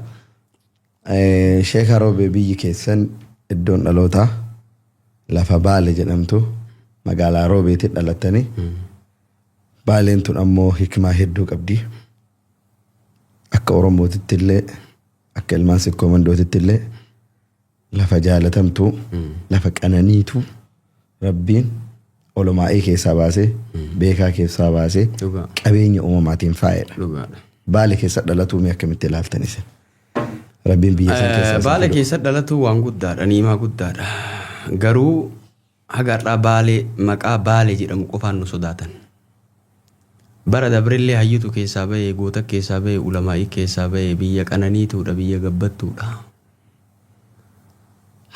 Sheekaa Roobee biyyi keessan iddoon dhalootaa lafa Baale jedhamtu magaalaa Roobeetti dhalattanii Baaleen tun ammoo hikmaa hedduu qabdi. Akka Oromootitti illee akka ilmaan sikkoo mandootitti illee lafa jaalatamtu lafa qananiitu rabbiin olumaa'ii keessaa baasee beekaa keessaa baasee qabeenya uumamaatiin faayedha. Baale keessa dhalatuu mee akkamitti ilaaltanis? Rabbiin biyya san keessa Baale keessa dhalatu waan guddaadha niimaa guddaadha garuu hagarraa Baalee maqaa Baalee jedhamu qofaan nu sodaatan bara dabrillee hayyitu keessaa bahee goota keessaa bahee ulamaa'ii keessaa bahee biyya qananiituudha biyya gabbattuudha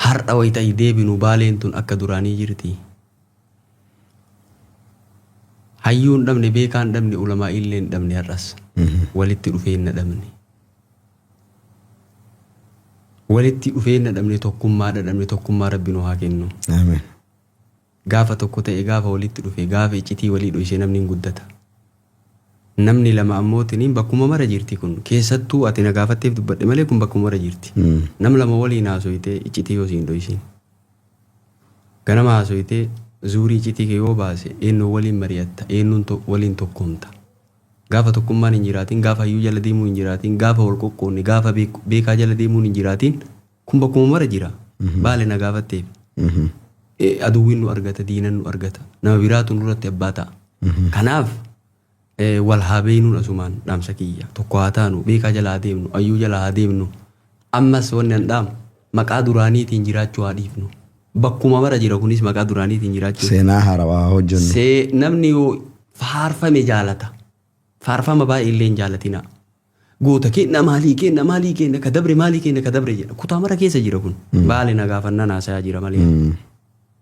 har'a wayita deebinu Baaleen tun akka duraanii jirti hayyuun dhabne beekaan dhabne ulamaa'illee hin dhabne har'as walitti dhufee hin dhabne walitti dhufeenya dhabne tokkummaa rabbi nu haa kennu. Ameen. Gaafa tokko ta'e gaafa walitti dhufe gaafa iccitii walii dho'isee namni hin guddata. Namni lama ammootiin bakkuma mara jirti kun keessattuu ati na gaafatteef dubbadhe malee kun bakkuma mara jirti. Nam lama waliin haasoyitee iccitii yoo siin dho'isin. Ganama haasoyitee zuurii iccitii kee yoo baase eenyuu waliin mari'atta eenyuun waliin tokkumta. Gaafa tokkummaan hin jiraatin gaafa hayyuu jala deemuu hin jiraatin gaafa wal qoqqoonne gaafa beekaa jala deemuun hin jiraatin kun bakkuma mara jira Baale na gaafatteef aduwwiin nu argata diinan nu argata nama biraatu nurratti abbaa ta'a kanaaf wal haa beeynuun asumaan dhaamsa kiyya tokko haa taanu beekaa jala haa deemnu hayyuu jala haa deemnu ammas wanni an dhaamu maqaa duraaniitiin jiraachuu haa dhiifnu bakkuma mara jira kunis maqaa duraaniitiin jiraachuu seenaa haarawaa hojjennu namni yoo faarfame jaalata faarfama baay'ee illee hin jaalatina goota kenna maalii kenna ka dabre maalii kenna ka dabre jedha kutaa mara keessa jira kun Baale na gaafannaa naasaa jira malee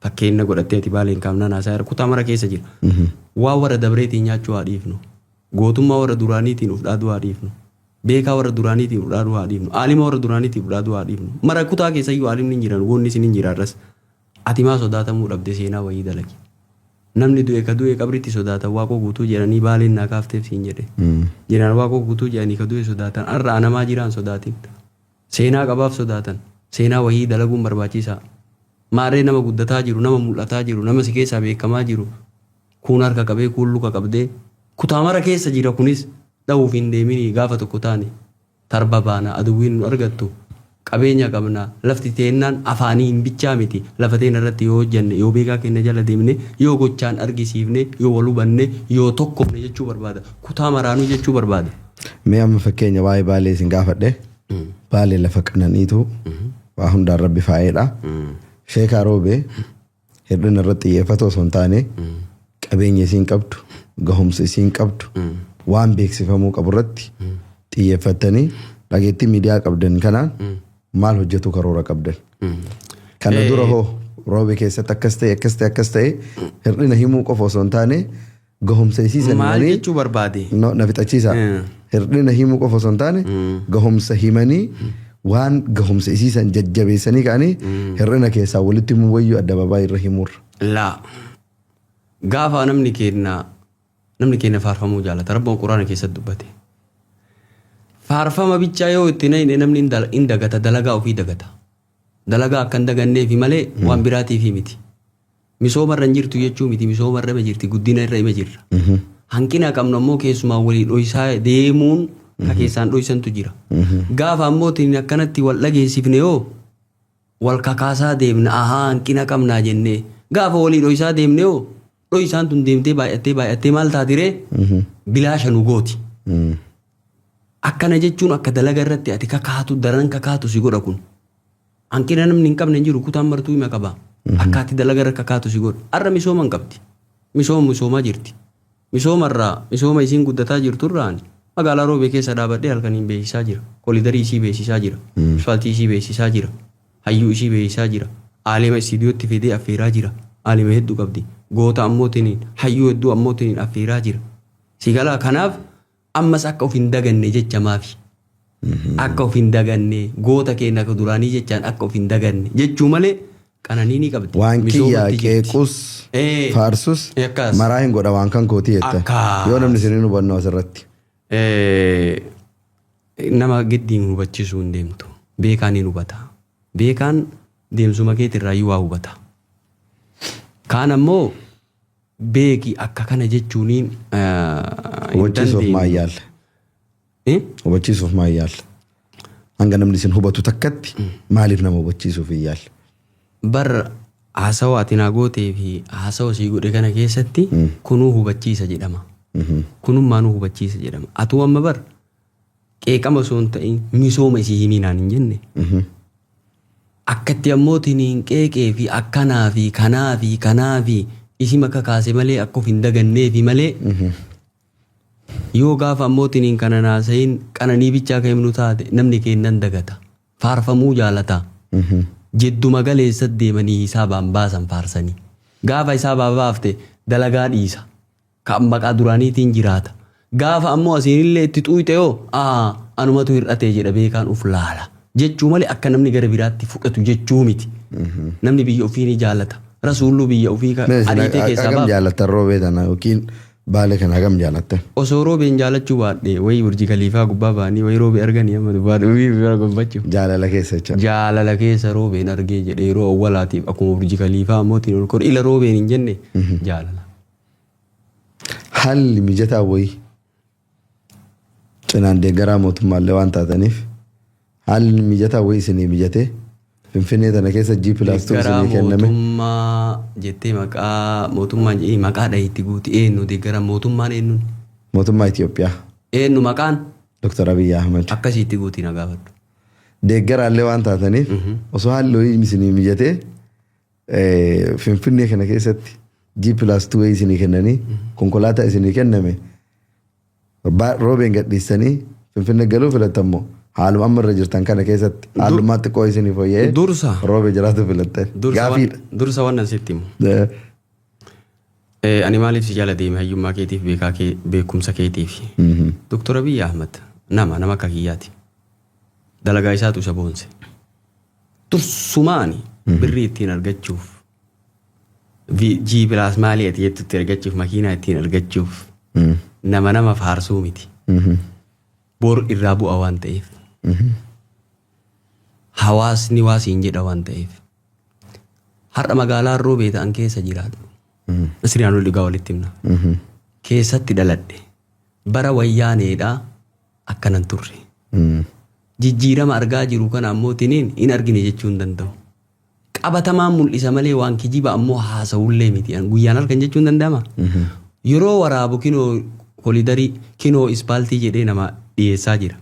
fakkeenya godhatteeti Baaleen kaamnaa naasaa jira kutaa mara keessa jira waa warra dabreetiin nyaachuu haa dhiifnu gootummaa warra duraaniitiin uf dhaaduu haa dhiifnu beekaa warra duraaniitiin uf dhaaduu haa dhiifnu aalima warra duraaniitiin uf dhaaduu haa dhiifnu mara kutaa keessa iyyuu aalimni hin jiran goonni isin hin jiraarras ati maa sodaatamuu dhabde seenaa wayii dalagi namni du'e ka du'e qabritti sodaatan waaqoo guutuu jedhanii Baaleen naa kaafteef siin jedhe jedhan waaqoo guutuu jedhanii ka du'e sodaatan har'a namaa jiraan sodaatin seenaa qabaaf sodaatan seenaa wayii dalaguun barbaachisaa maarree nama guddataa jiru nama mul'ataa jiru nama si keessaa beekamaa jiru kun harka qabee kun luka qabdee kutaa mara keessa jira kunis dha'uuf hin deeminii gaafa tokko taane tarba baana aduwwiin nu argattu qabeenya qabna lafti teennaan afaanii hin bichaa miti lafa teen irratti yoo hojjanne yoo beekaa keenya jala deemne yoo gochaan argisiifne yoo wal hubanne yoo tokkofne jechuu barbaada kutaa maraanuu jechuu barbaada. Mee amma fakkeenya waa'ee Baalee isin gaafadhe Baalee lafa qananiitu waa hundaan rabbi faa'eedha. Sheekaa Roobee hir'ina irratti xiyyeeffatu osoo hin taane qabeenya isiin qabdu gahumsa isiin qabdu waan beeksifamuu qabu irratti xiyyeeffatanii dhageettii miidiyaa qabdan kanaan maal hojjetu karoora qabdan. Kana dura hoo roobee keessatti akkas ta'e hir'ina himuu qofa osoo hin taane gahumsa isiisan maal jechuu barbaade? Na fixachiisa. Hir'ina himuu qofa osoo hin taane gahumsa himanii waan gahumsa isiisan jajjabeessanii ka'anii hir'ina keessaa walitti himuu wayyuu addababaa irra himuurra. Laa gaafa namni keenya faarfamuu jaalata. Rabboon quraana keessatti dubbate. Faarfama bichaa yoo itti nayne namni hin dagata, dalagaa ofii dagata. Dalagaa akka hin daganneefi malee waan biraatiifi miti. Misoomarra hin jirtu jechuu miti, misoomarra ima jirti, guddina irra ima jirra. Hanqina qabnu ammoo keessumaa walii dho'isaa deemuun ka keessaan dho'isantu jira. Gaafa ammoo akkanatti wal dhageessifne yoo wal kakaasaa deemna hanqina qabnaa jennee gaafa walii dho'isaa deemne yoo dho'isaan tun deemtee baay'attee maal taatiree bilaasha nu gooti. Akkana jechuun akka dalaga irratti ati kakaatu daran kakaatu si godha kun. Hanqina namni hin qabne hin jiru kutaan martuu hima qaba. Akka ati dalaga irra kakaatu si godha. Har'a misooma hin qabdi. Misoomaa jirti. Misooma isiin guddataa jirturraan magaalaa roobee keessa dhaabadhee halkaniin beeksisaa jira. Kolidarii isii beeksisaa jira. Asfaaltii isii beeksisaa jira. Hayyuu isii beeksisaa jira. Aalema istiidiyootti fidee affeeraa jira. Aalema hedduu qabdi. Goota ammootiin hayyuu hedduu ammootiin affeeraa jira. Sigalaa kanaaf ammas akka of hin daganne jecha maafi. Akka of hin daganne goota keenya akka duraanii jechaan akka of hin daganne jechuu malee qananii ni qabdi. Waan kiyyaa qeequs faarsus maraa hin godha waan kan kootii jetta. Yoo namni siniin hubannoo asirratti. Nama giddiin hubachiisuu hin deemtu. Beekaan hin hubata. Beekaan deemsuma keetirraa waa hubata. Kaan ammoo beeki akka kana jechuuniin hubachiisuuf maayyaal. Hubachiisuuf maayyaal. Hanga namni isin hubatu takkatti maaliif nama hubachiisuuf iyyaal. Bar haasawa ati naa gootee fi haasawa sii godhe kana keessatti kunuu hubachiisa jedhama. Kunummaanuu hubachiisa jedhama. Atuu amma bar qeeqama osoo hin ta'in misooma isii himinaan hin jenne. Akkatti ammootiin hin qeeqee fi akkanaa fi kanaa fi isi makka kaase malee akka of hin daganneefi malee yoo gaafa ammootiin hin kana naasayin qananii bichaa ka'imnu taate namni keennan dagata. Faarfamuu jaalata. Jedduma galeessatti deemanii hisaabaan baasan faarsanii. Gaafa hisaabaa baafte dalagaa dhiisa. Kan maqaa duraaniitiin jiraata. Gaafa ammoo asiinillee itti xuuyte yoo anumatu hir'atee jedha beekaan uf laala. Jechuu malee akka namni gara biraatti fudhatu jechuu miti. Namni biyya ofii ni jaalata. Rasuulluu biyya ofii adiitee keessaa hagam jaalatta roobee tana yookiin baale kana hagam jaalatta? Osoo roobeen jaalachuu baadhee wayii Burji Khaliifaa gubbaa ba'anii wayii roobee arganii amma dubbadhuu bira gombachuu. Jaalala keessa jecha. Jaalala keessa roobeen argee jedhee yeroo awwalaatiif akkuma Burji Khaliifaa ammootiin ol kor ila roobeen hin jenne jaalala. Haalli mijataa wayii cinaan deeggaraa mootummaallee waan taataniif haalli mijataa wayii isinii mijatee Finfinnee tana keessa G+ isinii kenname. Mootummaa jettee mootummaan jedhee maqaa dhahiitti guuti eenyu deeggaraa mootummaan eenyuun? Mootummaa Itoophiyaa. Eenyu maqaan? Dr. Abiy Ahmed. Akkasiitti guutii na gaafadhu. Deeggaraallee waan taataniif osoo haalli wayii isinii mijatee Finfinnee kana keessatti G+ wayii isinii kennanii konkolaataa isinii kenname roobeen gadhiisanii Finfinnee galuu filatammoo haaluma amma irra jirtan kana keessatti haalummaatti qoo isinii fooyya'ee dursa roobee jiraatu filattan. Gaafiidha. Dursa waan asitti himu. Ani maaliif si jala deeme hayyummaa keetiif beekumsa keetiif. Dr. Abiy Ahmed nama akka kiyyaati. Dalagaa isaatu isa boonse. Dursumaani birrii ittiin argachuuf G+ maalii ati jettutti argachuuf makiinaa ittiin argachuuf nama faarsuu miti. Bor irraa bu'a waan ta'eef. Hawaasni waasiin jedha waan ta'eef. Har'a magaalaa roobee ta'an keessa jiraadhu. Asirraan ol dhigaa walitti himna. Keessatti dhaladhe. Bara wayyaaneedhaa akkanan turre. Jijjiirama argaa jiru kana ammootiin hin argine jechuu hin danda'u. Qabatamaan mul'isa malee waan kijiba ammoo haasa'ullee miti. Guyyaan halkan jechuu hin danda'ama. Yeroo waraabu kinoo kolidarii kinoo ispaaltii jedhee nama dhiyeessaa jira.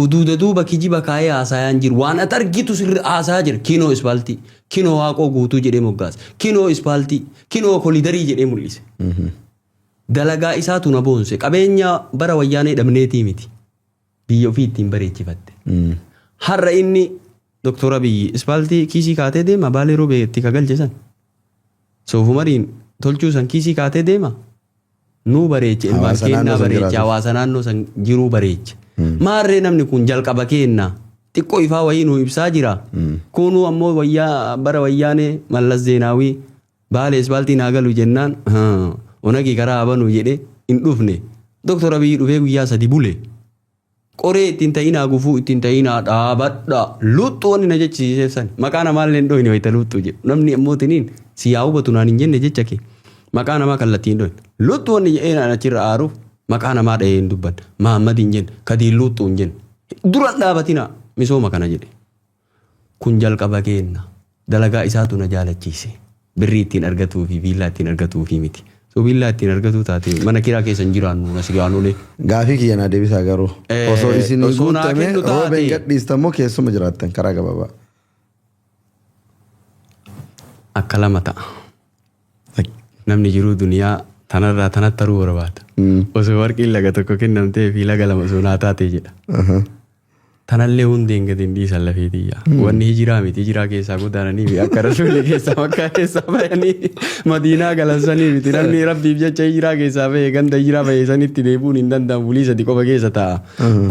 Uduuda duuba kijiba kaayee haasayaan jiru. Waan ati argitu sirri haasaa jira. Kinoo ispaaltii, kinoo waaqoo guutuu jedhee moggaasa. Kinoo ispaaltii, kinoo kolidarii jedhee mul'ise. Dalagaa isaatu na boonse. Qabeenya bara wayyaanee dhabneetii miti. biyya ofii ittiin bareechifatte. Har'a inni Doktora Abiyyi ispaaltii kiisii kaatee deema baalee roobee itti kagalchesan. Soofumariin tolchuu san kiisii kaatee deema. Nuu bareeche ilmaan keenyaa bareeche hawaasa naannoo san jiruu bareeche. Maarree namni kun jalqaba keenna xiqqoo ifaa wayii nu ibsaa jira. Kunuu ammoo wayyaa bara wayyaanee Mallas Zeenaawii baalee ispaaltii naa galu jennaan onagii karaa abanuu jedhee hin dhufne. Doktora Abiyyi dhufee guyyaa 3 bule. Qoree ittiin ta'inaa gufuu ittiin ta'inaa dhaabadha. Luxxuu wanni na jechisiiseef san. Maqaa namaa illee dhohine wayita luxxuu jedhu. Namni ammoo tiniin si yaa hubatu naan hin jenne jecha kee. Maqaa namaa kallattiin dhohine. Luxxuu wanni jedhee achirra aaruuf maqaa namaa dhahee hin dubban. Mahammad hin jenne. Kadiin luxxuu hin jenne. Duraan dhaabatina misooma kana jedhe. Kun jalqaba keenna. Dalagaa isaatu na jaalachiise. Birrii ittiin argatuu fi viillaa ittiin argatuu fi miti. So viillaa ittiin argatu taate mana kiraa keessa hin jiraannu na sigaanulee. Gaafii kiyya naa deebisaa garuu. Osoo isin guutamee roobeen gadhiistammoo keessuma jiraattan karaa gabaabaa. Akka lama ta'a. Namni jiruu duniyaa tanarraa tanatti taruu barbaada. Osoo warqiin laga tokko kennamtee fi laga 2 osoo naa taatee jedha. Tanallee hundeen gadi hin dhiisan lafeetiyya. Wanni hijiraa miti hijiraa keessaa godaananii fi akka rasuulli keessaa makkaa keessaa bayanii madiinaa galansanii miti namni rabbiif jecha hijiraa keessaa bahe ganda hijiraa bahe sanitti deebuun hin danda'amu bulii 3 qofa keessa ta'a.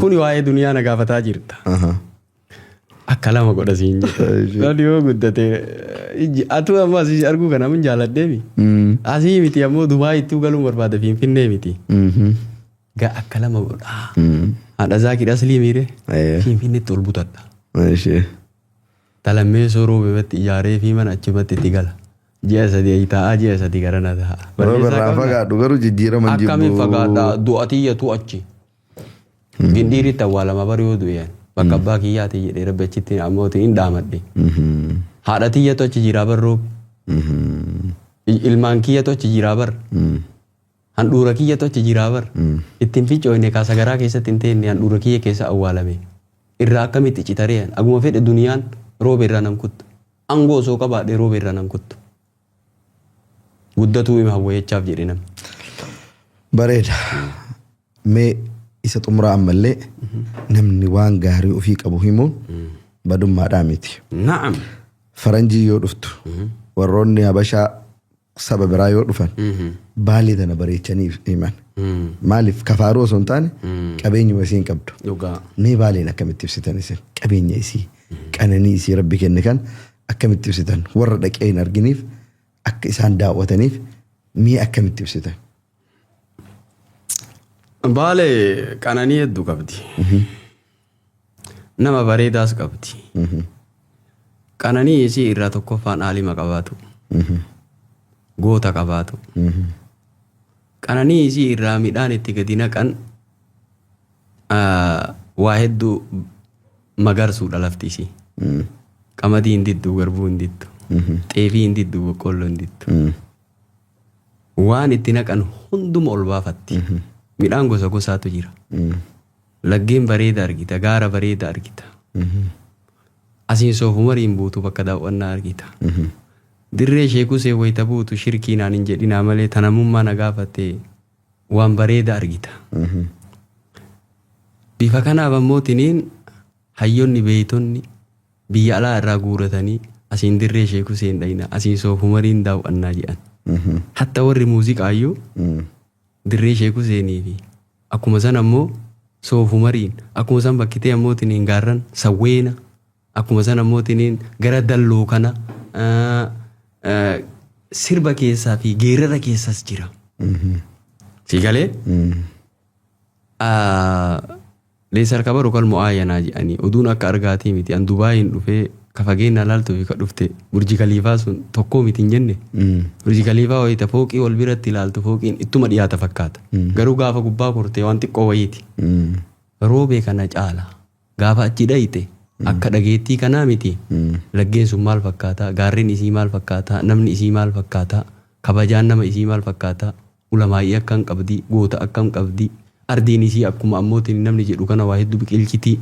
Kuni waa'ee duniyaa na gaafataa jirta. Akka lama godha siin jedha. Namni yoo guddate atu ammoo asii arguu kana min jaaladheemi. Asii miti ammoo Dubaayitti galuun barbaada Finfinnee miti. Akka lama godha. Haadha Zaakii Aslii miire Finfinneetti ol butadha. Talammee sooroo beebatti ijaaree fi mana achumatti itti gala. Ji'a 3 ta'a ji'a 3 garana ta'a. Barraa fagaadhu garuu jijjiirama jibbu. Akkamiin fagaadha du'atiyyatu achi. Gindhiiritti awwaalama bari yoo du'een bakka abbaa kiyyaati jedhee rabbi achitti ammoo hin dhaamadhe. Haadha tiyyatu achi jiraa barroo. Ilmaan kiyyatu achi jiraa bar. Handhuura kiyyatu achi jiraa bar. Ittiin ficcooyne kaasa garaa keessatti hin teenne handhuura kiyya keessa awwaalame. Irraa akkamitti citareen aguma fedhe duniyaan rooba irraa nan kuttu. Angoo osoo qabaadhee rooba irraa nan kuttu. Guddatuu hima hawwayechaaf jedhe namni. Bareeda. Mee isa xumuraa ammallee namni waan gaarii ofii qabu himuun badummaadhaa miti. Na'am. Faranjii yoo dhuftu warroonni Habashaa saba biraa yoo dhufan baalii tana bareechaniif himan. Maaliif kafaaruu osoo hin taane qabeenyuma isiin qabdu. Mee baaliin akkamitti ibsitan isin qabeenya isii qananii isii rabbi kenne kan akkamitti ibsitan warra dhaqee hin arginiif akka isaan daawwataniif mee akkamitti ibsitan. Baalee qananii hedduu qabdi. Nama bareedaas qabdi. Qananii isii irraa tokkoffaan aalima qabaatu. Goota qabaatu. Qananii isii irraa midhaan itti gadi naqan waa hedduu magarsuudha lafti isii. Qamadii hin diddu, garbuu hin diddu, xeefii hin diddu, boqqolloo hin diddu. Waan itti naqan hunduma ol baafatti. Midhaan gosa gosaatu jira. Laggeen bareeda argita, gaara bareeda argita. Asiin soofumariin buutu bakka daawwannaa argita. Dirree sheekusee wayita buutu shirkii naan hin jedhinaa malee tanamummaa na gaafatte waan bareeda argita. Bifa kanaaf ammoo tiniin hayyoonni beeytonni biyya alaa irraa guuratanii asiin dirree sheekusee hin dhayina asiin soofumariin daawwannaa jedhan. Hatta warri muuziqaayyuu dirree sheekuseenii fi akkuma san ammoo soofumariin akkuma san bakkitee ammoo tiniin gaarran sawweena akkuma san ammoo tiniin gara dalloo kana sirba keessaa fi geerara keessas jira. Siigalee leesar kabaru kal mu'aayanaa jedhanii oduun akka argaatii miti an Dubaayin dhufee ka fageenya laaltuu fi ka dhufte Burji Khaliifaa sun tokkoo miti hin jenne. Burji Khaliifaa wayita fooqii wal biratti ilaaltu fooqiin ittuma dhiyaata fakkaata. Garuu gaafa gubbaa kortee waan xiqqoo wayiiti. Roobee kana caala gaafa achi dhayite akka dhageettii kanaa miti. Laggeen sun maal fakkaata, gaarreen isii maal fakkaata, namni isii maal fakkaata, kabajaan nama isii maal fakkaata, ulamaa'ii akkam qabdi, goota akkam qabdi, ardiin isii akkuma ammootiin namni jedhu kana waa hedduu biqilchiti.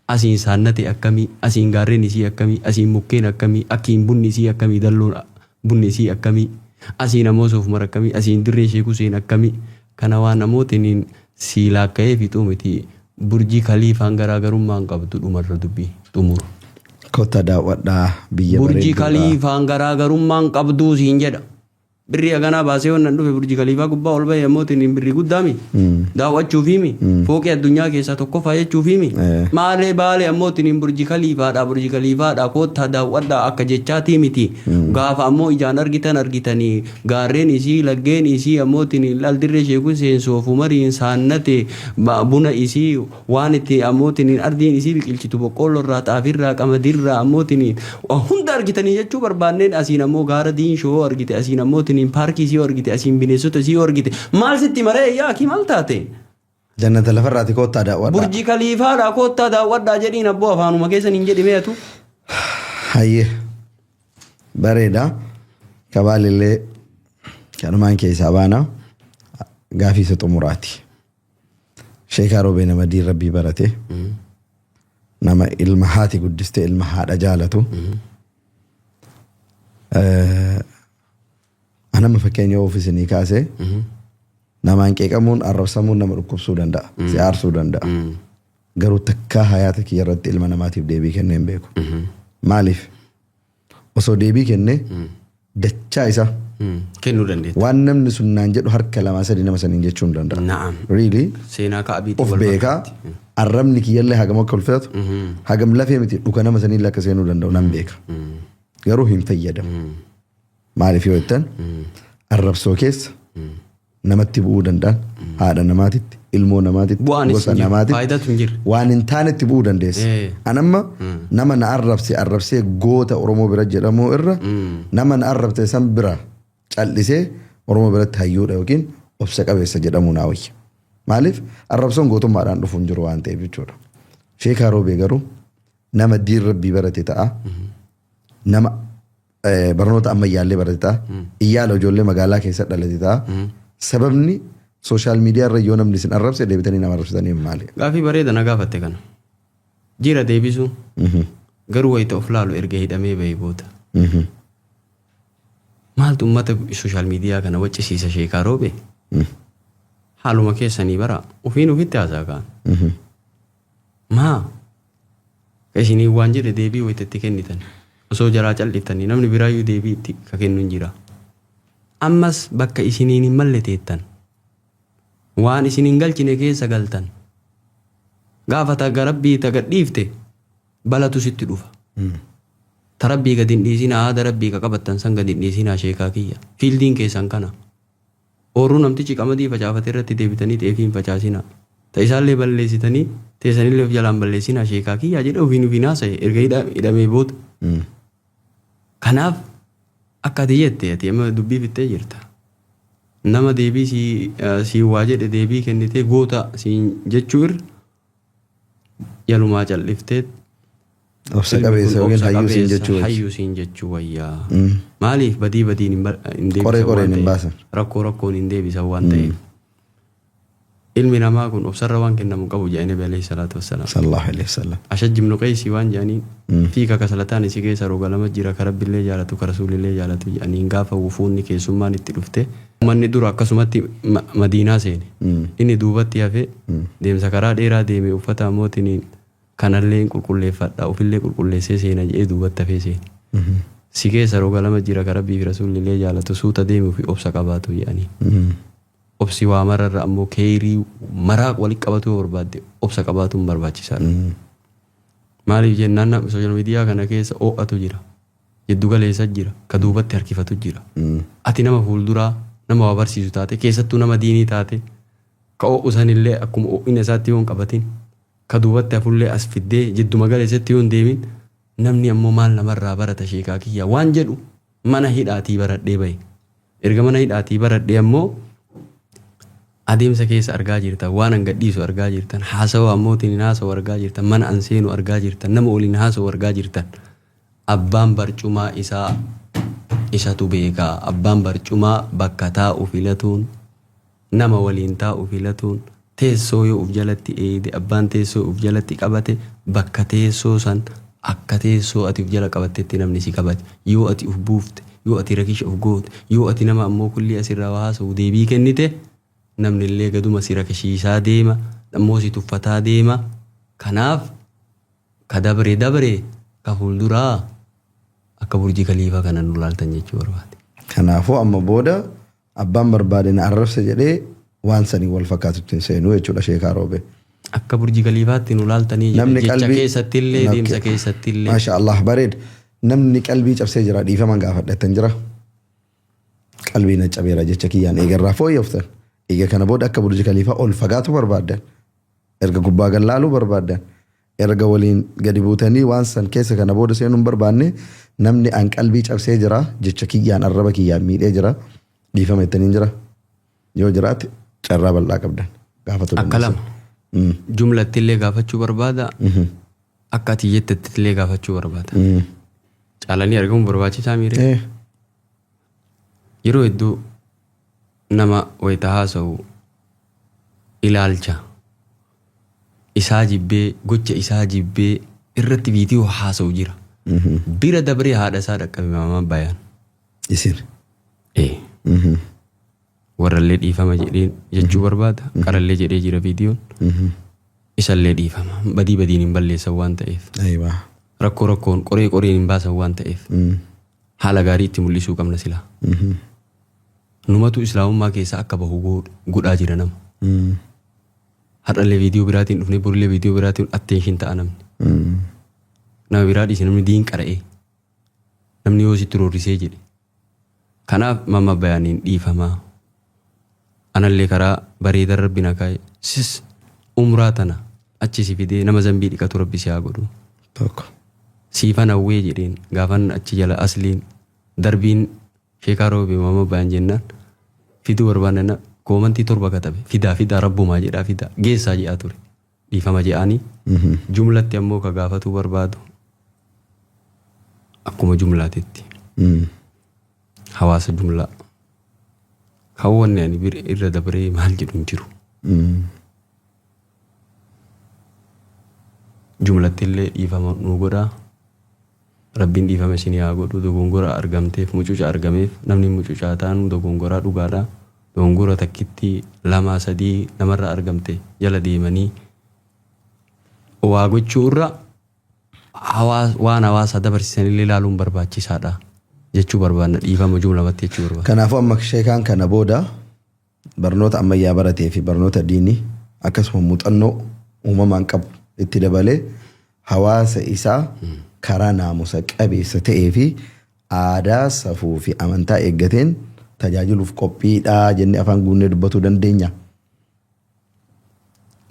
Asiin saannate akkamii, asiin gaarreen isii akkamii, asiin mukkeen akkamii, akkiin bunni isii akkamii, dalloon bunni isii akkamii, asiin ammoo soofumar akkamii, asiin dirree sheekuseen akkamii. Kana waan namootiin sii laakka'ee fixuu miti burjii kaliifaan garaagarummaan qabdu dhumarra dubbii xumuru. Kottaa daawwadhaa biyya Burjii kaliifaan garaagarummaan qabduu siin jedha. Birrii haganaa baasee wannan dhufe burjii kaliifaa gubbaa ol bahee ammootiin birrii guddaami. Daawwachuufiimi. Fooqii addunyaa keessaa tokkoffaa jechuufiimi. Maalee baalee ammootiin burjii kaliifaadha kottaa daawwadhaa akka jechaatii miti. Gaafa ammoo ijaan argitanii gaarreen isii laggeen isii ammootiin aldirree sheekuu seensoof umariin saannate buna isii waan itti ammootiin ardiin isii biqilchitu boqqollorraa xaafirraa qamadirraa ammootiin hunda argitanii jechuu barbaanneen asiin ammoo gaara diinshoo argite asiin ammootiin paarkii isii argite asiin bineensota isii argite maal sitti maree yaaki maal taate. Jannata lafarraati kottaa daawwadhaa. Burjii kaliifaadhaa kottaa daawwadhaa jedhiin abboo afaanuma keessan hin jedhimeetu. Hayyee bareeda kabaalillee kanumaan keessaa baana gaafii isa xumuraati. Sheekaa Roobee nama diin rabbii barate nama ilma haati guddiste ilma haadha jaalatu. Anama fakkeenya ofiisinii kaasee namaan qeeqamuun arrabsamuun nama dhukkubsuu danda'a. Si aarsuu danda'a. Garuu takkaa hayaata kiyya irratti ilma namaatiif deebii kennee hin beeku. Maaliif? Osoo deebii kennee dachaa isaa kennuu dandeetta. waan namni sun naan jedhu harka lamaa sadii nama saniin jechuu hin danda'a. Na'am. Really? Seenaa ka'abiitti Of beekaa arrabni kiyyallee hagam akka ulfaatu hagam lafee miti dhuka nama saniillee akka seenuu danda'u nan beeka. Garuu hin fayyadamu. Maaliif yoo jettan arrabsoo keessa namatti bu'uu danda'an haadha namaatitti ilmoo namaatitti gosa namaatitti waan hin taanetti bu'uu dandeessa. Anamma nama na arrabsee goota Oromoo bira jedhamu irra nama na arrabse san bira callisee Oromoo biratti hayyuudha yookiin obsa qabeessa jedhamu naa wayya. Maaliif arrabsoon gootummaadhaan dhufu hin jiru waan ta'eef jechuudha. Sheekaa Roobee garuu nama diin rabbii barate ta'a. Nama barnoota ammayyaallee barate ta'a. Iyyaala ijoollee magaalaa keessa dhalate ta'a. Sababni sooshaal miidiyaa irra yoo namni isin arrabse deebitanii nama arrabsitanii maali? Gaafii bareeda na gaafatte kana. Jira deebisu garuu wayita of laalu erga hidhamee bahee booda. Maaltu uummata sooshaal miidiyaa kana waccisiisa Sheekaa Roobee? Haaluma keessanii bara ofiin ofitti haasaa ka'an. Maa isinii waan jedhe deebii wayitatti kennitan. Osoo jaraa calliftanii namni biraayyuu deebii itti ka kennu hin jira. Ammas bakka isiniin hin malle teettan. Waan isin hin galchine keessa galtan. Gaafa tarabbii tagadhiifte balatu sitti dhufa. Tarabbii gadi hin dhiisinaa haada rabbii ka qabattan san gadi hin dhiisinaa Sheekaa kiyya. Fiildiin keessan kana. Oorruu namtichi qamadii facaafate irratti deebitanii xeefii hin facaasinaa. Ta'isaallee balleessitanii teessanillee of jalaan balleessinaa Sheekaa kiyyaa jedhe ofiin ofiin haasa'e erga hidhamee booda. Kanaaf akka ati jette ati amma dubbii fittee jirta. Nama deebii si waa jedhe deebii kennitee goota siin jechuu irra yalumaa calliftee obsa qabeessa yookiin hayyuu siin jechuu hayyuu siin jechuu wayyaa. Maaliif badii badiin hin deebisan qoree qoreen hin baasan. Rakkoo rakkoon hin deebisan waan ta'eef. Ilmi namaa kun obsarra waan kennamu qabu jedhee Nabi alayhi salaatu wassalaam. Sallallahu alayhi wasallam. Ashajji ibnu Qaysii waan jedhaniin fi kakasalataan isii keessa roga lama jira ka rabbillee jaalatu ka rasuulillee jaalatu jedhaniin gaafa wufuunni keessummaan itti dhufte uummanni dura akkasumatti Madiinaa seene. Inni duubatti hafee deemsa karaa dheeraa deeme uffata mootiin kanallee qulqulleeffadha ofillee qulqulleessee seena jedhee duubatti hafee seene. Si keessa roga lama jira ka rabbii fi rasuulillee jaalatu suuta deemuu fi obsa qabaatu jedhanii. Obsi waa mararra ammoo keerii maraa walitti qabatu barbaadde obsa qabaatuun barbaachisaadha. Maaliif jennaan sooshaal miidiyaa kana keessa oo'atu jira. Jiddu galeessa jira. Ka duubatti harkifatu jira. Ati nama fuulduraa nama waa barsiisu taate keessattuu nama diinii taate ka oo'u sanillee akkuma oo'ina isaatti yoo hin qabatin ka duubatti hafullee as fiddee jidduma galeessatti yoo hin deemin namni ammoo maal namarraa barata Sheekaa kiyya waan jedhu mana hidhaatii baradhee bahe. Erga mana hidhaatii baradhee ammoo adeemsa keessa argaa jirtan waan an gadhiisu argaa jirtan haasawa ammootiin haasawu argaa jirtan mana an seenu argaa jirtan nama waliin haasawu argaa jirtan abbaan barcumaa isaa isatu beekaa abbaan barcumaa bakka taa'u filatuun nama waliin taa'u filatuun teessoo yoo uf jalatti eede abbaan teessoo uf jalatti qabate bakka teessoo san akka teessoo ati uf jala qabattetti namni si qabate yoo ati uf buufte yoo ati rakisha uf goote yoo ati nama ammoo kulli asirraa haasawu deebii kennite namni illee gaduma si rakishiisaa deema ammoo si tuffataa deema. Kanaaf ka dabre ka fuulduraa akka burjii kaliifaa kana nu laaltan jechuu barbaade. Kanaafuu amma booda abbaan barbaade na arrabsa jedhee waan sanii wal fakkaatutti seenuu jechuudha Sheekaa Roobee. Akka burjii kaliifaatti nu laaltanii jecha keessatti illee deemsa keessatti illee. Maasha Allah bareeda. Namni qalbii cabsee jira dhiifama gaafadhatan jira. Qalbii na cabeera jecha kiyyaan eegarraa fooyyoftan. Eega kana booda akka burjii kaliifaa ol fagaatu barbaaddan. Erga gubbaa gallaaluu barbaaddan. Erga waliin gadi buutanii waan san keessa kana booda seenuu hin barbaanne namni an qalbii cabsee jira jecha kiyyaan arraba kiyyaan miidhee jira dhiifama ittaniin jira. Yoo jiraate carraa bal'aa qabdan. Gaafatu akka lama. Jumlatti illee gaafachuu barbaada. Akka ati jettetti illee gaafachuu barbaada. Caalanii argamu barbaachisaa miiree. Yeroo hedduu nama wayita haasa'u ilaalcha isaa jibbee gocha isaa jibbee irratti viidiyoo haasa'u jira. Bira dabree haadha isaa dhaqqabe maamaa bayaan. Isin. Warrallee dhiifama jedhee jechuu barbaada. Qarallee jedhee jira viidiyoon. Isallee dhiifama. Badiin hin balleessan waan ta'eef. Rakkoon qoreen hin baasan waan ta'eef. Haala gaarii itti mul'isuu qabna silaa. Numatu islaamummaa keessaa akka bahu godhaa jira nama. Har'allee viidiyoo biraatiin dhufnee borillee viidiyoo biraatiin atteenshin ta'a namni. Nama biraa dhiise namni diin qara'ee. Namni yoo sitti roorrisee jedhe. Kanaaf mamma bayaaniin dhiifamaa. Anallee karaa bareedaa rabbi na kaa'e. Sis umraa tana achi si fidee nama zambii dhiqatu rabbi si haa godhu. Tokko. Siifan hawwee jedheen gaafan achi jala asliin darbiin Sheekaa Roobee mamma bayaan jennaan fiduu barbaadana koomantii 7 katabe fidaa rabbumaa jedhaa fidaa geessaa jedhaa ture dhiifama jedhaanii jumlatti ammoo ka gaafatuu barbaadu akkuma jumlaatitti hawaasa jumlaa hawwanni ani irra dabree maal jedhu hin jiru. Jumlatti illee dhiifama nu godhaa. Rabbiin dhiifama isin haa godhu dogongora argamteef mucuca argameef namni mucucaa taanu dogongoraa dhugaadha. Dogongora takkitti 2-3 namarraa argamte jala deemanii waa gochuu irra waan hawaasa dabarsiisan illee ilaaluun barbaachisaadha jechuu barbaadna dhiifama jumlamatti jechuu barbaadna. Kanaafuu amma Sheekaan kana booda barnoota ammayyaa baratee fi barnoota diinii akkasuma muuxannoo uumamaan qabu itti dabalee hawaasa isaa karaa naamusa qabeessa ta'ee fi aadaa safuu fi amantaa eeggateen tajaajiluuf qophiidhaa jennee afaan guunnee dubbachuu dandeenya.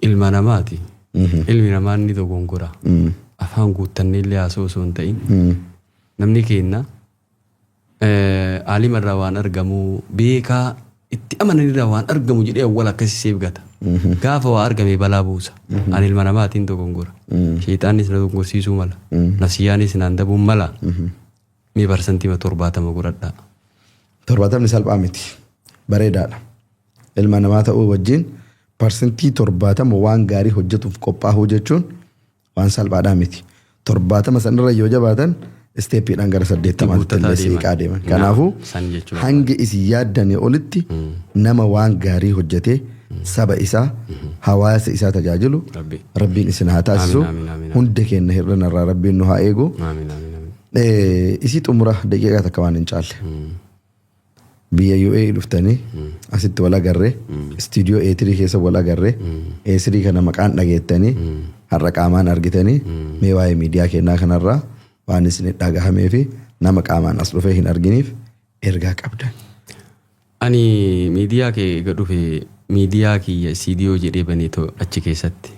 Ilma namaati. Ilmi namaa inni dogongora. Afaan guuttannee illee haasoo osoo hin ta'in. Namni keenya aalimarraa waan argamu beekaa itti amananirraa waan argamu jedhee awwal akkasii seefgata. Gaafa waa argame balaa buusa. Ani ilma namaatiin dogongora. Sheexaannis na dogongorsiisuu mala. Nafsiyyaanis naan dabuun mala. Mi parsantima 70 godhadhaa. 70 salphaa miti. Bareedaadha. Ilma namaa ta'uu wajjin parsantii 70 waan gaarii hojjetuuf qophaa'uu jechuun waan salphaadhaa miti. 70 sanirra yoo jabaatan isteeppiidhaan gara 80 illee seeqaa deeman. Kanaafuu hanga isin yaaddanii olitti nama waan gaarii hojjetee saba isaa hawaasa isaa tajaajilu rabbiin isin haa taasisu hunda keenya hir'inarraa rabbiin nu haa eegu. Isii xumura daqiiqaa takka waan hin caalle. Biyya UAE dhuftanii asitti wal agarree istiidiyoo A3 keessa wal agarree A3 kana maqaan dhageettanii har'a qaamaan argitanii mee waa'ee miidiyaa kennaa kanarraa waan isin dhagahamee fi nama qaamaan as dhufee hin arginiif ergaa qabdan. Ani miidiyaa kee dhufe miidiyaa kiyya istiidiyoo jedhee baneetoo achi keessatti.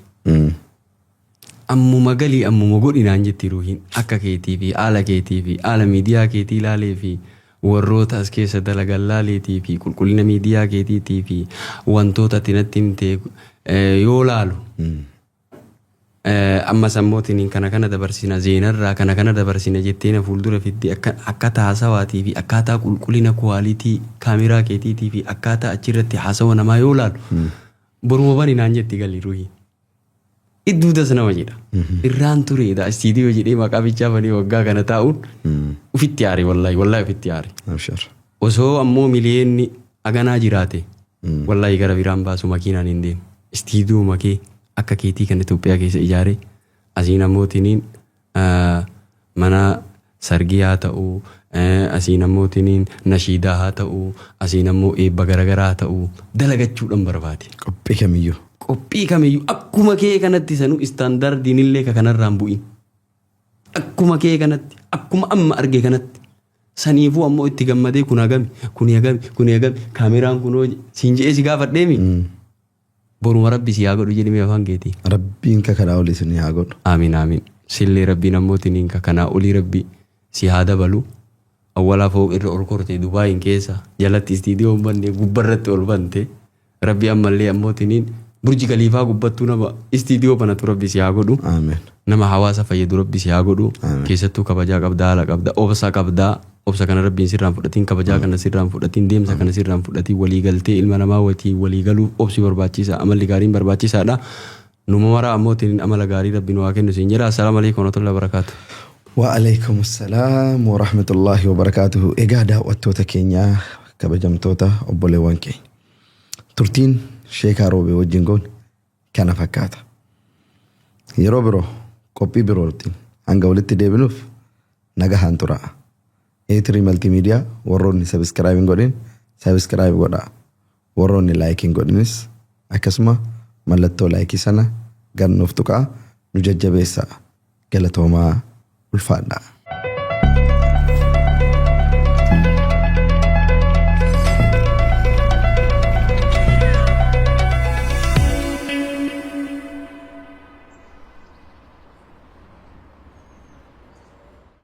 Ammuma galii ammuma godhinaan jetti ruuhiin akka keetii fi haala keetii fi haala miidiyaa keetii ilaalee fi warroota as keessa dalagan laaleetii fi qulqullina miidiyaa keetiitii fi wantoota tinatti himtee yoo laalu amma sammootiin kana dabarsina zeenarraa kana dabarsina jetteena fuuldura fiddi akkaataa haasawaatii fi akkaataa qulqullina kuwaalitii kaameraa keetiitii fi akkaataa achirratti haasawa namaa yoo laalu boruma baninaan jetti galii ruuhiin. Idduutas nama jedha. Irraan tureedha. Istiidiyoo jedhee maqaa bichaa banii waggaa kana taa'uun ufitti aare wallaahi ufitti aare. Osoo ammoo miliyeenni aganaa jiraate wallaahi gara biraan baasu makiinaan hin deemu. Istiidiyoo makee akka keetii kan Itoophiyaa keessa ijaare asiin ammootiin mana sargii haa ta'uu asiin ammootiin nashiidaa haa ta'uu asiin ammoo eebba garagaraa haa ta'uu dalagachuudhaan barbaade. Qophii kamiyyuu akkuma kee kanatti sanuu istaandardiin illee kanarraan bu'in. Akkuma kee kanatti akkuma amma arge kanatti saniifuu ammoo itti gammadee kun hagami kaameraan kunoo siin je'ee si gaafadheemi. Boruma rabbi si haa godhu jedhimee afaan keetii. Rabbiin kakanaa olii si haa godhu. Amiin. Sillee rabbiin ammootiin kakanaa olii rabbi si haa dabalu. Awwalaa fooq irra ol kortee Dubaayin keessa jalatti istiidiyoo banne gubbarratti ol bante rabbi ammallee ammootiin burji Khaliifaa gubbattuu nama istiidiyoo banatu rabbi si haa godhu. Nama hawaasa fayyadu rabbi si haa godhu. Keessattuu kabajaa qabdaa haala qabdaa obsa qabdaa. Obsa kana rabbiin sirraan fudhatiin kabajaa kana sirraan fudhatiin deemsa kana sirraan fudhatiin walii galtee ilma namaa walii galuuf obsi barbaachisaa amalli gaariin barbaachisaadha. Numa maraa ammootiin amala gaarii rabbiin waa kennu siin jedha. Assalaamu alaikum warahmatullahi wabarakaatu. Waalaikum assalaam warahmatullahi wabarakaatuhu. Egaa daawwattoota keenyaa kabajamtoota obboleewwan keenya. Turtiin Sheekaa Roobee wajjin goon kana fakkaata. Yeroo biroo qophii birootiin hanga walitti deebinuuf nagahaan turaa. A3 Multimedia warroonni subscribe godhin subscribe godhaa. Warroonni like godhinis akkasuma mallattoo like sana gannuuf tuqaa nu jajjabeessaa. Galatoomaa ulfaadhaa.